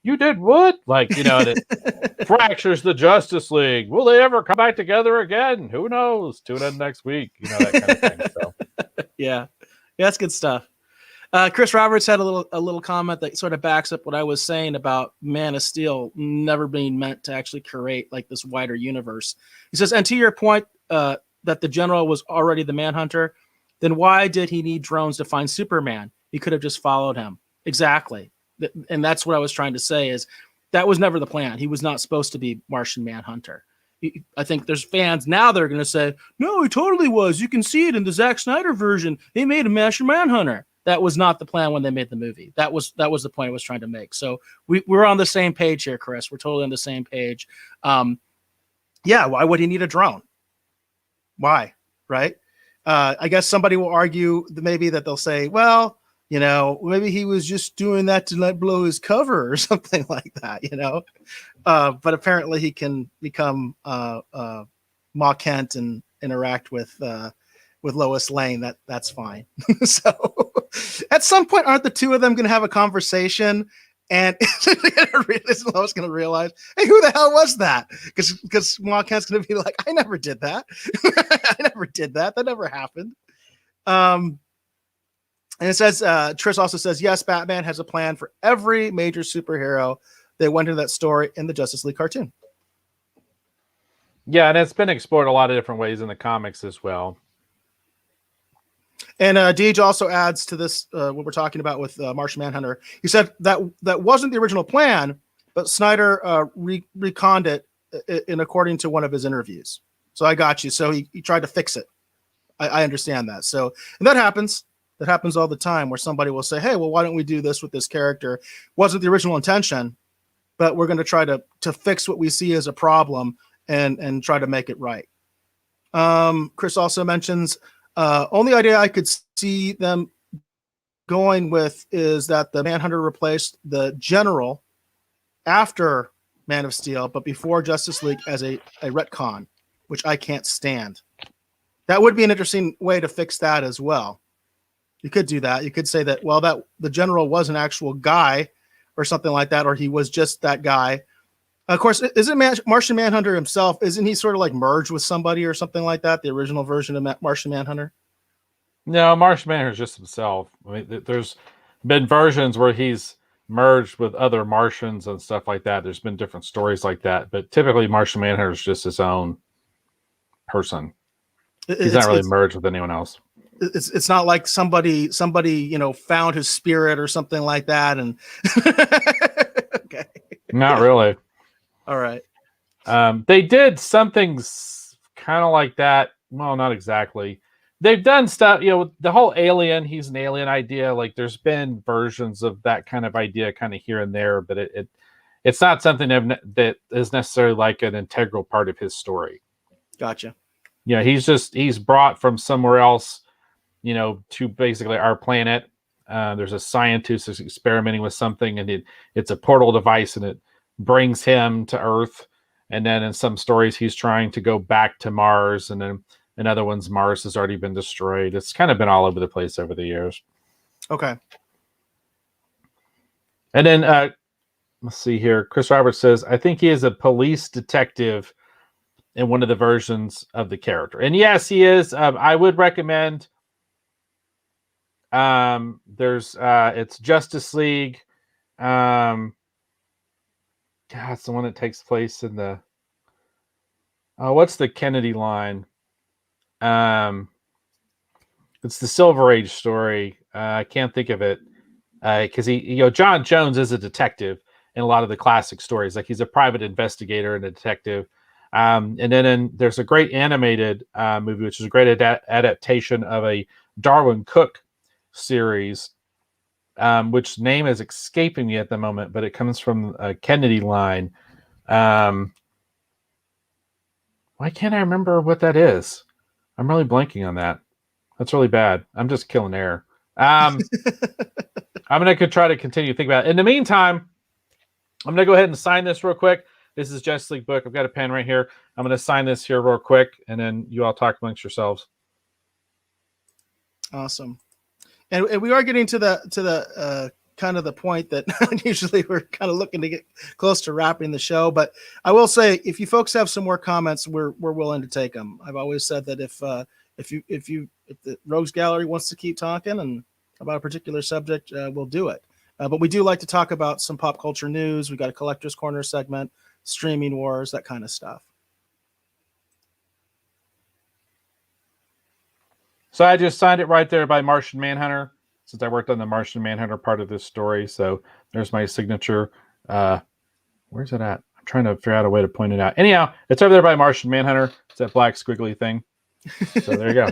you did what? Like, and it fractures the Justice League. Will they ever come back together again? Who knows? Tune in next week. That kind of thing. So. Yeah, that's good stuff. Chris Roberts had a little comment that sort of backs up what I was saying about Man of Steel never being meant to actually create like this wider universe. He says, and to your point that the general was already the Manhunter, then why did he need drones to find Superman? He could have just followed him. Exactly. And that's what I was trying to say is that was never the plan. He was not supposed to be Martian Manhunter. I think there's fans now that are going to say, no, he totally was. You can see it in the Zack Snyder version. They made a Martian Manhunter. That was not the plan when they made the movie. That was the point I was trying to make. So we're on the same page here, Chris. We're totally on the same page. Yeah, why would he need a drone? Why? Right? I guess somebody will argue that they'll say, well, maybe he was just doing that to let blow his cover or something like that, But apparently he can become Ma Kent and interact with Lois Lane. That's fine. So at some point, aren't the two of them going to have a conversation? And Lois going to realize, hey, who the hell was that? Because Ma Kent's going to be like, I never did that. I never did that. That never happened. And it says, Trish also says, yes, Batman has a plan for every major superhero. They went into that story in the Justice League cartoon. Yeah, and it's been explored a lot of different ways in the comics as well. And Deej also adds to this what we're talking about with Martian Manhunter. He said that wasn't the original plan, but Snyder reconned it in according to one of his interviews. So I got you. So he tried to fix it. I understand that. So, and that happens. That happens all the time, where somebody will say, hey, well, why don't we do this with this character? Wasn't the original intention, but we're going to try to fix what we see as a problem and try to make it right. Chris also mentions, only idea I could see them going with is that the Manhunter replaced the General after Man of Steel, but before Justice League as a retcon, which I can't stand. That would be an interesting way to fix that as well. You could do that. You could say that, well, that the General was an actual guy or something like that, or he was just that guy. Of course, isn't Martian Manhunter himself, isn't he sort of like merged with somebody or something like that, the original version of Martian Manhunter? No, Martian Manhunter is just himself. I mean, there's been versions where he's merged with other Martians and stuff like that. There's been different stories like that, but typically Martian Manhunter is just his own person. He's not really merged with anyone else. It's not like somebody found his spirit or something like that. And okay, not really. All right. They did something kind of like that. Well, not exactly. They've done stuff, the whole alien, he's an alien idea. Like there's been versions of that kind of idea kind of here and there, but it's not something that is necessarily like an integral part of his story. Gotcha. Yeah. He's brought from somewhere else, to basically our planet. There's a scientist who's experimenting with something, and it's a portal device, and it brings him to Earth. And then in some stories, he's trying to go back to Mars, and then in other ones, Mars has already been destroyed. It's kind of been all over the place over the years. Okay. And then let's see here. Chris Roberts says, I think he is a police detective in one of the versions of the character. And yes, he is. I would recommend. It's Justice League. It's the one that takes place in the what's the Kennedy line? It's the Silver Age story. I can't think of it because John Jones is a detective in a lot of the classic stories. Like he's a private investigator and a detective. And then there's a great animated movie, which is a great adaptation of a Darwin Cook series, which name is escaping me at the moment, but it comes from a Kennedy line. Why can't I remember what that is? I'm really blanking on that. That's really bad. I'm just killing air. I'm going to try to continue to think about it. In the meantime, I'm going to go ahead and sign this real quick. This is Justice League book. I've got a pen right here. I'm going to sign this here real quick, and then you all talk amongst yourselves. Awesome. And we are getting to the kind of the point that usually we're kind of looking to get close to wrapping the show. But I will say, if you folks have some more comments, we're willing to take them. I've always said that if the Rogues Gallery wants to keep talking and about a particular subject, we'll do it. But we do like to talk about some pop culture news. We got a collector's corner segment, streaming wars, that kind of stuff. So I just signed it right there by Martian Manhunter, since I worked on the Martian Manhunter part of this story. So there's my signature. Where's it at? I'm trying to figure out a way to point it out. Anyhow, it's over there by Martian Manhunter. It's that black squiggly thing. So there you go.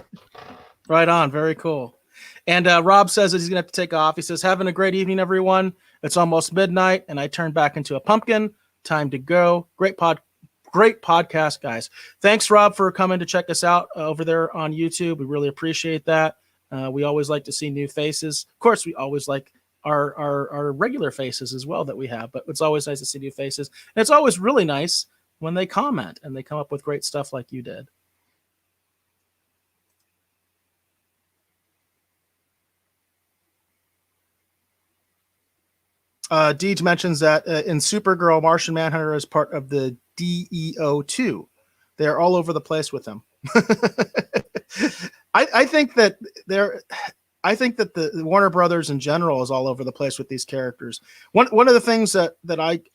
Right on. Very cool. And Rob says that he's going to have to take off. He says, having a great evening, everyone. It's almost midnight, and I turned back into a pumpkin. Time to go. Great podcast, guys. Thanks, Rob, for coming to check us out over there on YouTube. We really appreciate that. We always like to see new faces. Of course, we always like our regular faces as well that we have, but it's always nice to see new faces. And it's always really nice when they comment and they come up with great stuff like you did. Deej mentions that in Supergirl, Martian Manhunter is part of the DEO2. They're all over the place with him. I think that the Warner Brothers in general is all over the place with these characters. One of the things that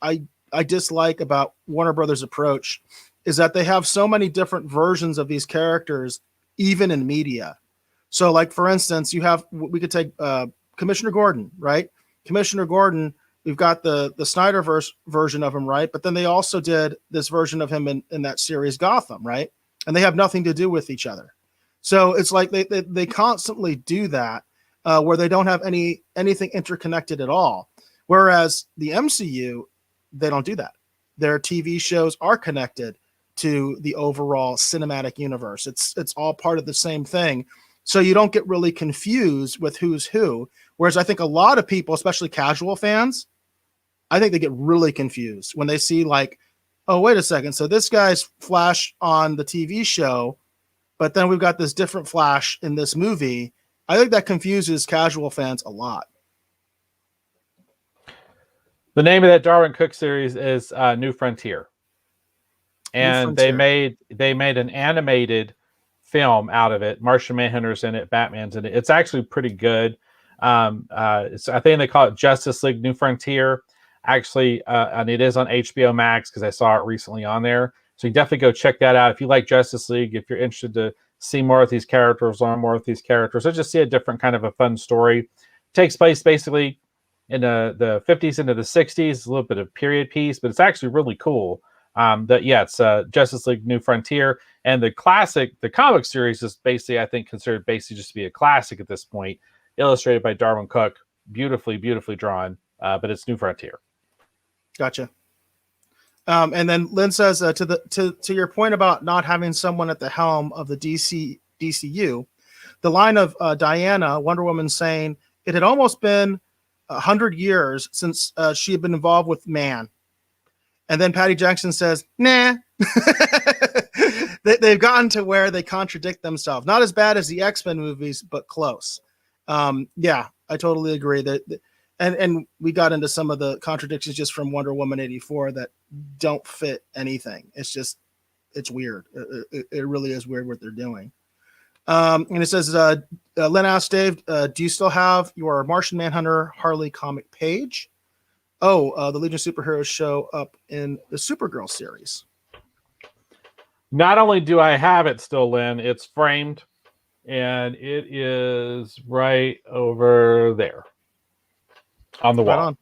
I dislike about Warner Brothers' approach is that they have so many different versions of these characters, even in media. So, like for instance, we could take Commissioner Gordon, right? Commissioner Gordon we've got the Snyderverse version of him, right? But then they also did this version of him in that series Gotham, right? And they have nothing to do with each other. So it's like they constantly do that, where they don't have anything interconnected at all. Whereas the MCU, they don't do that. Their TV shows are connected to the overall cinematic universe. It's all part of the same thing. So you don't get really confused with who's who. Whereas I think a lot of people, especially casual fans, I think they get really confused when they see like, oh, wait a second. So this guy's Flash on the TV show, but then we've got this different Flash in this movie. I think that confuses casual fans a lot. The name of that Darwin Cook series is New Frontier. And they made an animated film out of it. Martian Manhunter's in it, Batman's in it. It's actually pretty good. I think they call it Justice League New Frontier. Actually, and it is on HBO Max because I saw it recently on there. So you definitely go check that out. If you like Justice League, if you're interested to see more of these characters, learn more of these characters, or just see a different kind of a fun story. It takes place basically in the 50s into the 60s, a little bit of period piece, but it's actually really cool. It's Justice League New Frontier, and the comic series is basically, I think, considered basically just to be a classic at this point, illustrated by Darwin Cook, beautifully drawn, but it's New Frontier. Gotcha. And then Lynn says to your point about not having someone at the helm of the DCU, the line of Diana, Wonder Woman, saying it had almost been 100 years since she had been involved with man. And then Patty Jackson says, nah. They've gotten to where they contradict themselves. Not as bad as the X-Men movies, but close. Yeah, I totally agree. And we got into some of the contradictions just from Wonder Woman 84 that don't fit anything. It's weird. It really is weird what they're doing. And it says, Len asked Dave, do you still have your Martian Manhunter Harley comic page? Oh, the Legion of Superheroes show up in the Supergirl series. Not only do I have it still, Lynn, it's framed, and it is right over there on the wall. Right on.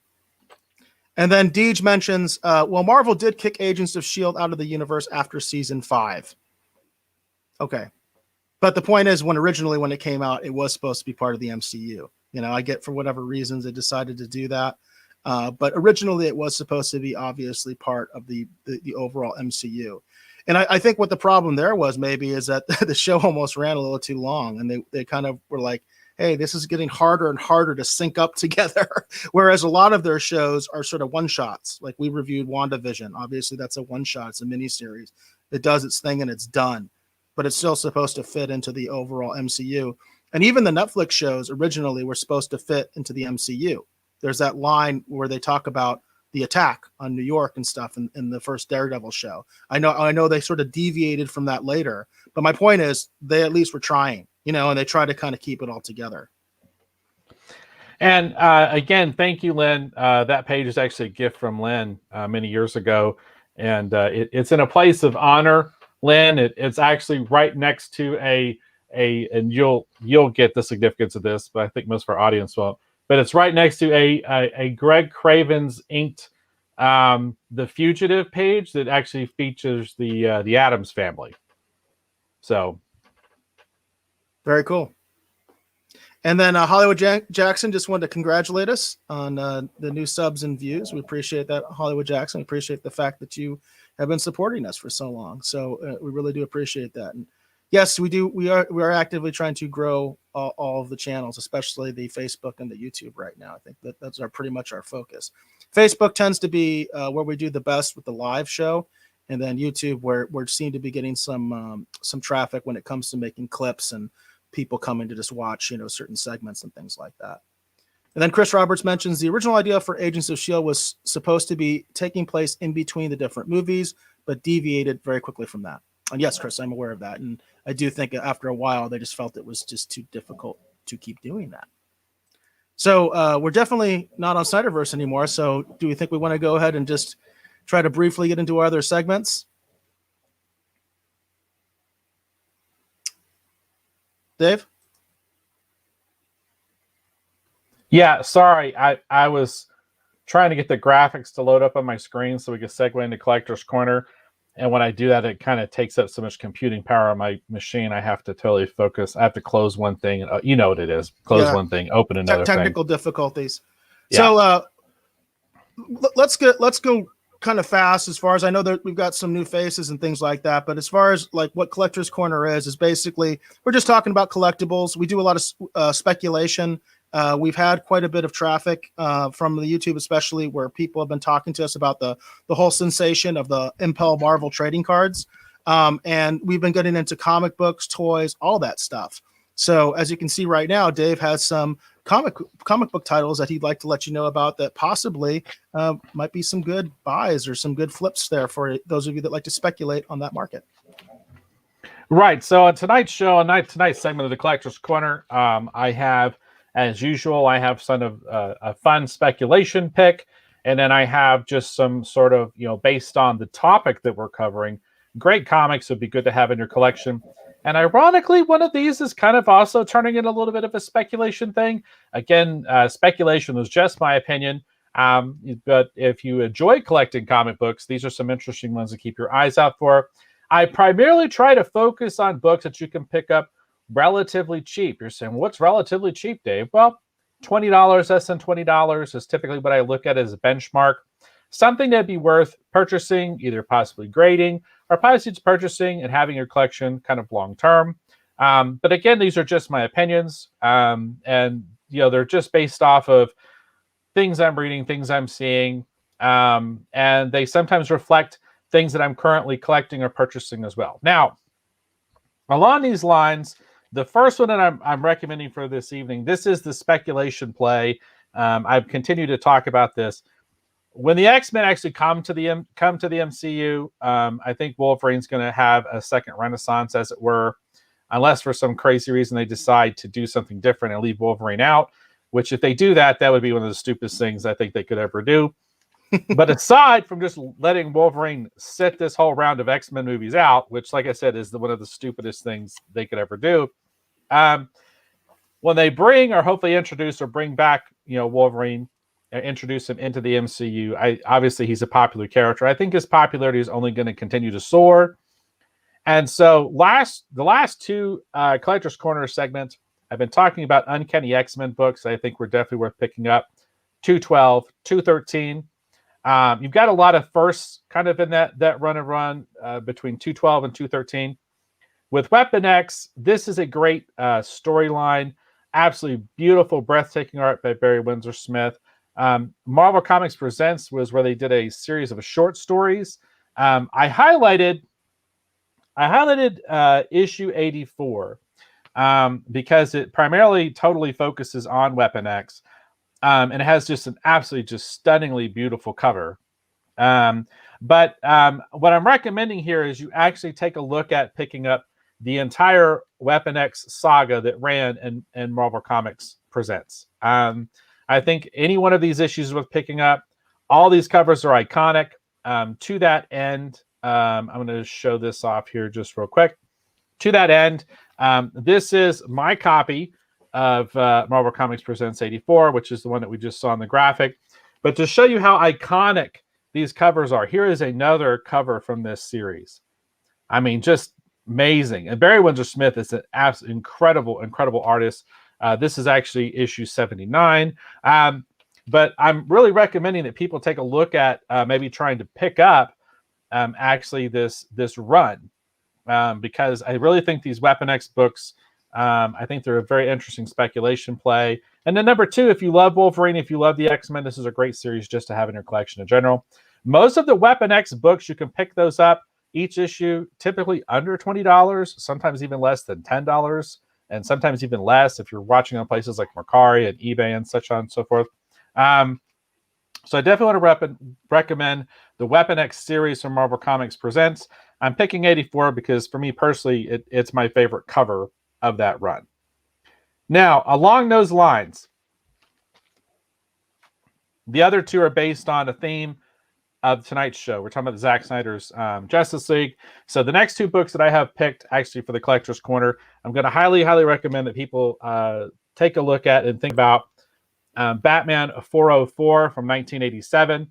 And then Deej mentions, well, Marvel did kick Agents of S.H.I.E.L.D. out of the universe after season 5. Okay. But the point is, when it came out, it was supposed to be part of the MCU. You know, I get for whatever reasons they decided to do that. But originally it was supposed to be obviously part of the overall MCU. And I think what the problem there was maybe is that the show almost ran a little too long, and they kind of were like, hey, this is getting harder and harder to sync up together. Whereas a lot of their shows are sort of one-shots. Like we reviewed WandaVision. Obviously that's a one-shot. It's a miniseries. It does its thing and it's done. But it's still supposed to fit into the overall MCU. And even the Netflix shows originally were supposed to fit into the MCU. There's that line where they talk about the attack on New York and stuff in the first Daredevil show. I know they sort of deviated from that later, but my point is they at least were trying, you know, and they try to kind of keep it all together. And again, thank you, Lynn. That page is actually a gift from Lynn many years ago, and it's in a place of honor, Lynn. It's actually right next to and you'll get the significance of this, but I think most of our audience won't. But it's right next to a Greg Craven's inked The Fugitive page that actually features the Addams family. So very cool. And then Hollywood Jackson just wanted to congratulate us on the new subs and views. We appreciate that, Hollywood Jackson. We appreciate the fact that you have been supporting us for so long. So we really do appreciate that. And yes, we do. We are actively trying to grow all of the channels, especially the Facebook and the YouTube right now. I think that's pretty much our focus. Facebook tends to be where we do the best with the live show, and then YouTube where we seem to be getting some traffic when it comes to making clips and people coming to just watch, you know, certain segments and things like that. And then Chris Roberts mentions the original idea for Agents of S.H.I.E.L.D. was supposed to be taking place in between the different movies, but deviated very quickly from that. And yes, Chris, I'm aware of that. And I do think after a while, they just felt it was just too difficult to keep doing that. So we're definitely not on Snyderverse anymore. So do we think we want to go ahead and just try to briefly get into our other segments? Dave? yeah, sorry, I was trying to get the graphics to load up on my screen so we can segue into Collector's Corner. And when I do that, it kind of takes up so much computing power on my machine. I have to totally focus. I have to close one thing. You know what it is. Close one thing, open another technical thing. difficulties. Yeah. So let's go kind of fast as far as I know that we've got some new faces and things like that. But as far as like what Collector's Corner is basically, we're just talking about collectibles. We do a lot of speculation. We've had quite a bit of traffic from the YouTube, especially where people have been talking to us about the whole sensation of the Impel Marvel trading cards. And we've been getting into comic books, toys, all that stuff. So as you can see right now, Dave has some comic book titles that he'd like to let you know about that possibly might be some good buys or some good flips there for those of you that like to speculate on that market. Right. So on tonight's show, tonight's segment of the Collector's Corner, I have, as usual, I have some of a fun speculation pick, and then I have just some sort of, based on the topic that we're covering, great comics would be good to have in your collection. And ironically, one of these is kind of also turning into a little bit of a speculation thing. Again, speculation was just my opinion. But if you enjoy collecting comic books, these are some interesting ones to keep your eyes out for. I primarily try to focus on books that you can pick up relatively cheap. You're saying, what's relatively cheap, Dave? Well, $20, less than $20 is typically what I look at as a benchmark. Something that'd be worth purchasing, either possibly grading or possibly just purchasing and having your collection kind of long term. But again, these are just my opinions. And they're just based off of things I'm reading, things I'm seeing. And they sometimes reflect things that I'm currently collecting or purchasing as well. Now, along these lines, the first one that I'm recommending for this evening, this is the speculation play. I've continued to talk about this. When the X-Men actually come to the MCU, I think Wolverine's going to have a second renaissance, as it were, unless for some crazy reason they decide to do something different and leave Wolverine out, which if they do that, that would be one of the stupidest things I think they could ever do. But aside from just letting Wolverine sit this whole round of X-Men movies out, which, like I said, is one of the stupidest things they could ever do, when they bring or hopefully introduce or bring back, Wolverine, introduce him into the MCU, obviously he's a popular character. I think his popularity is only going to continue to soar. And so the last two Collector's Corner segments, I've been talking about Uncanny X-Men books. I think we're definitely worth picking up. 212, 213. You've got a lot of firsts kind of in that run between 212 and 213. With Weapon X, this is a great storyline. Absolutely beautiful, breathtaking art by Barry Windsor Smith. Marvel Comics Presents was where they did a series of short stories. I highlighted issue 84 because it primarily totally focuses on Weapon X. And it has just an absolutely just stunningly beautiful cover. But what I'm recommending here is you actually take a look at picking up the entire Weapon X saga that ran in Marvel Comics Presents. I think any one of these issues is worth picking up. All these covers are iconic. To that end, I'm going to show this off here just real quick. To that end, this is my copy of Marvel Comics Presents 84, which is the one that we just saw in the graphic. But to show you how iconic these covers are, here is another cover from this series. I mean, just amazing. And Barry Windsor Smith is an absolutely incredible artist. This is actually issue 79. But I'm really recommending that people take a look at maybe trying to pick up actually this run because I really think these Weapon X books, I think they're a very interesting speculation play. And then number two, if you love Wolverine, if you love the X-Men, this is a great series just to have in your collection in general. Most of the Weapon X books, you can pick those up. Each issue typically under $20, sometimes even less than $10, and sometimes even less if you're watching on places like Mercari and eBay and such on and so forth. So I definitely want to recommend the Weapon X series from Marvel Comics Presents. I'm picking 84 because for me personally, it's my favorite cover of that run. Now, along those lines, the other two are based on a theme of tonight's show. We're talking about Zack Snyder's Justice League. So the next two books that I have picked actually for the Collector's Corner, I'm going to highly recommend that people take a look at and think about. Batman 404 from 1987.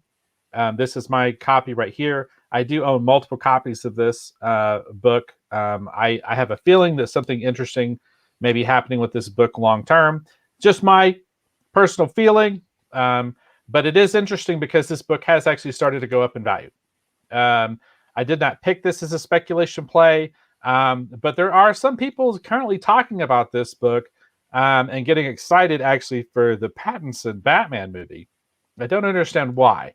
This is my copy right here. I do own multiple copies of this book. I have a feeling that something interesting may be happening with this book long term. Just my personal feeling. But it is interesting because this book has actually started to go up in value. I did not pick this as a speculation play, but there are some people currently talking about this book and getting excited actually for the Pattinson Batman movie. I don't understand why.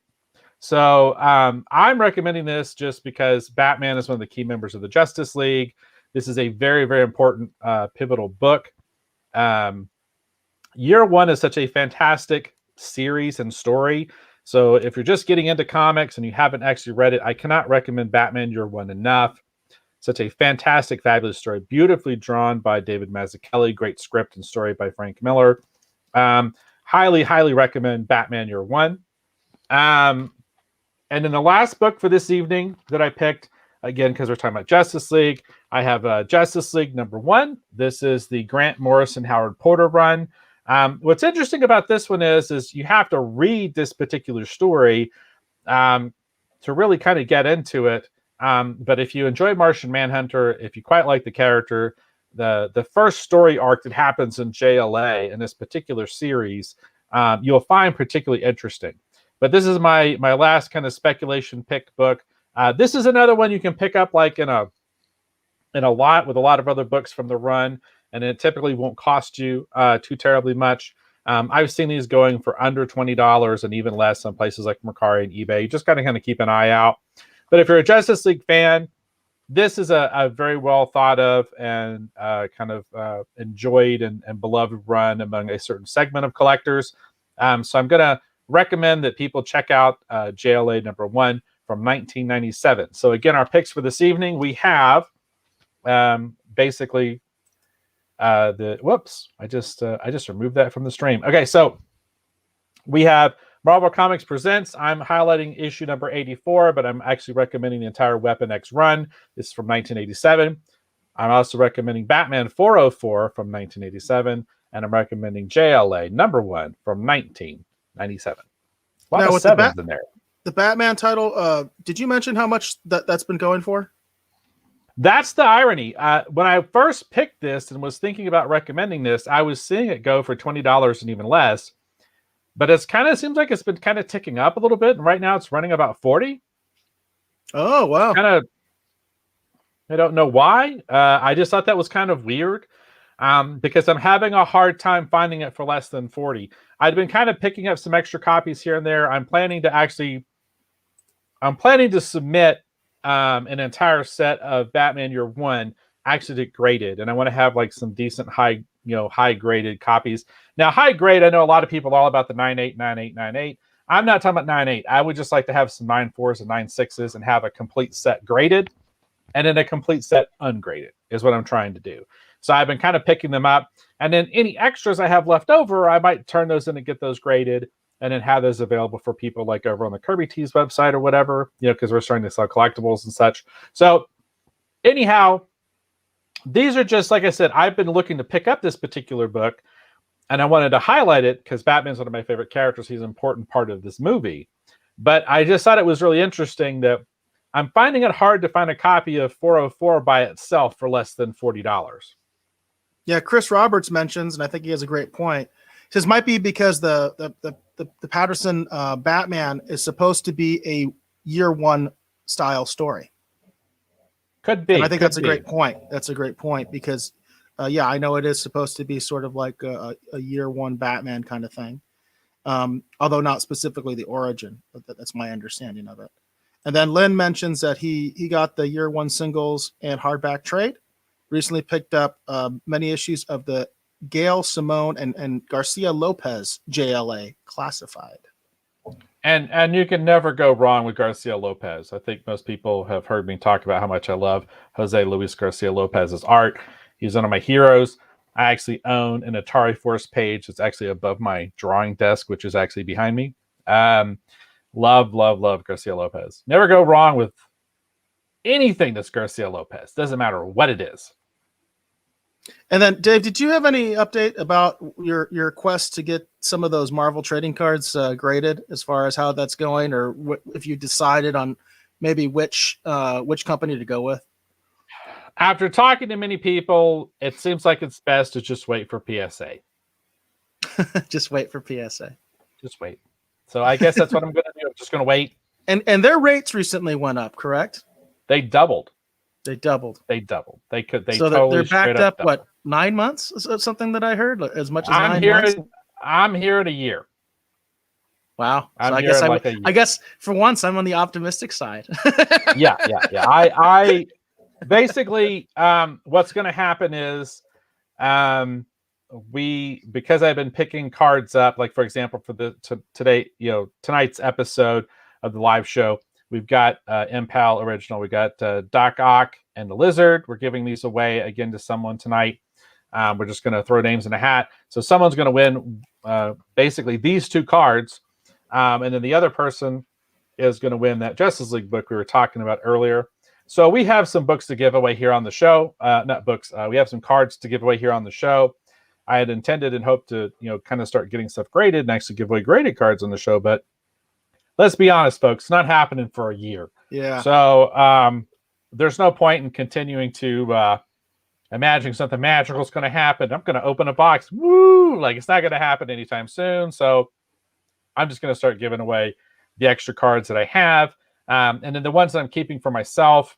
So I'm recommending this just because Batman is one of the key members of the Justice League. This is a very, very important pivotal book. Year One is such a fantastic series and story. So if you're just getting into comics and you haven't actually read it, I cannot recommend Batman Year One enough. Such a fantastic, fabulous story, beautifully drawn by David Mazzucchelli, great script and story by Frank Miller. Highly, highly recommend Batman Year One. And then the last book for this evening that I picked, again, because we're talking about Justice League, I have Justice League #1. This is the Grant Morrison, Howard Porter run. What's interesting about this one is you have to read this particular story to really kind of get into it. But if you enjoy Martian Manhunter, if you quite like the character, the first story arc that happens in JLA in this particular series, you'll find particularly interesting. But this is my last kind of speculation pick book. This is another one you can pick up like in a lot with a lot of other books from the run, and it typically won't cost you too terribly much. I've seen these going for under $20 and even less on places like Mercari and eBay. You just got to kind of keep an eye out. But if you're a Justice League fan, this is a very well thought of and kind of enjoyed and beloved run among a certain segment of collectors. So I'm going to recommend that people check out JLA #1 from 1997. So again, our picks for this evening, we have basically I just removed that from the stream. Okay, so we have Marvel Comics Presents. I'm highlighting issue number 84, but I'm actually recommending the entire Weapon X run. This is from 1987. I'm also recommending Batman 404 from 1987, and I'm recommending JLA #1 from 1997. A lot Now, of with sevens in there. The Batman title, did you mention how much that's been going for? That's the irony. When I first picked this and was thinking about recommending this, I was seeing it go for $20 and even less. But it's kind of seems like it's been kind of ticking up a little bit. And right now it's running about 40. Oh, wow. Kind of, I don't know why. I just thought that was kind of weird because I'm having a hard time finding it for less than 40. I'd been kind of picking up some extra copies here and there. I'm planning to submit an entire set of Batman Year One actually graded, and I want to have like some decent high graded copies. Now, high grade, I know a lot of people are all about the 9.8, 9.8, 9.8. I'm not talking about 9.8. I would just like to have some 9.4s and 9.6s and have a complete set graded, and then a complete set ungraded is what I'm trying to do. So I've been kind of picking them up, and then any extras I have left over, I might turn those in and get those graded, and then have those available for people like over on the Kirby Tees website or whatever, because we're starting to sell collectibles and such. So anyhow, these are just, like I said, I've been looking to pick up this particular book, and I wanted to highlight it because Batman's one of my favorite characters. He's an important part of this movie. But I just thought it was really interesting that I'm finding it hard to find a copy of 404 by itself for less than $40. Yeah, Chris Roberts mentions, and I think he has a great point. He says might be because the Patterson Batman is supposed to be a Year One style story. Could be. And I think that's a great point. That's a great point because, I know it is supposed to be sort of like a Year One Batman kind of thing, although not specifically the origin. But that's my understanding of it. And then Lynn mentions that he got the Year One singles and hardback trade. Recently picked up many issues of the Gail Simone and Garcia Lopez JLA classified. And you can never go wrong with Garcia Lopez. I think most people have heard me talk about how much I love Jose Luis Garcia Lopez's art. He's one of my heroes. I actually own an Atari Force page that's actually above my drawing desk, which is actually behind me. Love Garcia Lopez. Never go wrong with anything that's Garcia Lopez. Doesn't matter what it is. And then, Dave, did you have any update about your quest to get some of those Marvel trading cards graded, as far as how that's going, or if you decided on maybe which company to go with? After talking to many people, it seems like it's best to just wait for PSA. Just wait for PSA. Just wait. So I guess that's what I'm going to do. I'm just going to wait. And their rates recently went up, correct? They doubled. They doubled. They doubled. They so totally they're backed up. doubled. What, 9 months? Is something that I heard, as much as 9 months. I'm here at a year. Wow. So I guess for once I'm on the optimistic side. Yeah. I basically what's going to happen is because I've been picking cards up, like for example for tonight's episode of the live show, we've got Impal original, we got Doc Ock and the Lizard. We're giving these away again to someone tonight. We're just going to throw names in a hat. So someone's going to win basically these 2 cards. And then the other person is going to win that Justice League book we were talking about earlier. So we have some books to give away here on the show. Not books. We have some cards to give away here on the show. I had intended and hoped to, kind of start getting stuff graded and actually give away graded cards on the show. But let's be honest, folks, it's not happening for a year. Yeah. So there's no point in continuing to imagine something magical is going to happen. I'm going to open a box. Woo! Like, it's not going to happen anytime soon. So I'm just going to start giving away the extra cards that I have. And then the ones that I'm keeping for myself,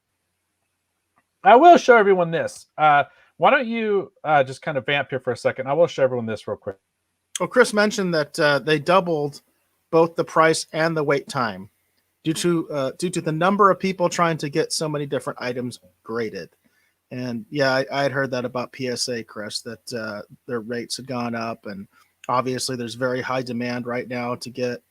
I will show everyone this. Why don't you just kind of vamp here for a second? I will show everyone this real quick. Well, Chris mentioned that they doubled both the price and the wait time due to the number of people trying to get so many different items graded. And yeah, I had heard that about PSA, Chris, that their rates had gone up, and obviously there's very high demand right now to get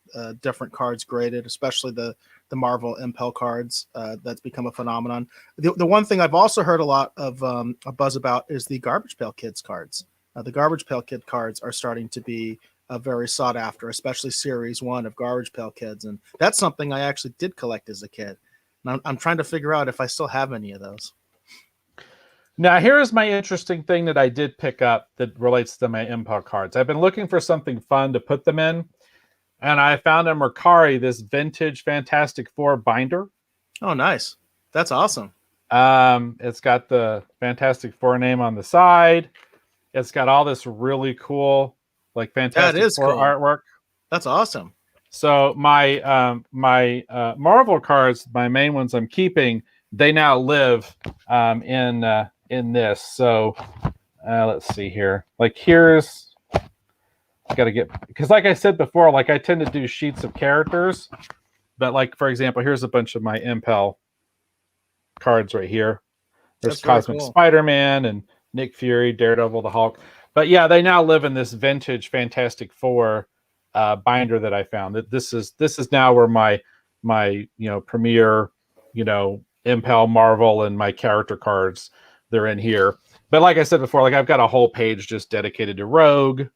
different cards graded, especially the Marvel Impel cards. That's become a phenomenon. The one thing I've also heard a lot of a buzz about is the Garbage Pail Kids cards. The Garbage Pail Kid cards are starting to be very sought after, especially Series 1 of Garbage Pail Kids. And that's something I actually did collect as a kid. And I'm trying to figure out if I still have any of those. Now, here's my interesting thing that I did pick up that relates to my Impel cards. I've been looking for something fun to put them in, and I found in Mercari this vintage Fantastic Four binder. Oh, nice. That's awesome. It's got the Fantastic Four name on the side. It's got all this really cool, like Fantastic Four cool artwork. That's awesome. So my Marvel cards, my main ones I'm keeping, they now live in this. So let's see here. Like here's, I gotta get, because like I said before, like I tend to do sheets of characters, but like for example, here's a bunch of my Impel cards right here. There's Cosmic cool Spider-Man and Nick Fury, Daredevil, the Hulk. But yeah, they now live in this vintage Fantastic Four binder that I found. That this is now where my premier Impel Marvel and my character cards, they're in here. But like I said before, like I've got a whole page just dedicated to Rogue.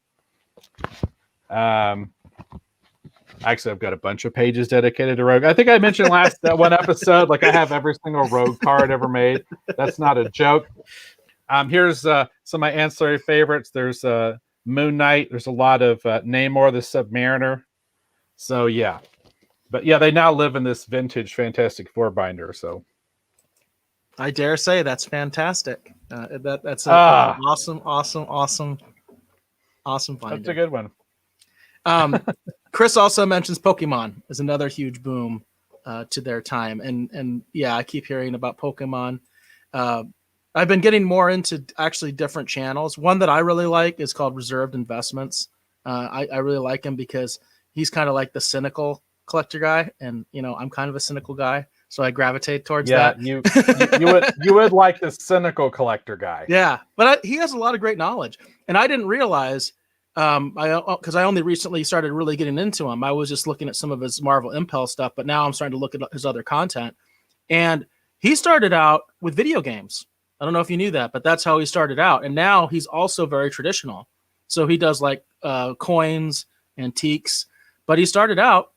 Actually, I've got a bunch of pages dedicated to Rogue. I think I mentioned that one episode, like I have every single Rogue card ever made. That's not a joke. Here's some of my ancillary favorites. There's Moon Knight. There's a lot of Namor the Submariner. So yeah. But yeah, they now live in this vintage Fantastic Four binder. So I dare say that's fantastic. That's awesome binder. That's a good one. Chris also mentions Pokemon is another huge boom to their time, and yeah, I keep hearing about Pokemon. I've been getting more into actually different channels. One that I really like is called Reserved Investments. I really like him because he's kind of like the cynical collector guy, and I'm kind of a cynical guy, so I gravitate towards that. you would like the cynical collector guy. Yeah, but he has a lot of great knowledge, and I didn't realize because I only recently started really getting into him. I was just looking at some of his Marvel Impel stuff, but now I'm starting to look at his other content, and he started out with video games. I don't know if you knew that, but that's how he started out. And now he's also very traditional. So he does like coins, antiques, but he started out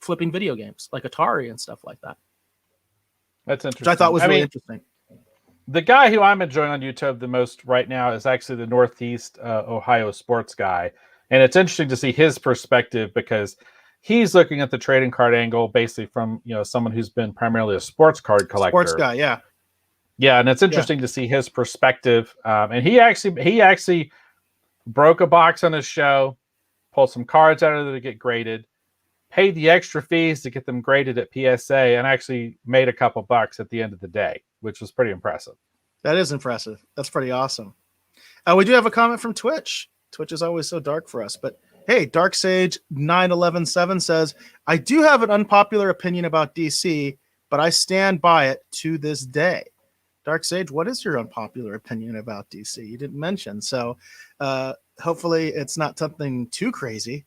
flipping video games like Atari and stuff like that. That's interesting. Which I thought was really interesting. The guy who I'm enjoying on YouTube the most right now is actually the Northeast Ohio sports guy. And it's interesting to see his perspective because he's looking at the trading card angle basically from, someone who's been primarily a sports card collector. Sports guy, yeah. Yeah, and it's interesting to see his perspective. And he actually broke a box on his show, pulled some cards out of there to get graded, paid the extra fees to get them graded at PSA, and actually made a couple bucks at the end of the day, which was pretty impressive. That is impressive. That's pretty awesome. We do have a comment from Twitch. Twitch is always so dark for us, but hey, Dark Sage 9117 says, I do have an unpopular opinion about DC, but I stand by it to this day. Dark Sage, what is your unpopular opinion about DC? You didn't mention, so hopefully it's not something too crazy.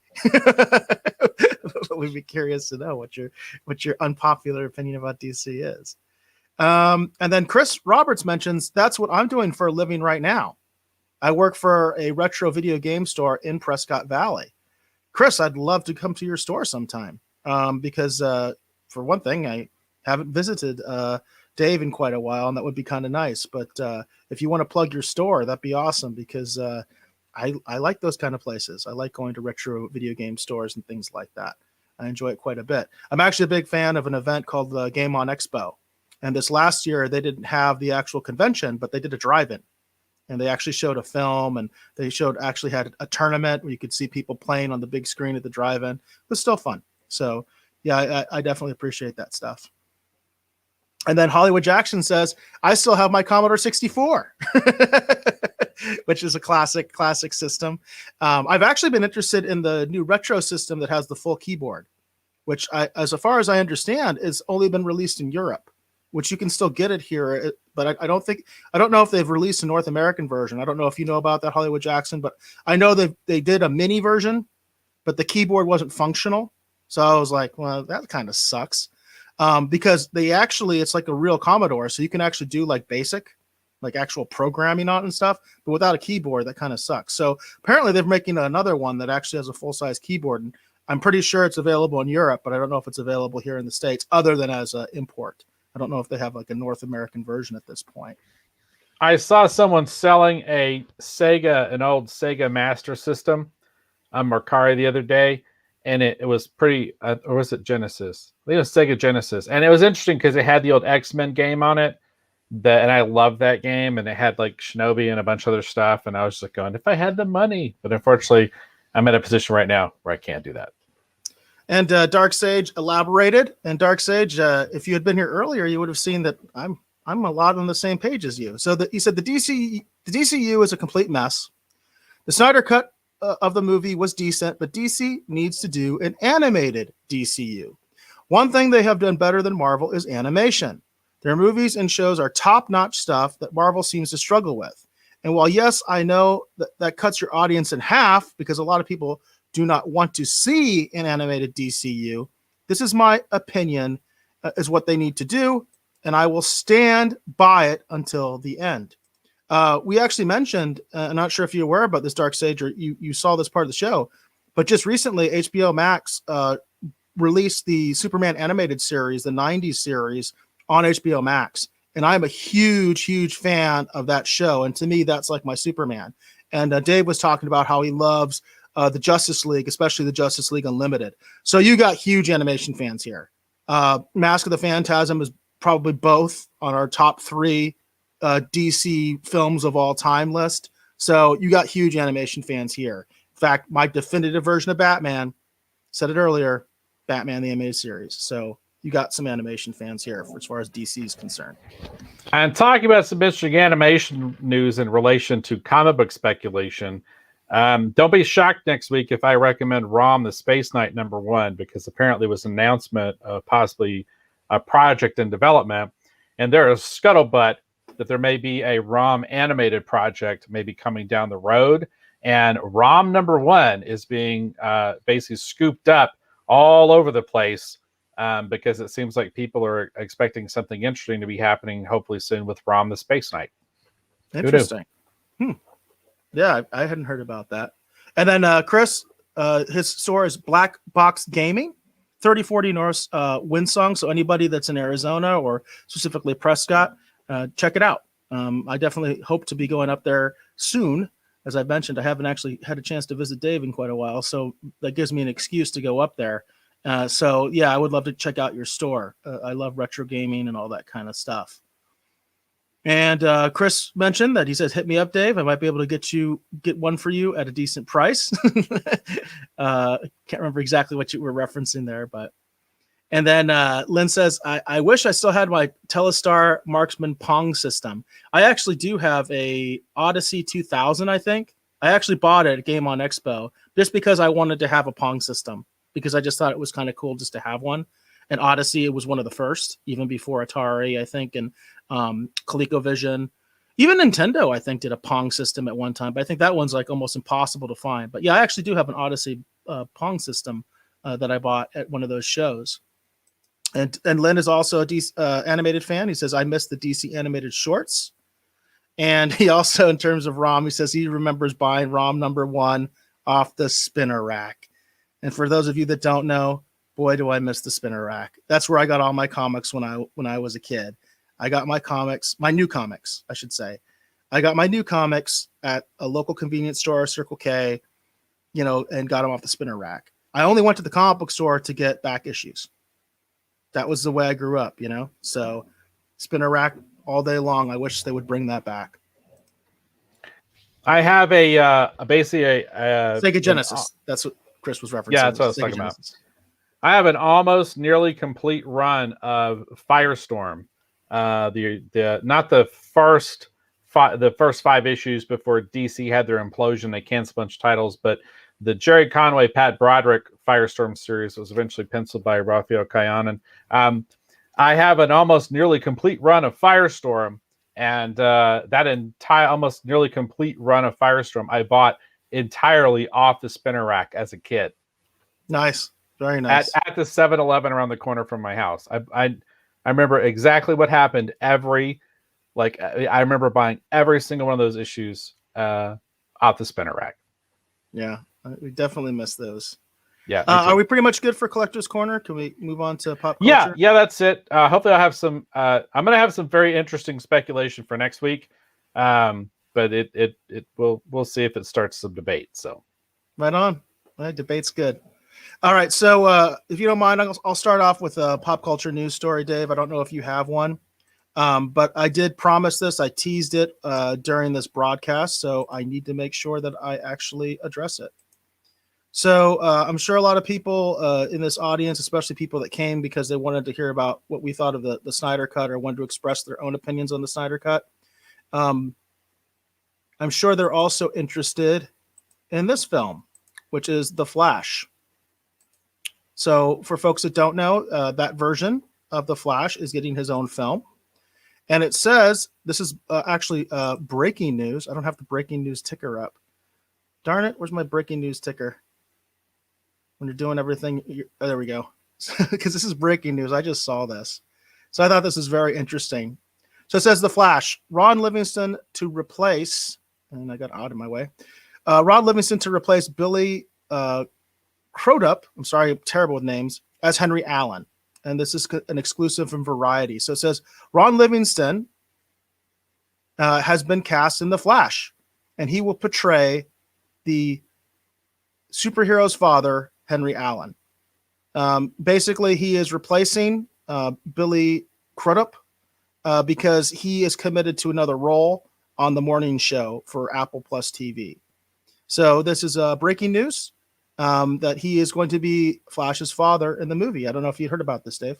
We'd be curious to know what your unpopular opinion about DC is. And then Chris Roberts mentions, that's what I'm doing for a living right now. I work for a retro video game store in Prescott Valley. Chris, I'd love to come to your store sometime because for one thing, I haven't visited Dave in quite a while, and that would be kind of nice. But if you want to plug your store, that'd be awesome because I like those kind of places. I like going to retro video game stores and things like that. I enjoy it quite a bit. I'm actually a big fan of an event called the Game On Expo. And this last year, they didn't have the actual convention, but they did a drive-in. And they actually showed a film, and they actually had a tournament where you could see people playing on the big screen at the drive-in. It was still fun. So, yeah, I definitely appreciate that stuff. And then Hollywood Jackson says, I still have my Commodore 64, which is a classic system. I've actually been interested in the new retro system that has the full keyboard, which, as far as I understand, has only been released in Europe, which you can still get it here. But I don't know if they've released a North American version. I don't know if you know about that, Hollywood Jackson, but I know they did a mini version, but the keyboard wasn't functional. So I was like, well, that kind of sucks. Because it's like a real Commodore. So you can actually do like basic, like actual programming on it and stuff, but without a keyboard, that kind of sucks. So apparently they're making another one that actually has a full size keyboard. And I'm pretty sure it's available in Europe, but I don't know if it's available here in the States other than as an import. I don't know if they have like a North American version at this point. I saw someone selling an old Sega Master System on Mercari the other day, and it was pretty, or was it Genesis? I think it was Sega Genesis. And it was interesting because it had the old X-Men game on it, and I love that game, and it had like Shinobi and a bunch of other stuff, and I was just like going, if I had the money. But unfortunately, I'm in a position right now where I can't do that. And Dark Sage elaborated. And Dark Sage, if you had been here earlier, you would have seen that I'm a lot on the same page as you. So he said the DCU is a complete mess. The Snyder Cut of the movie was decent, but DC needs to do an animated DCU. One thing they have done better than Marvel is animation. Their movies and shows are top-notch stuff that Marvel seems to struggle with. And while, yes, I know that cuts your audience in half because a lot of people do not want to see an animated DCU, this is my opinion, is what they need to do, and I will stand by it until the end. We actually mentioned, I'm not sure if you're aware about this, Dark Sage, or you saw this part of the show, but just recently HBO Max released the Superman animated series, the 90s series, on HBO Max. And I'm a huge, huge fan of that show. And to me, that's like my Superman. And Dave was talking about how he loves the Justice League, especially the Justice League Unlimited. So you got huge animation fans here. Mask of the Phantasm is probably both on our top 3 DC films of all time list. So you got huge animation fans here. In fact, my definitive version of Batman, said it earlier, Batman the Animated Series. So you got some animation fans here as far as DC is concerned. And talking about some interesting animation news in relation to comic book speculation, don't be shocked next week if I recommend ROM the Space Knight #1, because apparently it was an announcement of possibly a project in development, and there is scuttlebutt that there may be a ROM animated project maybe coming down the road, and ROM #1 is being basically scooped up all over the place because it seems like people are expecting something interesting to be happening hopefully soon with ROM the Space Knight. Interesting. Yeah, I hadn't heard about that. And then Chris, his store is Black Box Gaming, 3040 North Windsong. So anybody that's in Arizona or specifically Prescott, check it out. I definitely hope to be going up there soon. As I mentioned, I haven't actually had a chance to visit Dave in quite a while, so that gives me an excuse to go up there. So yeah, I would love to check out your store. I love retro gaming and all that kind of stuff. And Chris mentioned that he says, "Hit me up, Dave. I might be able to get one for you at a decent price." Can't remember exactly what you were referencing there, but. And then Lynn says, I wish I still had my Telestar Marksman Pong system. I actually do have a Odyssey 2000, I think. I actually bought it at Game On Expo just because I wanted to have a Pong system, because I just thought it was kind of cool just to have one. And Odyssey, it was one of the first, even before Atari, I think, and ColecoVision. Even Nintendo, I think, did a Pong system at one time, but I think that one's like almost impossible to find. But yeah, I actually do have an Odyssey Pong system that I bought at one of those shows. And Len is also a DC animated fan. He says, I missed the DC animated shorts. And he also, in terms of ROM, he says he remembers buying ROM #1 off the spinner rack. And for those of you that don't know, boy, do I miss the spinner rack. That's where I got all my comics when I was a kid. I got my comics, my new comics, I should say. I got my new comics at a local convenience store, Circle K, and got them off the spinner rack. I only went to the comic book store to get back issues. That was the way I grew up, So spinner rack all day long. I wish they would bring that back. I have basically a Sega Genesis. That's what Chris was referencing. Yeah, that's what I was talking about. I have an almost nearly complete run of Firestorm. Not the first 5 issues before DC had their implosion. They canceled a bunch of titles, but the Jerry Conway, Pat Broderick Firestorm series was eventually penciled by Raphael Kayanan. I have an almost nearly complete run of Firestorm, and that entire almost nearly complete run of Firestorm I bought entirely off the spinner rack as a kid. Nice. Very nice. At the 7-Eleven around the corner from my house. I remember exactly what happened. I remember buying every single one of those issues off the spinner rack. Yeah, we definitely miss those. Yeah. Are we pretty much good for Collector's Corner? Can we move on to pop culture? Yeah, that's it. Hopefully I'll have some I'm going to have some very interesting speculation for next week. But we'll see if it starts some debate. So right on. Debate's good. All right, so if you don't mind, I'll start off with a pop culture news story, Dave. I don't know if you have one, but I did promise this. I teased it during this broadcast, so I need to make sure that I actually address it. So I'm sure a lot of people in this audience, especially people that came because they wanted to hear about what we thought of the Snyder Cut or wanted to express their own opinions on the Snyder Cut. I'm sure they're also interested in this film, which is The Flash. So for folks that don't know, that version of The Flash is getting his own film. And it says, this is actually breaking news. I don't have the breaking news ticker up. Darn it, where's my breaking news ticker? When you're doing everything, there we go. Because this is breaking news. I just saw this. So I thought this is very interesting. So it says The Flash, Ron Livingston to replace, and I got out of my way, Ron Livingston to replace Billy Crudup, I'm sorry, I'm terrible with names, as Henry Allen. And this is an exclusive from Variety. So it says, Ron Livingston has been cast in The Flash, and he will portray the superhero's father, Henry Allen. Basically, he is replacing Billy Crudup because he is committed to another role on the morning show for Apple Plus TV. So this is breaking news. That he is going to be Flash's father in the movie. I don't know if you heard about this, Dave.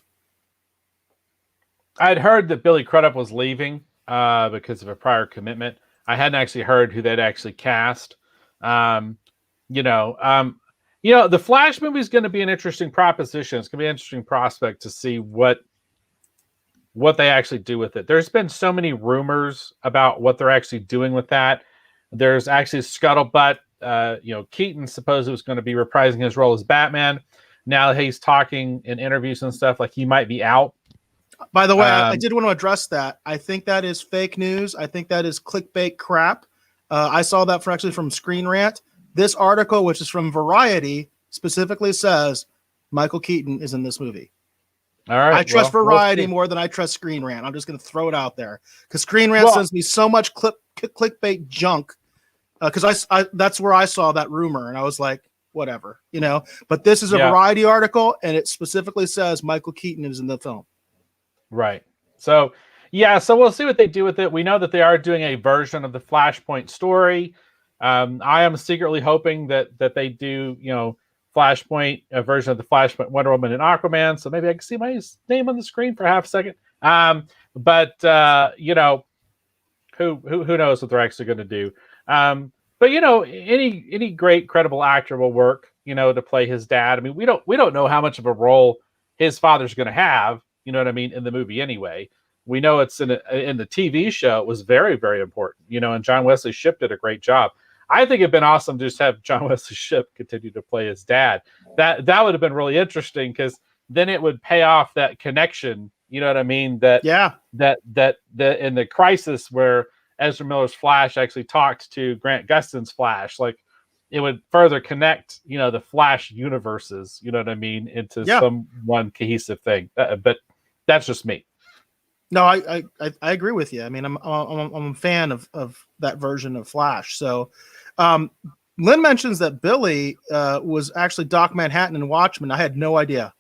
I'd heard that Billy Crudup was leaving because of a prior commitment. I hadn't actually heard who they'd actually cast. The Flash movie is going to be an interesting proposition. It's going to be an interesting prospect to see what they actually do with it. There's been so many rumors about what they're actually doing with that. There's actually scuttlebutt. Keaton supposedly was going to be reprising his role as Batman. Now he's talking in interviews and stuff like he might be out. By the way, I did want to address that. I think that is fake news. I think that is clickbait crap. I saw that from Screen Rant. This article, which is from Variety, specifically says Michael Keaton is in this movie. All right. I trust well, Variety we'll see. more than I trust Screen Rant. I'm just going to throw it out there because Screen Rant Well- sends me so much clickbait junk. Because I that's where I saw that rumor and I was like, whatever, you know. But this is a Yeah. Variety article and it specifically says Michael Keaton is in the film. Right. So, yeah, so we'll see what they do with it. We know that they are doing a version of the Flashpoint story. I am secretly hoping that they do, you know, Flashpoint, a version of the Flashpoint, Wonder Woman, and Aquaman. So maybe I can see my name on the screen for half a second. But you know, who knows what they're actually going to do? But you know, any great credible actor will work, you know, to play his dad. I mean, we don't know how much of a role his father's going to have. You know what I mean, in the movie anyway. We know it's in the TV show. It was very, very important, you know, and John Wesley Shipp did a great job. I think it'd been awesome to just have John Wesley Shipp continue to play his dad. That would have been really interesting because then it would pay off that connection. You know what I mean? That in the Crisis where Ezra Miller's Flash actually talked to Grant Gustin's Flash, like it would further connect, you know, the Flash universes. You know what I mean, into some one cohesive thing. But that's just me. No, I agree with you. I mean, I'm a fan of that version of Flash. So, Lynn mentions that Billy was actually Doc Manhattan in Watchmen. I had no idea.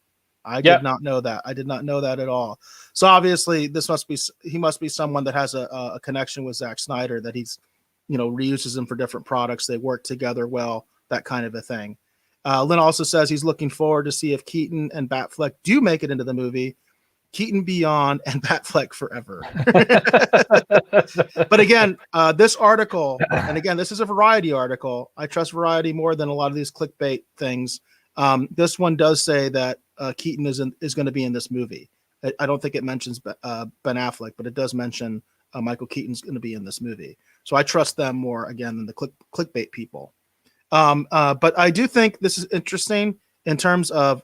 I did not know that. I did not know that at all. So obviously, he must be someone that has a connection with Zack Snyder, that he's, you know, reuses them for different products. They work together well, that kind of a thing. Lynn also says he's looking forward to see if Keaton and Batfleck do make it into the movie. Keaton Beyond and Batfleck Forever. But again, this article, and again, this is a Variety article. I trust Variety more than a lot of these clickbait things. This one does say that Keaton is going to be in this movie. I don't think it mentions Ben Affleck, but it does mention Michael Keaton's going to be in this movie. So I trust them more, again, than the clickbait people. But I do think this is interesting in terms of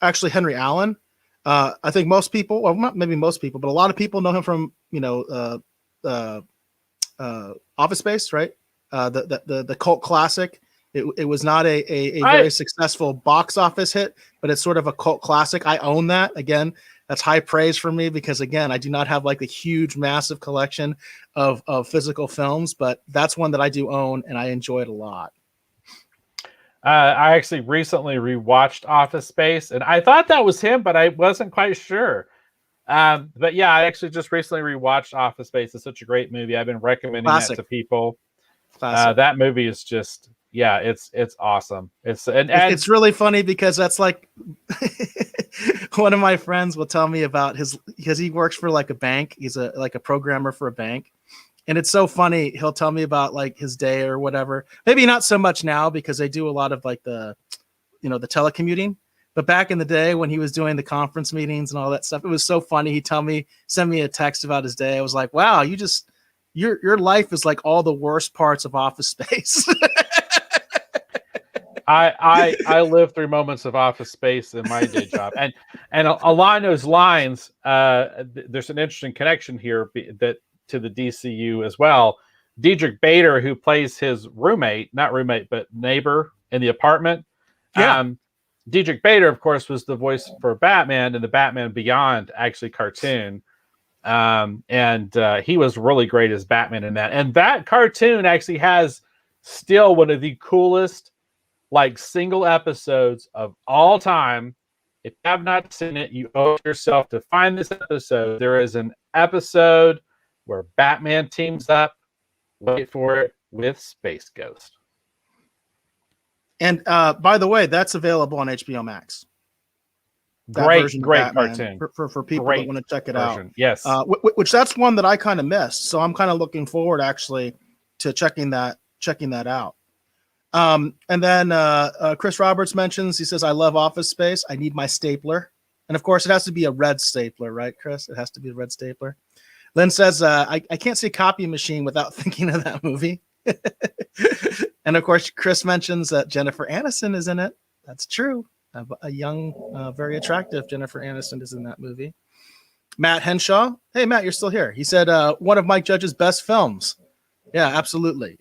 actually Henry Allen. I think most people, well, not maybe most people, but a lot of people know him from, you know, Office Space, right? The cult classic. It was not a very successful box office hit, but it's sort of a cult classic. I own that. Again, that's high praise for me because, again, I do not have like a huge, massive collection of physical films, but that's one that I do own and I enjoy it a lot. I actually recently rewatched Office Space, and I thought that was him, but I wasn't quite sure. But yeah, I actually just recently rewatched Office Space. It's such a great movie. I've been recommending that to people. That movie is just, it's awesome. It's really funny because that's like one of my friends will tell me about because he works for like a bank. He's like a programmer for a bank. And it's so funny. He'll tell me about like his day or whatever. Maybe not so much now because they do a lot of like the telecommuting. But back in the day when he was doing the conference meetings and all that stuff, it was so funny. He'd send me a text about his day. I was like, wow, your life is like all the worst parts of Office Space. I lived through moments of Office Space in my day job, and along those lines, there's an interesting connection here that to the DCU as well. Diedrich Bader, who plays his not roommate, but neighbor in the apartment. Diedrich Bader, of course, was the voice for Batman in the Batman Beyond actually cartoon. And he was really great as Batman in that. And that cartoon actually has still one of the coolest like single episodes of all time. If you have not seen it, you owe it yourself to find this episode. There is an episode where Batman teams up, wait for it, with Space Ghost. And by the way, that's available on HBO Max. Great cartoon for people that want to check it out. Yes, which that's one that I kind of missed. So I'm kind of looking forward actually to checking that out. And then Chris Roberts mentions, he says, I love Office Space. I need my stapler. And of course, it has to be a red stapler, right, Chris? It has to be a red stapler. Lynn says, I can't see Copy Machine without thinking of that movie. And of course, Chris mentions that Jennifer Aniston is in it. That's true. A young, very attractive Jennifer Aniston is in that movie. Matt Henshaw. Hey, Matt, you're still here. He said, one of Mike Judge's best films. Yeah, absolutely.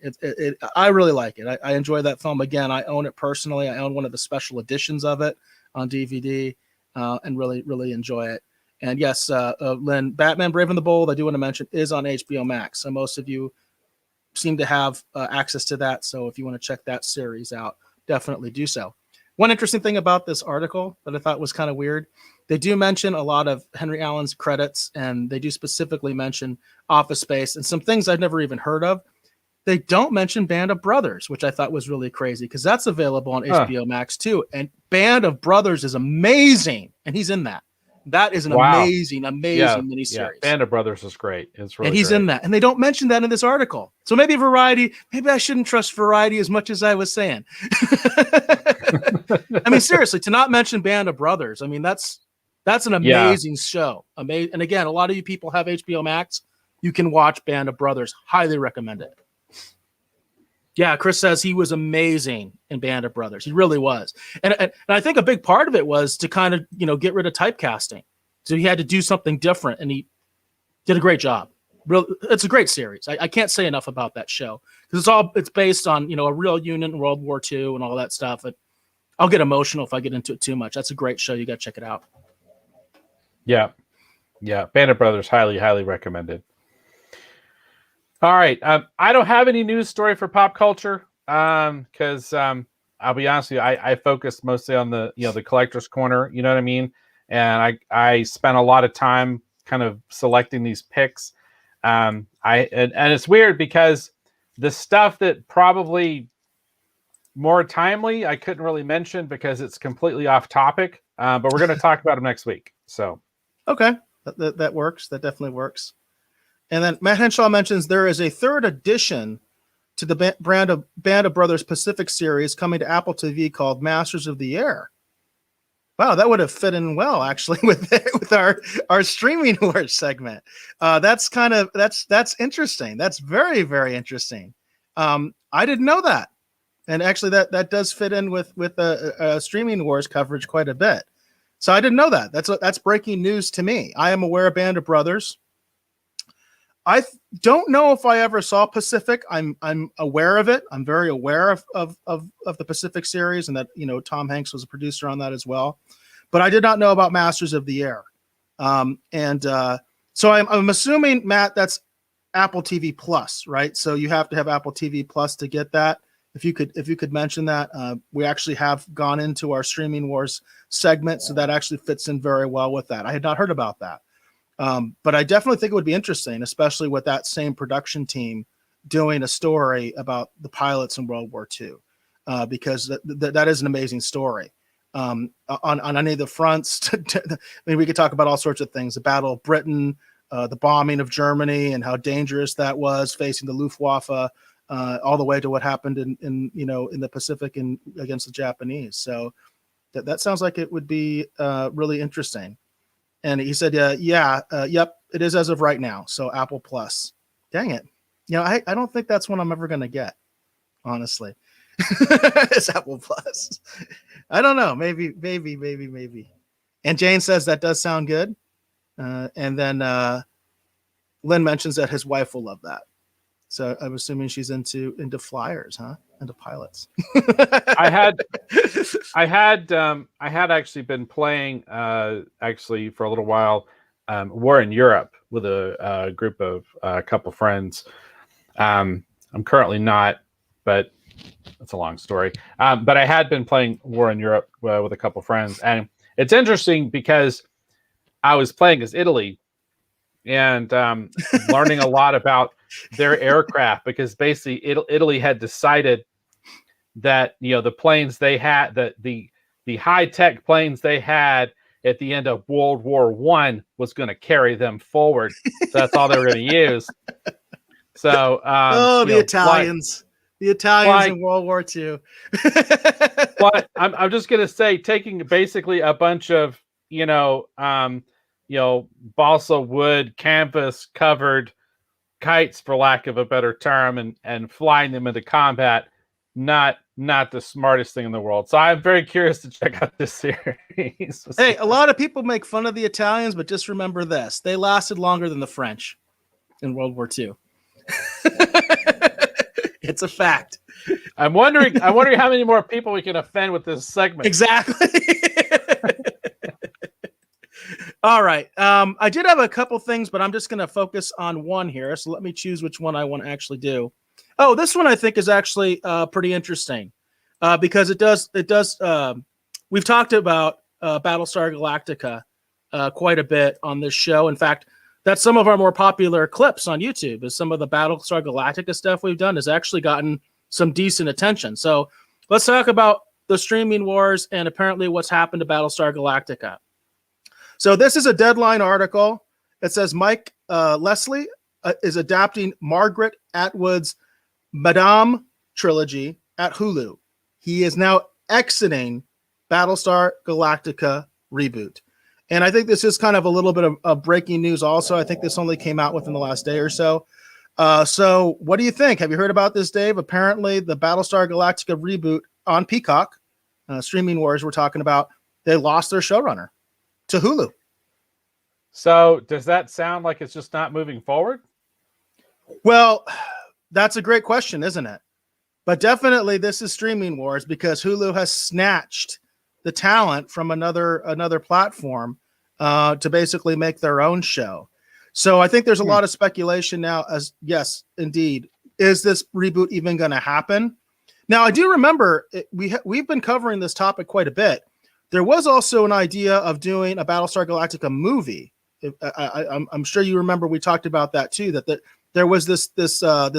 I really like it. I enjoy that film. Again, I own it personally. I own one of the special editions of it on DVD. and really, really enjoy it. And yes, Lynn, Batman Brave and the Bold, I do want to mention, is on HBO Max. So most of you seem to have access to that. So if you want to check that series out, definitely do so. One interesting thing about this article that I thought was kind of weird, they do mention a lot of Henry Allen's credits, and they do specifically mention Office Space and some things I've never even heard of. They don't mention Band of Brothers, which I thought was really crazy because that's available on HBO Max too. And Band of Brothers is amazing, and he's in that. That is an amazing miniseries. Yeah. Band of Brothers is great. It's really and he's great. in that, and they don't mention that in this article. So maybe Variety. Maybe I shouldn't trust Variety as much as I was saying. I mean, seriously, to not mention Band of Brothers. I mean, that's an amazing show. Amazing. And again, a lot of you people have HBO Max. You can watch Band of Brothers. Highly recommend it. Yeah, Chris says he was amazing in Band of Brothers. He really was. And I think a big part of it was to kind of, get rid of typecasting. So he had to do something different, and he did a great job. It's a great series. I can't say enough about that show because it's based on, a real unit in World War II and all that stuff. I'll get emotional if I get into it too much. That's a great show. You got to check it out. Yeah. Yeah. Band of Brothers, highly, highly recommended. All right. I don't have any news story for pop culture because I'll be honest with you, I focused mostly on the the collector's corner. You know what I mean? And I spent a lot of time kind of selecting these picks. And it's weird because the stuff that probably more timely I couldn't really mention because it's completely off topic. But we're going to talk about them next week. So okay, that works. That definitely works. And then Matt Henshaw mentions there is a third edition to the Band of Brothers Pacific series coming to Apple TV called Masters of the Air. Wow, that would have fit in well actually with our streaming wars segment. That's interesting. That's very, very interesting. I didn't know that, and actually that does fit in with streaming wars coverage quite a bit. So I didn't know that. That's breaking news to me. I am aware of Band of Brothers. I don't know if I ever saw Pacific. I'm aware of it. I'm very aware of the Pacific series, and that Tom Hanks was a producer on that as well. But I did not know about Masters of the Air, so I'm assuming, Matt, that's Apple TV Plus, right? So you have to have Apple TV Plus to get that. If you could mention that, we actually have gone into our streaming wars segment, so that actually fits in very well with that. I had not heard about that. But I definitely think it would be interesting, especially with that same production team doing a story about the pilots in World War II, because that is an amazing story. On any of the fronts, we could talk about all sorts of things: the Battle of Britain, the bombing of Germany, and how dangerous that was facing the Luftwaffe, all the way to what happened in the Pacific and against the Japanese. So that sounds like it would be really interesting. And he said, yep, it is as of right now. So Apple Plus. Dang it. I don't think that's one I'm ever going to get, honestly. It's Apple Plus. I don't know. Maybe. And Jane says that does sound good. And then Lynn mentions that his wife will love that. So I'm assuming she's into flyers, huh? Into pilots. I had actually been playing actually for a little while War in Europe with a group of a couple friends. I'm currently not, but that's a long story. But I had been playing War in Europe with a couple friends, and it's interesting because I was playing as Italy and learning a lot about their aircraft, because basically Italy had decided that the planes they had, the high-tech planes they had at the end of World War I was going to carry them forward. So that's all they were going to use. So the Italians. The Italians in World War II. But I'm just going to say, taking basically a bunch of balsa wood canvas covered kites, for lack of a better term, and flying them into combat, not the smartest thing in the world. So I'm very curious to check out this series. Hey, a lot of people make fun of the Italians, but just remember this: they lasted longer than the French in World War II. It's a fact. I'm wondering how many more people we can offend with this segment. Exactly. All right. I did have a couple things, but I'm just going to focus on one here. So let me choose which one I want to actually do. Oh, this one I think is actually pretty interesting because it does. We've talked about Battlestar Galactica quite a bit on this show. In fact, that's some of our more popular clips on YouTube. Is some of the Battlestar Galactica stuff we've done has actually gotten some decent attention. So let's talk about the streaming wars and apparently what's happened to Battlestar Galactica. So this is a Deadline article. It says Mike Leslie is adapting Margaret Atwood's Madame trilogy at Hulu. He is now exiting Battlestar Galactica reboot. And I think this is kind of a little bit of breaking news also. I think this only came out within the last day or so. So what do you think? Have you heard about this, Dave? Apparently the Battlestar Galactica reboot on Peacock, streaming wars we're talking about, they lost their showrunner to Hulu. So does that sound like it's just not moving forward? Well, that's a great question, isn't it? But definitely this is streaming wars because Hulu has snatched the talent from another platform to basically make their own show. So I think there's a lot of speculation now as yes, indeed. Is this reboot even going to happen? Now, I do remember we've been covering this topic quite a bit. There was also an idea of doing a Battlestar Galactica movie. I'm sure you remember we talked about that too, that there was this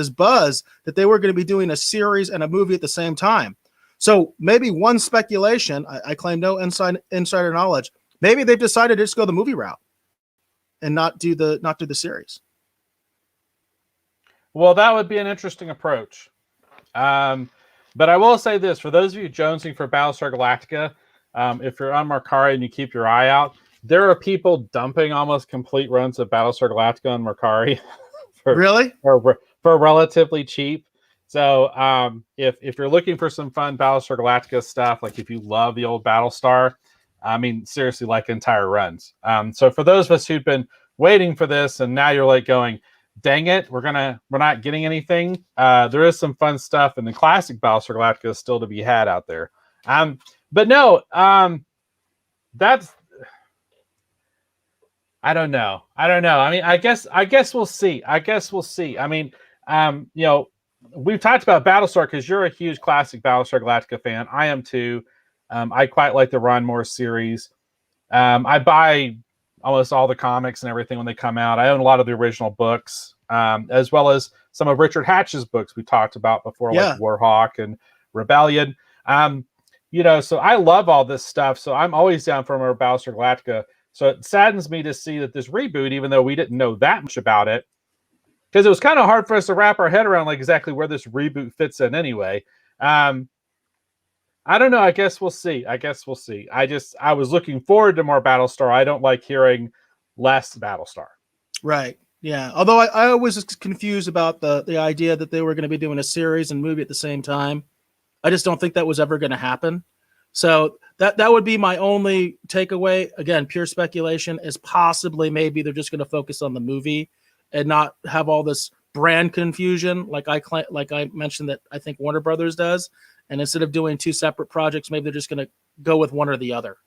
buzz that they were going to be doing a series and a movie at the same time. So maybe one speculation, I claim no insider knowledge, maybe they've decided to just go the movie route and not do the series. Well, that would be an interesting approach. But I will say this, for those of you jonesing for Battlestar Galactica, if you're on Mercari and you keep your eye out, there are people dumping almost complete runs of Battlestar Galactica on Mercari for relatively cheap. So if you're looking for some fun Battlestar Galactica stuff, like if you love the old Battlestar, I mean, seriously, like entire runs. So for those of us who've been waiting for this and now you're like going, dang it, we're not getting anything. There is some fun stuff, and the classic Battlestar Galactica is still to be had out there. But no, that's I don't know. I mean, I guess we'll see. I mean, we've talked about Battlestar because you're a huge classic Battlestar Galactica fan. I am too. I quite like the Ron Moore series. I buy almost all the comics and everything when they come out. I own a lot of the original books, as well as some of Richard Hatch's books we talked about before, like Warhawk and Rebellion. So I love all this stuff. So I'm always down for more Battlestar Galactica. So it saddens me to see that this reboot, even though we didn't know that much about it, because it was kind of hard for us to wrap our head around like exactly where this reboot fits in anyway. I don't know. I guess we'll see. I was looking forward to more Battlestar. I don't like hearing less Battlestar. Right. Yeah. Although I was confused about the idea that they were going to be doing a series and movie at the same time. I just don't think that was ever going to happen. So that would be my only takeaway. Again, pure speculation is possibly maybe they're just going to focus on the movie and not have all this brand confusion like I mentioned that I think Warner Brothers does. And instead of doing two separate projects, maybe they're just going to go with one or the other.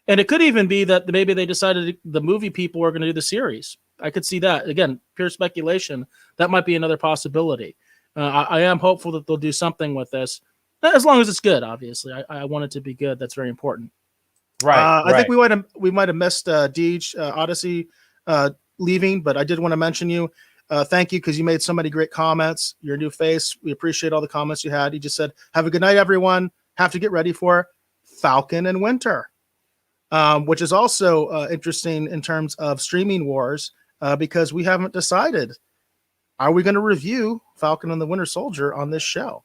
And it could even be that maybe they decided the movie people are going to do the series. I could see that. Again, pure speculation. That might be another possibility. I am hopeful that they'll do something with this, as long as it's good. Obviously, I want it to be good. That's very important. Right. I think we might have missed Deej Odyssey leaving, but I did want to mention you. Thank you, because you made so many great comments. You're a new face. We appreciate all the comments you had. He just said, "Have a good night, everyone. Have to get ready for Falcon and Winter," which is also interesting in terms of streaming wars, because we haven't decided. Are we going to review Falcon and the Winter Soldier on this show?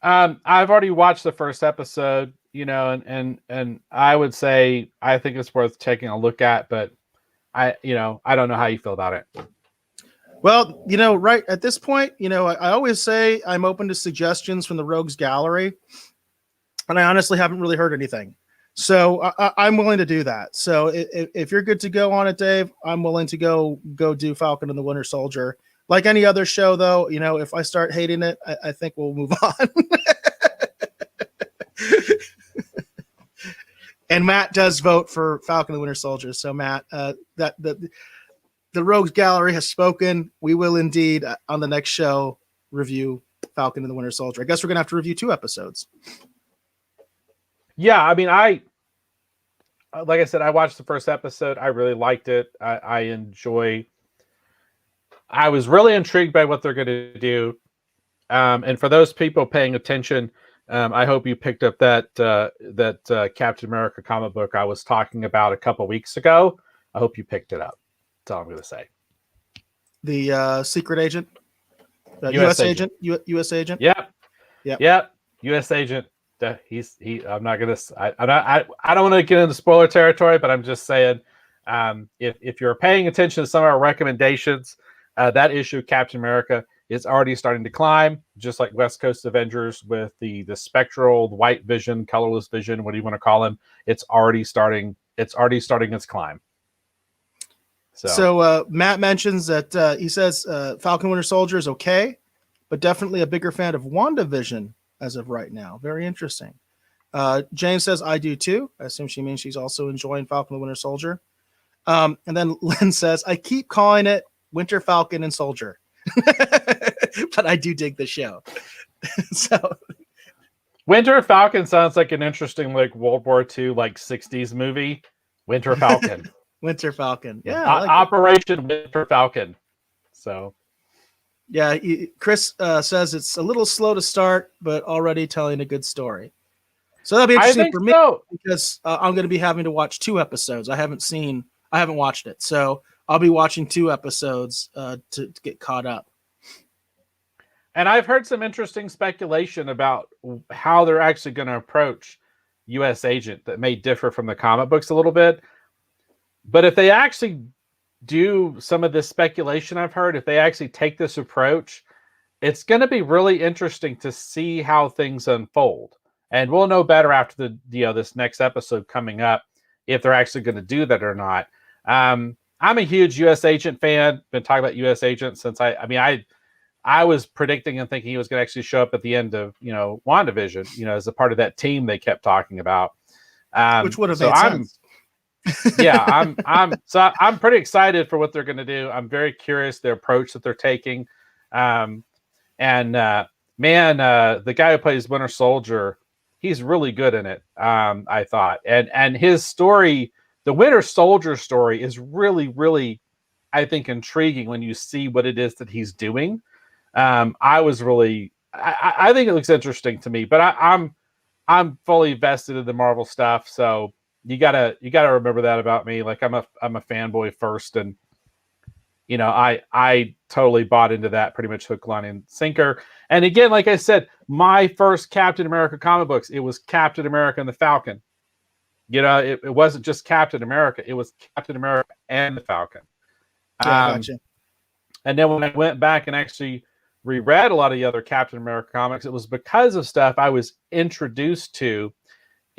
I've already watched the first episode, and I would say I think it's worth taking a look at, but I don't know how you feel about it. Well, right at this point, I always say I'm open to suggestions from the Rogues Gallery, and I honestly haven't really heard anything. So I'm willing to do that. So if you're good to go on it, Dave, I'm willing to go do Falcon and the Winter Soldier. Like any other show, though, if I start hating it, I think we'll move on. And Matt does vote for Falcon and the Winter Soldier. So Matt, that the Rogues Gallery has spoken. We will indeed on the next show review Falcon and the Winter Soldier. I guess we're gonna have to review 2 episodes. Yeah, I mean, like I said, I watched the first episode. I really liked it. I was really intrigued by what they're going to do. And for those people paying attention, I hope you picked up that Captain America comic book I was talking about a couple weeks ago. I hope you picked it up. That's all I'm going to say. The secret agent, U.S. agent, U.S. agent. Yep. U.S. agent. I'm not gonna. I don't want to get into spoiler territory, but I'm just saying, if you're paying attention to some of our recommendations, that issue Captain America is already starting to climb, just like West Coast Avengers with the spectral white vision, colorless vision. What do you want to call him? It's already starting its climb. So Matt mentions that he says Falcon Winter Soldier is okay, but definitely a bigger fan of WandaVision as of right now. Very interesting. Jane says, I do too. I assume she means she's also enjoying Falcon the Winter Soldier. And then Lynn says, I keep calling it Winter Falcon and Soldier, but I do dig the show. So Winter Falcon sounds like an interesting, like World War II, like 60s movie. Winter Falcon. Winter Falcon. Yeah. Operation Winter Falcon. So. Yeah, Chris says it's a little slow to start, but already telling a good story. So that'll be interesting for me because I'm going to be having to watch 2 episodes. I haven't watched it, so I'll be watching 2 episodes to get caught up. And I've heard some interesting speculation about how they're actually going to approach U.S. Agent that may differ from the comic books a little bit. But if they actually do some of this speculation I've heard, if they actually take this approach, it's going to be really interesting to see how things unfold. And we'll know better after this next episode coming up if they're actually going to do that or not. I'm a huge U.S. Agent fan. Been talking about U.S. Agent since I was predicting and thinking he was going to actually show up at the end of WandaVision, as a part of that team they kept talking about. Which would have made sense. I'm pretty excited for what they're going to do. I'm very curious the approach that they're taking. The guy who plays Winter Soldier, he's really good in it. I thought, and his story, the Winter Soldier story, is really, really, I think, intriguing when you see what it is that he's doing. I think it looks interesting to me, but I'm fully vested in the Marvel stuff, so. You gotta remember that about me. Like I'm a fanboy first, and I totally bought into that pretty much hook, line, and sinker. And again, like I said, my first Captain America comic books, it was Captain America and the Falcon. It wasn't just Captain America; it was Captain America and the Falcon. Gotcha. And then when I went back and actually reread a lot of the other Captain America comics, it was because of stuff I was introduced to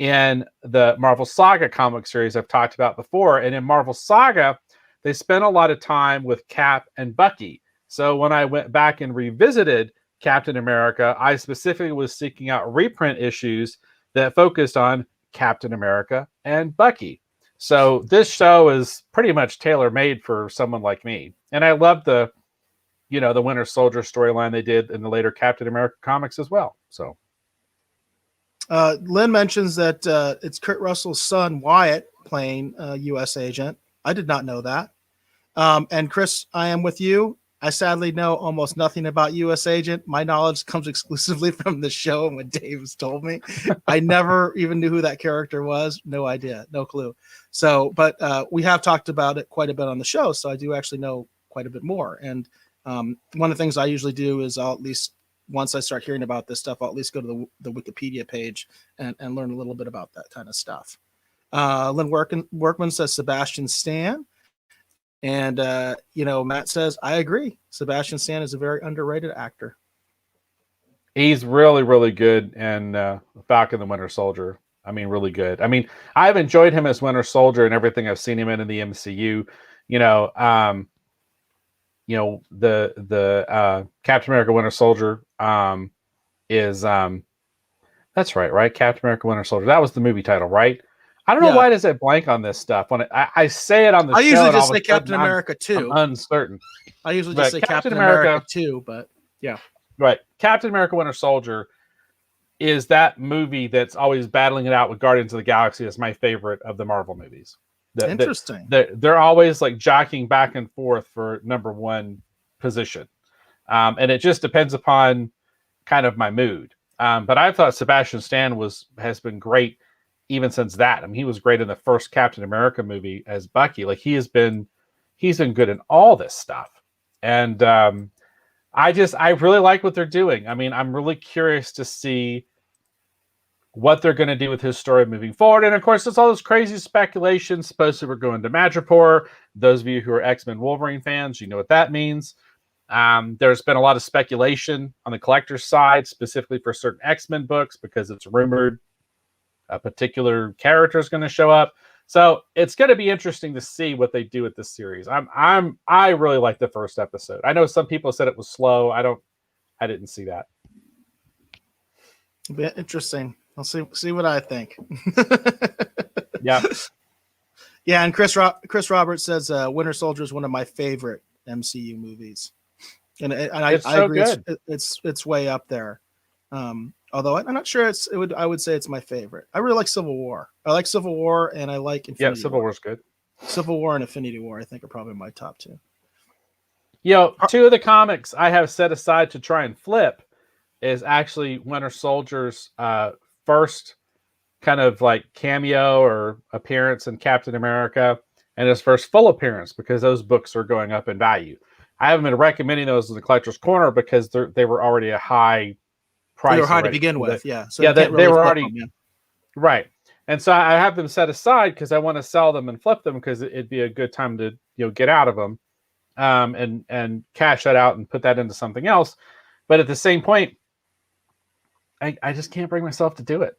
in the Marvel Saga comic series I've talked about before. And in Marvel Saga, they spent a lot of time with Cap and Bucky. So when I went back and revisited Captain America, I specifically was seeking out reprint issues that focused on Captain America and Bucky. So this show is pretty much tailor-made for someone like me. And I love the Winter Soldier storyline they did in the later Captain America comics as well. So Lynn mentions that it's Kurt Russell's son, Wyatt, playing U.S. Agent. I did not know that. And Chris, I am with you. I sadly know almost nothing about U.S. Agent. My knowledge comes exclusively from the show and what Dave has told me. I never even knew who that character was. No idea. No clue. So, but we have talked about it quite a bit on the show, so I do actually know quite a bit more. And one of the things I usually do is I'll at least, once I start hearing about this stuff, I'll at least go to the Wikipedia page and learn a little bit about that kind of stuff. Lynn Workman says Sebastian Stan. And, Matt says, I agree. Sebastian Stan is a very underrated actor. He's really, really good in Falcon the Winter Soldier. I mean, really good. I mean, I've enjoyed him as Winter Soldier and everything I've seen him in the MCU. The Captain America Winter Soldier is that's right? Captain America Winter Soldier. That was the movie title, right? I don't know why does it blank on this stuff when I say it on the show. I usually and just all of say a sudden Captain America 2. I'm uncertain. I usually But just say Captain America 2, but yeah. Right. Captain America Winter Soldier is that movie that's always battling it out with Guardians of the Galaxy as my favorite of the Marvel movies. Interesting. They're always like jockeying back and forth for number one position. And it just depends upon kind of my mood. But I thought Sebastian Stan has been great even since that. I mean, he was great in the first Captain America movie as Bucky. Like he's been good in all this stuff. And I really like what they're doing. I mean, I'm really curious to see what they're going to do with his story moving forward. And of course, there's all this crazy speculation. Supposedly we're going to Madripoor. Those of you who are X-Men Wolverine fans, you know what that means. There's been a lot of speculation on the collector's side, specifically for certain X-Men books, because it's rumored a particular character is going to show up. So it's going to be interesting to see what they do with this series. I really like the first episode. I know some people said it was slow. I didn't see that. It'll be interesting. I'll see what I think. Yeah. Yeah, and Chris Roberts says Winter Soldier is one of my favorite MCU movies. And I agree. Good. It's way up there. Although I'm not sure I would say it's my favorite. I really like Civil War. I like Civil War and I like Infinity Civil War. War's good. Civil War and Infinity War, I think, are probably my top two. Two of the comics I have set aside to try and flip is actually Winter Soldier's first kind of like cameo or appearance in Captain America and his first full appearance, because those books are going up in value. I haven't been recommending those in the Collector's Corner because they were already a high price. They were high already. to begin with, yeah. So they were already them, right. And so I have them set aside because I want to sell them and flip them, because it'd be a good time to get out of them, and cash that out and put that into something else. But at the same point, I just can't bring myself to do it.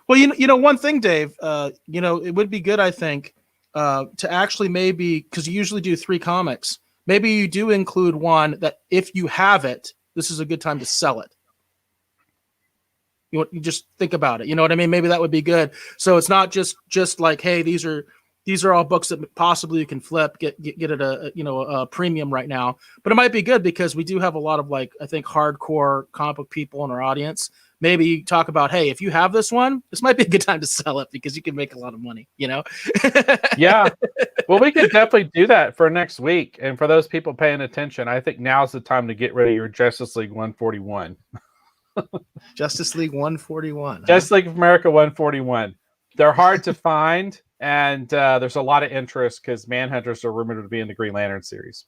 Well, one thing, Dave, it would be good, I think, to actually maybe, because you usually do 3 comics, maybe you do include one that if you have it, this is a good time to sell it. You just think about it. You know what I mean? Maybe that would be good. So it's not just like, hey, these are all books that possibly you can flip, get at a premium right now. But it might be good because we do have a lot of, like, I think, hardcore comic book people in our audience. Maybe you talk about, hey, if you have this one, this might be a good time to sell it because you can make a lot of money, Yeah. Well, we could definitely do that for next week. And for those people paying attention, I think now's the time to get rid of your Justice League 141. Justice League 141. Justice League of America 141. They're hard to find, and there's a lot of interest because Manhunters are rumored to be in the Green Lantern series.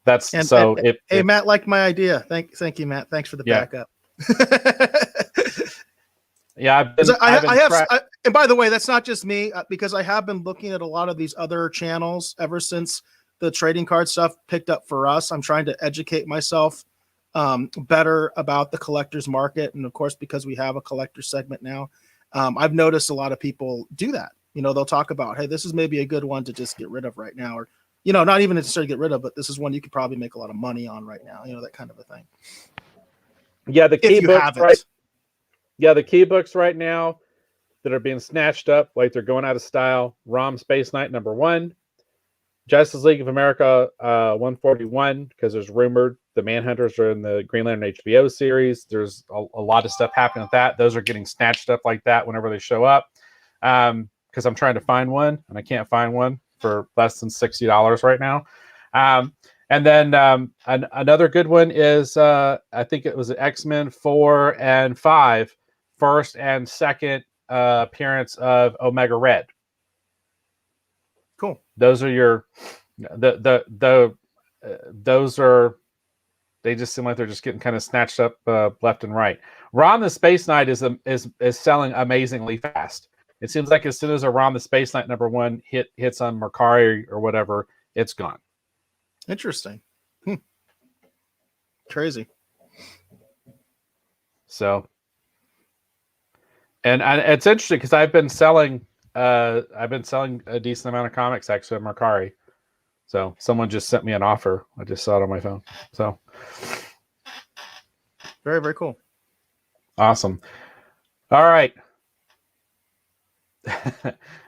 Hey, Matt liked my idea. Thank you, Matt. Thanks for the backup. Yeah, and by the way, that's not just me, because I have been looking at a lot of these other channels ever since the trading card stuff picked up for us. I'm trying to educate myself better about the collector's market, and of course, because we have a collector segment now, I've noticed a lot of people do that. They'll talk about, hey, this is maybe a good one to just get rid of right now, or not even necessarily get rid of, but this is one you could probably make a lot of money on right now. That kind of a thing. Yeah, the key books, right? Yeah, the key books right now that are being snatched up, like they're going out of style. Rom Space Knight #1, Justice League of America 141, because there's rumored the Manhunters are in the Green Lantern HBO series. There's a lot of stuff happening with that. Those are getting snatched up like that whenever they show up. Because I'm trying to find one and I can't find one for less than $60 right now. And then another good one is I think it was X-Men 4 and 5, first and second appearance of Omega Red. Cool. Those are your those are, they just seem like they're just getting kind of snatched up left and right. Ron the Space Knight is selling amazingly fast. It seems like as soon as a Ron the Space Knight #1 hits on Mercari or whatever, it's gone. Interesting. Crazy. So, and it's interesting because I've been selling a decent amount of comics actually on Mercari. So someone just sent me an offer. I just saw it on my phone. So very, very cool. Awesome. All right.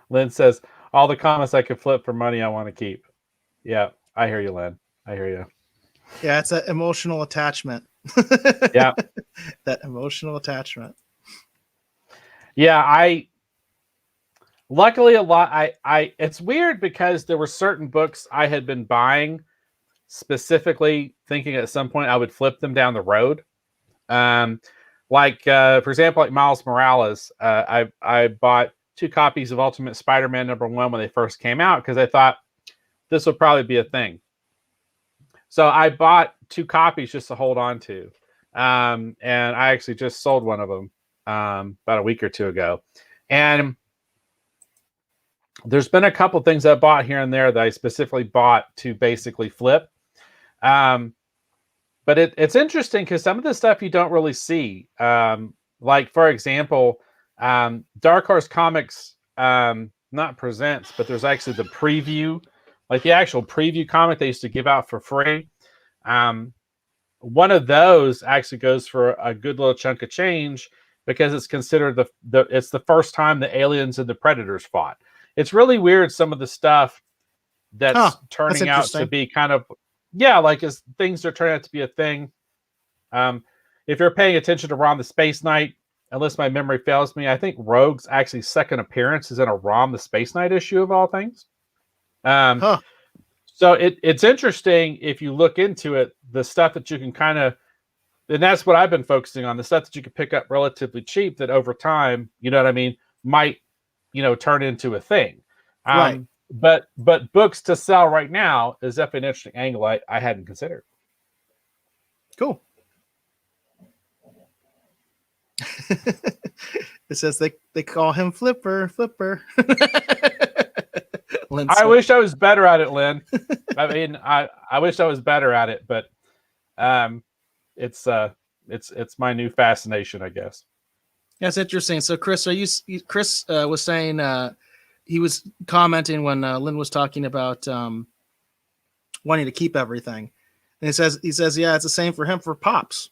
Lynn says, all the comments I could flip for money I want to keep. Yeah, I hear you, Lynn. I hear you. Yeah, it's that emotional attachment. Yeah. That emotional attachment. Yeah, luckily a lot I it's weird because there were certain books I had been buying specifically thinking at some point I would flip them down the road. For example, like Miles Morales, I bought 2 copies of Ultimate Spider-Man #1 when they first came out because I thought this would probably be a thing. So I bought 2 copies just to hold on to. And I actually just sold one of them about a week or 2 ago. And there's been a couple things I bought here and there that I specifically bought to basically flip. But it's interesting because some of the stuff you don't really see. Like, for example, Dark Horse Comics not presents, but there's actually the preview, like the actual preview comic they used to give out for free. One of those actually goes for a good little chunk of change because it's considered it's the first time the aliens and the predators fought. It's really weird, some of the stuff that's turning out to be kind of, like as things are turning out to be a thing. If you're paying attention to Rom the Space Knight, unless my memory fails me, I think Rogue's actually second appearance is in a Rom the Space Knight issue of all things. So it's interesting if you look into it, the stuff that you can kind of, and that's what I've been focusing on, the stuff that you can pick up relatively cheap that over time, you know what I mean, might, turn into a thing. Right. But books to sell right now is definitely an interesting angle I hadn't considered. Cool. It says they call him Flipper. I wish I was better at it, Lynn. I mean, I wish I was better at it, but it's my new fascination, I guess. That's interesting. So, Chris, Chris was saying he was commenting when Lynn was talking about wanting to keep everything, and he says, yeah, it's the same for him for Pops.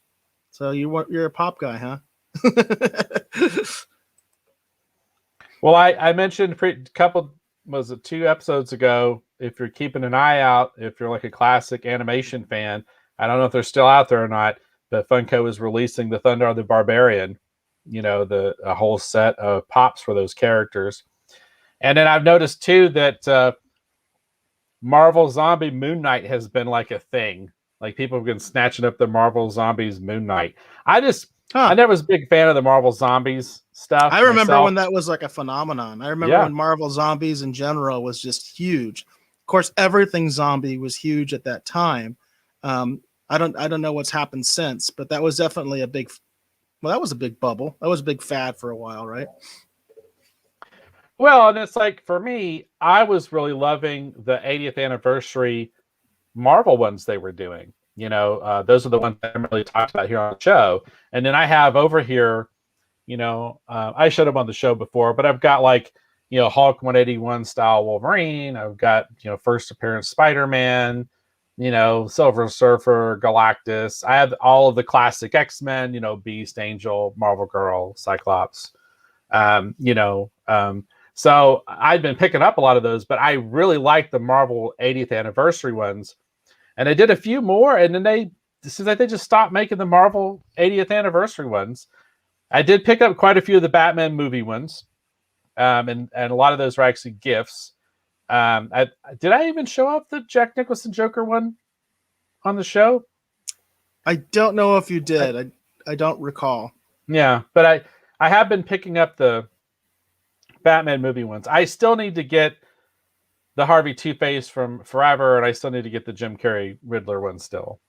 So you're a Pop guy, huh? Well, I mentioned was it 2 episodes ago, if you're keeping an eye out, if you're like a classic animation fan, I don't know if they're still out there or not, but Funko is releasing the Thunder the Barbarian, a whole set of Pops for those characters. And then I've noticed too that Marvel Zombie Moon Knight has been like a thing. Like people have been snatching up the Marvel Zombies Moon Knight. I never was a big fan of the Marvel Zombies stuff. I remember when that was like a phenomenon. I remember when Marvel Zombies in general was just huge. Of course, everything zombie was huge at that time. I don't know what's happened since, but that was definitely that was a big bubble. That was a big fad for a while, right? Well, and it's like for me, I was really loving the 80th anniversary Marvel ones they were doing. Those are the ones that I really talked about here on the show. And then I have over here, I showed them on the show before, but I've got like, Hulk 181 style Wolverine. I've got, first appearance Spider-Man, Silver Surfer, Galactus. I have all of the classic X-Men, Beast, Angel, Marvel Girl, Cyclops, so I've been picking up a lot of those, but I really like the Marvel 80th anniversary ones. And I did a few more, and then it seems like they just stopped making the Marvel 80th anniversary ones. I did pick up quite a few of the Batman movie ones, and a lot of those were actually gifts. Did I even show up the Jack Nicholson Joker one on the show? I don't know if you did. I don't recall. Yeah, but I have been picking up the Batman movie ones. I still need to get the Harvey Two-Face from Forever, and I still need to get the Jim Carrey Riddler one still.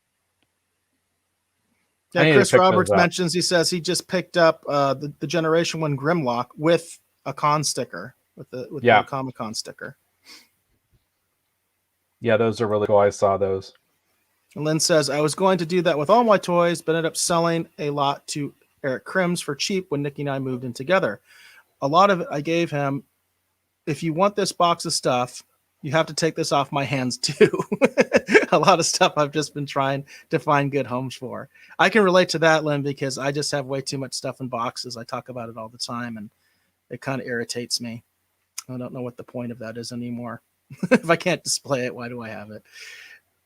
Yeah, Chris Roberts mentions, he says he just picked up the Generation 1 Grimlock with a con sticker, with the Comic-Con sticker. Yeah, those are really cool. I saw those. And Lynn says, I was going to do that with all my toys, but ended up selling a lot to Eric Crims for cheap when Nikki and I moved in together. A lot of it I gave him. If you want this box of stuff, you have to take this off my hands too. A lot of stuff I've just been trying to find good homes for. I can relate to that, Lynn, because I just have way too much stuff in boxes. I talk about it all the time, and it kind of irritates me. I don't know what the point of that is anymore. If I can't display it, why do I have it?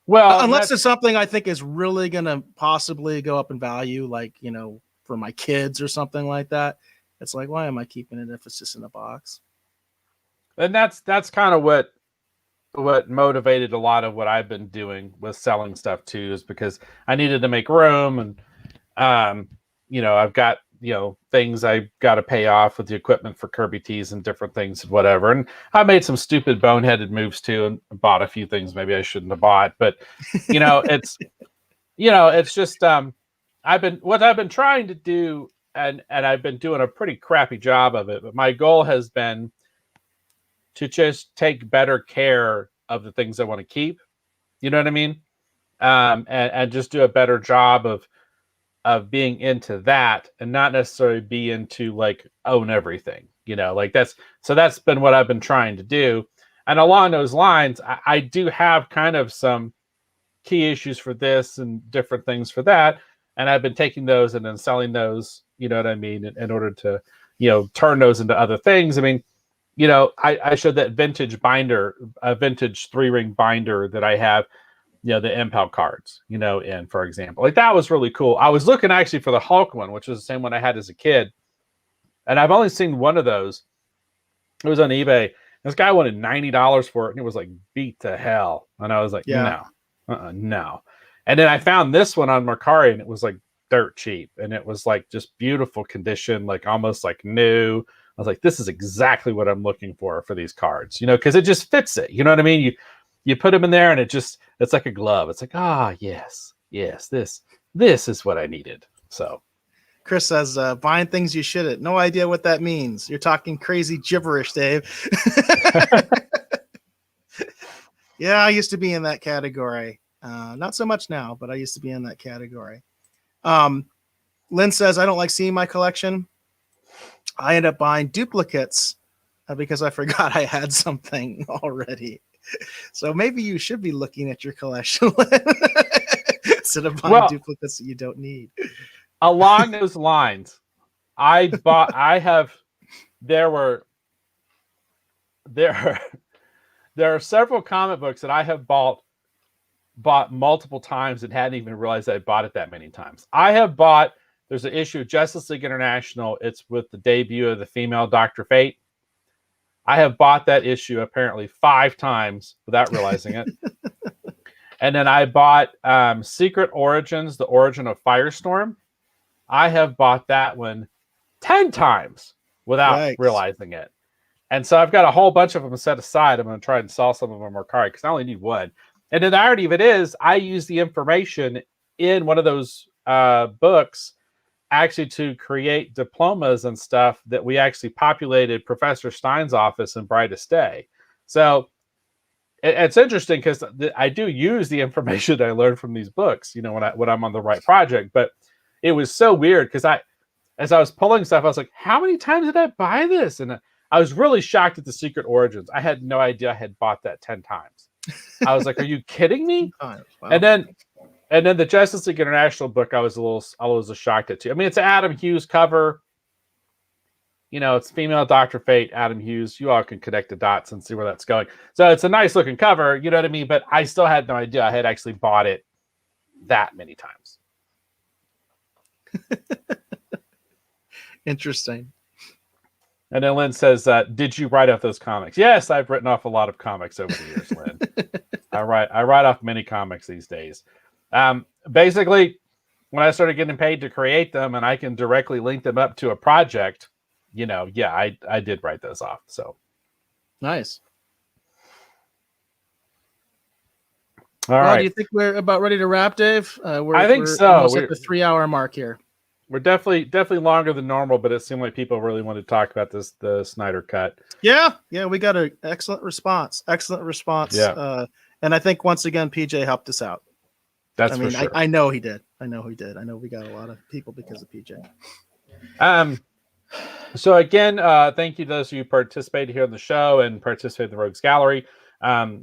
Well, Unless it's something I think is really going to possibly go up in value, like, you know, for my kids or something like that. It's like, why am I keeping it if it's just in a box? and that's kind of what motivated a lot of what I've been doing with selling stuff too, is because I needed to make room, and you know, I've got, you know, things I got to pay off with the equipment for Kirby tees and different things and whatever. And I made some stupid boneheaded moves too, and bought a few things maybe I shouldn't have bought, but you know, it's just I've been trying to do, and I've been doing a pretty crappy job of it, but my goal has been to just take better care of the things I want to keep. You know what I mean? And just do a better job of being into that, and not necessarily be into like own everything, you know, like that's been what I've been trying to do. And along those lines, I do have kind of some key issues for this and different things for that. And I've been taking those and then selling those, you know what I mean, in order to, you know, turn those into other things. I mean, you know, I showed that vintage binder, a vintage 3-ring binder that I have, you know, the Impel cards, you know, in, for example, like that was really cool. I was looking actually for the Hulk one, which was the same one I had as a kid. And I've only seen one of those. It was on eBay. This guy wanted $90 for it, and it was like beat to hell. And I was like, no. And then I found this one on Mercari, and it was like dirt cheap, and it was like just beautiful condition, like almost like new. I was like, this is exactly what I'm looking for these cards, you know, because it just fits it. You know what I mean? You put them in there, and it's like a glove. It's like, yes, this is what I needed. So Chris says, buying things you shouldn't. No idea what that means. You're talking crazy gibberish, Dave. Yeah, I used to be in that category. Not so much now, but I used to be in that category. Lynn says, I don't like seeing my collection. I end up buying duplicates because I forgot I had something already. So maybe you should be looking at your collection instead of buying duplicates that you don't need. Along those lines, there are several comic books that I have bought multiple times and hadn't even realized I bought it that many times. There's an issue of Justice League International. It's with the debut of the female Dr. Fate. I have bought that issue apparently 5 times without realizing it. And then I bought Secret Origins, the origin of Firestorm. I have bought that one 10 times without realizing it. And so I've got a whole bunch of them set aside. I'm going to try and sell some of them on Mercari because I only need one. And then the irony of it is I use the information in one of those books actually to create diplomas and stuff that we actually populated Professor Stein's office in Brightest Day. So it's interesting because I do use the information that I learned from these books, you know, when I'm on the right project. But it was so weird because as I was pulling stuff, I was like, how many times did I buy this? And I was really shocked at the Secret Origins. I had no idea I had bought that 10 times. I was like, are you kidding me? Wow. And then the Justice League International book, I was shocked at too. I mean, it's an Adam Hughes cover. You know, it's female Dr. Fate, Adam Hughes. You all can connect the dots and see where that's going. So it's a nice looking cover, you know what I mean? But I still had no idea I had actually bought it that many times. Interesting. And then Lynn says, did you write off those comics? Yes, I've written off a lot of comics over the years, Lynn. I write off many comics these days. Basically, when I started getting paid to create them and I can directly link them up to a project, you know, yeah, I did write those off. So nice. All right. Do you think we're about ready to wrap, Dave? I think so. Almost at the 3-hour mark here. We're definitely longer than normal, but it seemed like people really wanted to talk about the Snyder Cut. Yeah, we got an excellent response. Yeah. And I think once again, PJ helped us out. That's for sure. I know he did. I know we got a lot of people because of PJ. So again, thank you to those of you who participated here on the show and participated in the Rogues Gallery.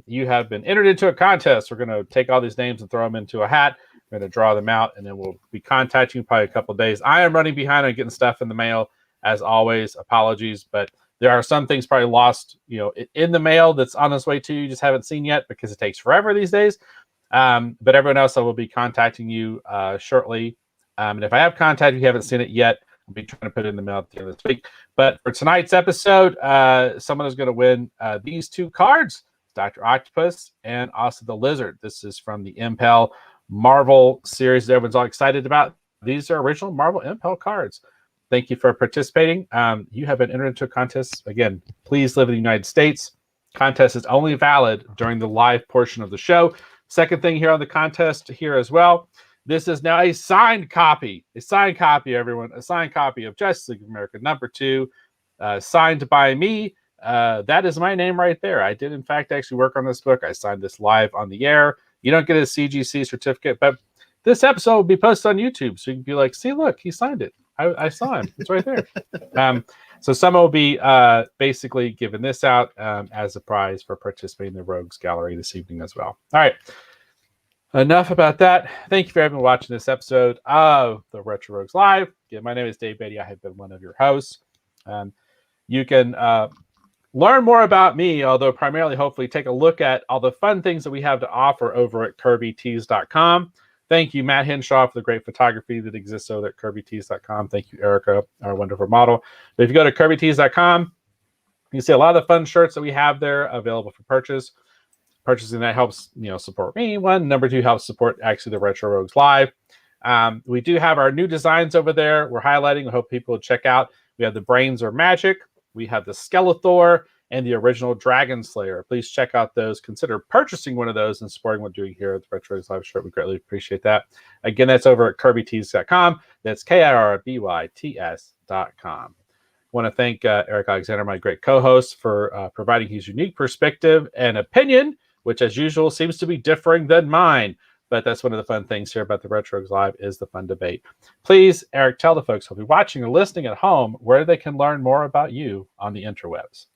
You have been entered into a contest. We're going to take all these names and throw them into a hat. We're going to draw them out, and then we'll be contacting you probably a couple of days. I am running behind on getting stuff in the mail, as always. Apologies, but There are some things probably lost, in the mail that's on its way to you, just haven't seen yet because it takes forever these days. But everyone else, I will be contacting you shortly. And if I have contacted you, haven't seen it yet, I'll be trying to put it in the mail at the end of this week. But for tonight's episode, someone is going to win these two cards, Dr. Octopus and also the Lizard. This is from the Impel Marvel series that everyone's all excited about. These are original Marvel Impel cards. Thank you for participating. You have been entered into a contest. Again, please live in the United States. Contest is only valid during the live portion of the show. Second thing here on the contest here as well. This is now a signed copy, everyone, a signed copy of Justice League of America #2, signed by me. That is my name right there. I did, in fact, actually work on this book. I signed this live on the air. You don't get a CGC certificate, but this episode will be posted on YouTube. So you can be like, see, look, he signed it. I saw him. It's right there. So someone will be basically giving this out as a prize for participating in the Rogues Gallery this evening as well. All right. Enough about that. Thank you for everyone watching this episode of the Retro Rogues Live. Again, my name is Dave Beatty. I have been one of your hosts. You can learn more about me, although primarily, hopefully, take a look at all the fun things that we have to offer over at KirbyTees.com. Thank you, Matt Henshaw, for the great photography that exists over at KirbyTees.com. Thank you, Erica, our wonderful model. But if you go to KirbyTees.com, you can see a lot of the fun shirts that we have there available for purchase. Purchasing that helps, support me. One, number two, helps support actually the Retro Rogues Live. We do have our new designs over there. We're highlighting. I hope people will check out. We have the Brains Are Magic. We have the Skeletor and the original Dragon Slayer. Please check out those. Consider purchasing one of those and supporting what we're doing here at the Retro Rogues Live shirt. We greatly appreciate that. Again, that's over at KirbyTees.com. That's KirbyTees.com. I want to thank Eric Alexander, my great co-host, for providing his unique perspective and opinion, which, as usual, seems to be differing than mine. But that's one of the fun things here about the Retro Rogues Live is the fun debate. Please, Eric, tell the folks who'll be watching or listening at home where they can learn more about you on the interwebs.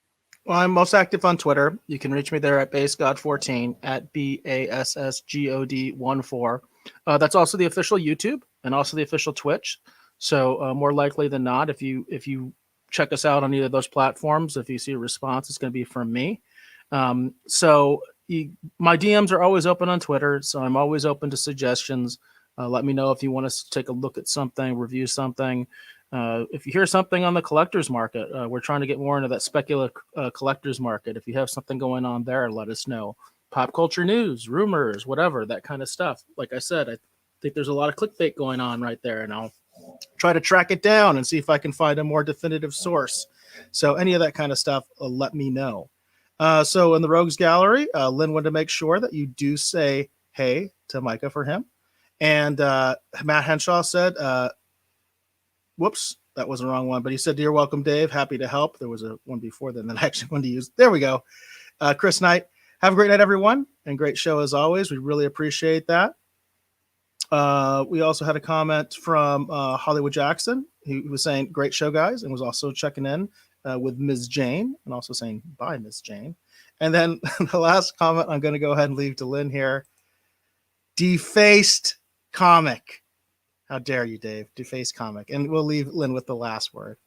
Well, I'm most active on Twitter. You can reach me there at BassGod14, at BASSGOD14. That's also the official YouTube and also the official Twitch. So more likely than not, if you check us out on either of those platforms, if you see a response, it's going to be from me. My DMs are always open on Twitter, so I'm always open to suggestions. Let me know if you want us to take a look at something, review something. If you hear something on the collector's market, we're trying to get more into that speculate collector's market. If you have something going on there, let us know. Pop culture news, rumors, whatever, that kind of stuff. Like I said, I think there's a lot of clickbait going on right there, and I'll try to track it down and see if I can find a more definitive source. So any of that kind of stuff, let me know. So in the Rogues Gallery, Lynn wanted to make sure that you do say hey to Micah for him. And Matt Henshaw said, whoops, that was the wrong one. But he said, "You're welcome, Dave. Happy to help." There was a one before then that I actually wanted to use. There we go. Chris Knight, have a great night, everyone. And great show as always. We really appreciate that. We also had a comment from Hollywood Jackson. He was saying, "Great show, guys," and was also checking in with Ms. Jane and also saying, "Bye, Ms. Jane." And then the last comment I'm going to go ahead and leave to Lynn here. Defaced comic. How dare you, Dave? Defaced comic. And we'll leave Lynn with the last word.